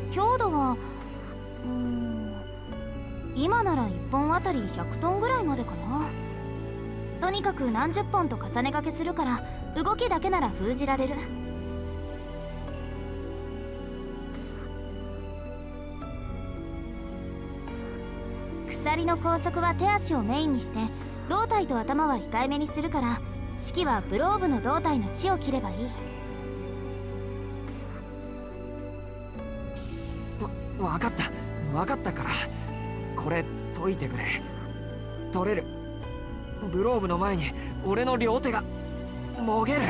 Speaker 2: 強度は今なら1本あたり100トンぐらいまでかな。とにかく何十本と重ね掛けするから動きだけなら封じられる。鎖の拘束は手足をメインにして胴体と頭は控えめにするから、式はブローブの胴体の死を切ればいい。
Speaker 4: わかったから、これ解いてくれ。取れる。ブローブの前に俺の両手がもげる。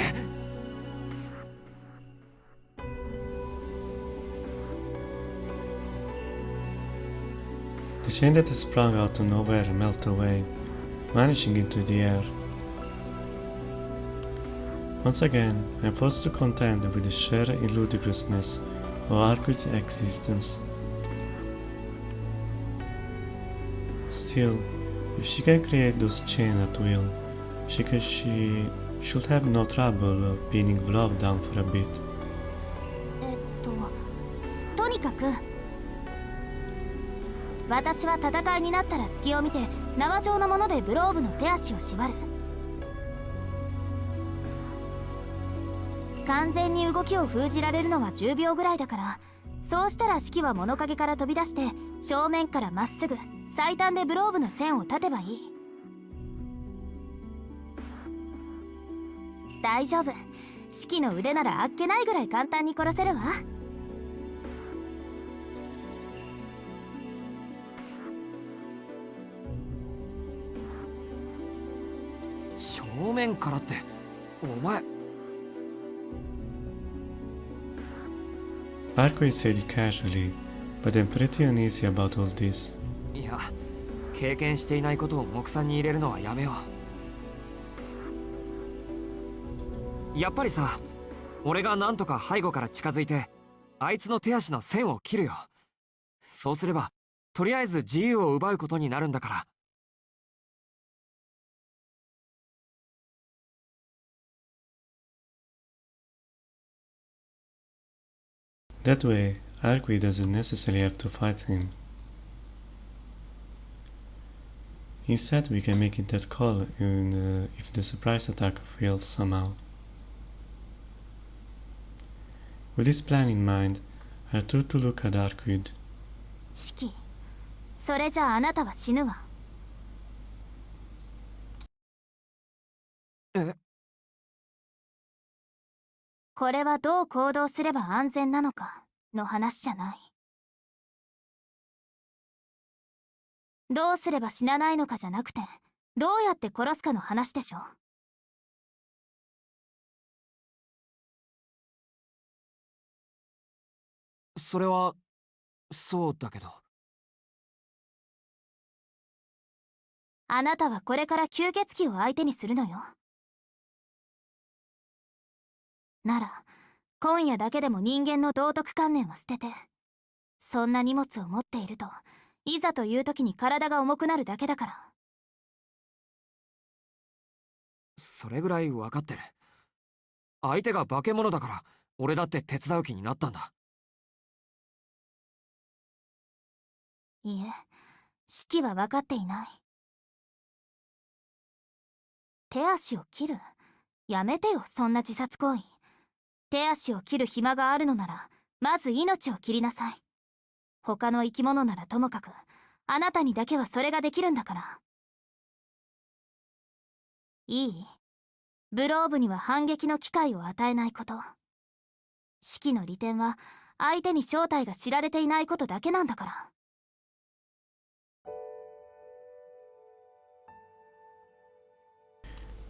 Speaker 1: The chain that has sprung out of nowhere melted away, vanishing into the air. Once again, I am forced to contend with the sheer ludicrousness of Arku's existence. Still, if she can create those chains at will, she should have no trouble pinning Glove down for a bit.
Speaker 2: とにかく私は戦いになったら隙を見て縄状のものでブローブの手足を縛る。完全に動きを封じられるのは10秒ぐらいだから、そうしたら式は物陰から飛び出して正面からまっすぐ最短でブローブの線を立てばいい。大丈夫、式の腕ならあっけないぐらい簡単に殺せるわ。
Speaker 4: 正面からってお前。
Speaker 1: Arku said it casually, but I'm pretty uneasy about all this.
Speaker 4: いや、経験していないことを目算に入れるのはやめよう。やっぱりさ、俺がなんとか背後から近づいてあいつの手足の線を切るよ。そうすればとりあえず自由を奪うことになるんだから。
Speaker 1: That way, Arku doesn't necessarily have to fight him. Instead, we can make it that call even if the surprise attack fails somehow. With this plan in mind, I turn to look at Arkud.
Speaker 2: 式、それじゃああなたは死ぬわ。
Speaker 4: え？
Speaker 2: これはどう行動すれば安全なのかの話じゃない。どうすれば死なないのかじゃなくて、どうやって殺すかの話でしょ。
Speaker 4: それはそうだけど。
Speaker 2: あなたはこれから吸血鬼を相手にするのよ。なら今夜だけでも人間の道徳観念を捨てて、そんな荷物を持っているといざという時に体が重くなるだけだから。
Speaker 4: それぐらい分かってる。相手が化け物だから俺だって手伝う気になったんだ。
Speaker 2: いえ、式は分かっていない。手足を切る？やめてよ、そんな自殺行為。手足を切る暇があるのならまず命を切りなさい。他の生き物ならともかく、あなたにだけはそれができるんだから。いい？ブローブには反撃の機会を与えないこと。式の利点は相手に正体が知られていないことだけなんだから。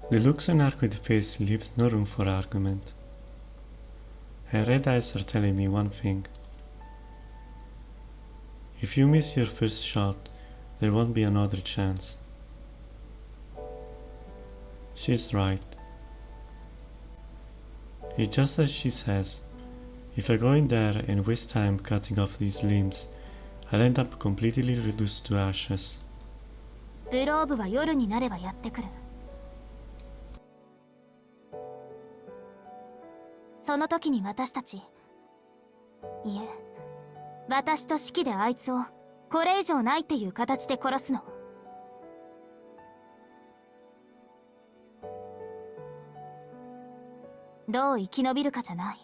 Speaker 1: The looks on Arku's face leaves no room for argument. Her red eyes are telling me one thing. If you miss your first shot, there won't be another chance. She's right. It's just as she says. If I go in there and waste time cutting off these limbs, I'll end up completely reduced to ashes.
Speaker 2: ブローブは夜になればやってくる。その時に私たち、いえ、私と式であいつをこれ以上ないっていう形で殺すの。どう生き延びるかじゃない。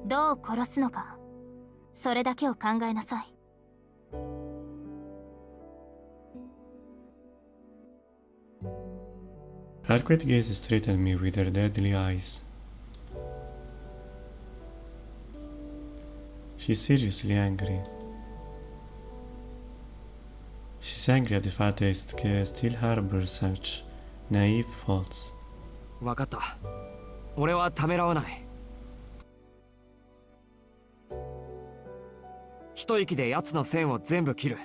Speaker 2: どう殺すのか、それだけを考えなさい。
Speaker 1: Arquette gazes straight at me with her deadly eyes. She's seriously angry. She's angry at the fact that I still harbor such naive thoughts.
Speaker 4: 分かった。俺はためらわない。一息で奴の線を全部切る。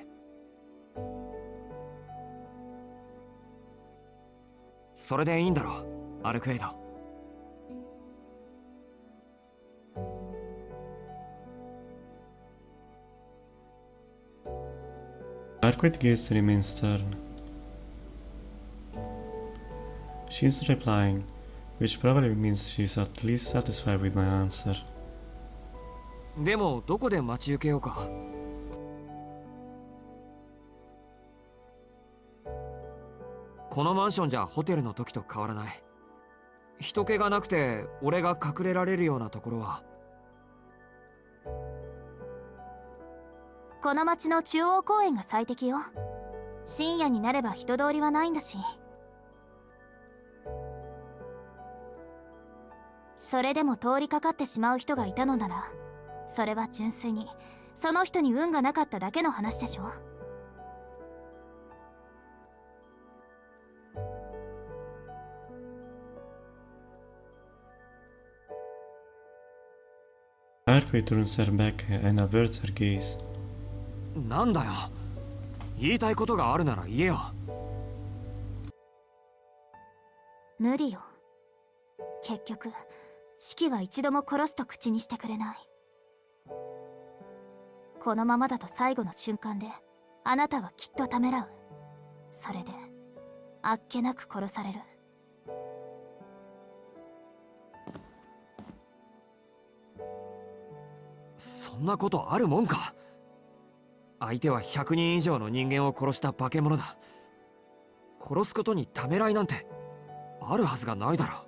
Speaker 4: それでいいんだろう、アルクエイド。
Speaker 1: Arquette's gaze remains stern. She's replying, which probably means she's at least satisfied with my answer.
Speaker 4: でもどこで待ち受けようか。このマンションじゃホテルの時と変わらない。人気がなくて俺が隠れられるようなところは。
Speaker 2: この町の中央公園が最適よ。深夜になれば人通りはないんだし。それでも通りかかってしまう人がいたのなら、それは純粋にその人に運がなかっただけの話でしょ。
Speaker 1: Arquette turns her back and averts her gaze.
Speaker 4: なんだよ。言いたいことがあるなら言えよ。
Speaker 2: 無理よ。結局式は一度も殺すと口にしてくれない。このままだと最後の瞬間であなたはきっとためらう。それであっけなく殺される。
Speaker 4: そんなことあるもんか。相手は100人以上の人間を殺した化け物だ。殺すことにためらいなんてあるはずがないだろ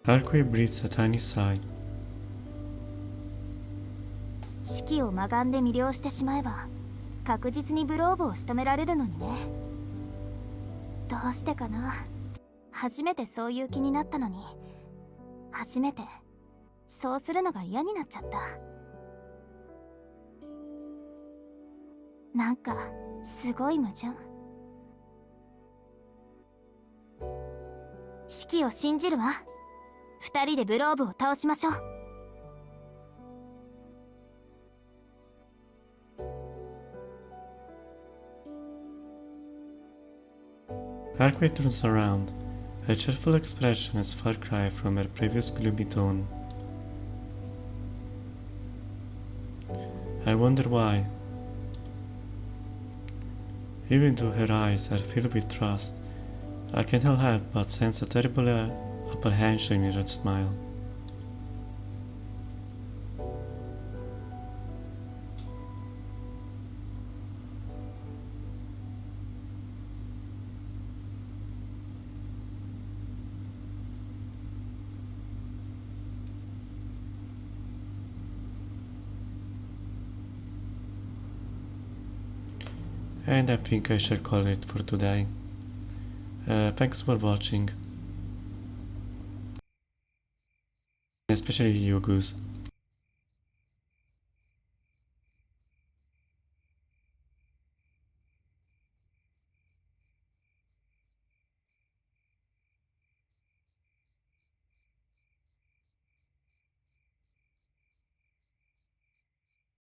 Speaker 4: う。
Speaker 1: Arquette breathes a tiny sigh.
Speaker 2: 式を魔眼で魅了してしまえば確実にブローブを仕留められるのにね。どうしてかな。初めてそういう気になったのに、初めてそうするのが嫌になっちゃった。なんかすごい矛盾。式を信じるわ。二人でブローブを倒しましょう。
Speaker 1: Arquette turns around, her cheerful expression a far cry from her previous gloomy tone. I wonder why. Even though her eyes are filled with trust, I can't help but sense a terrible apprehension in her smile. And I think I shall call it for today. Thanks for watching. Especially you, Goose.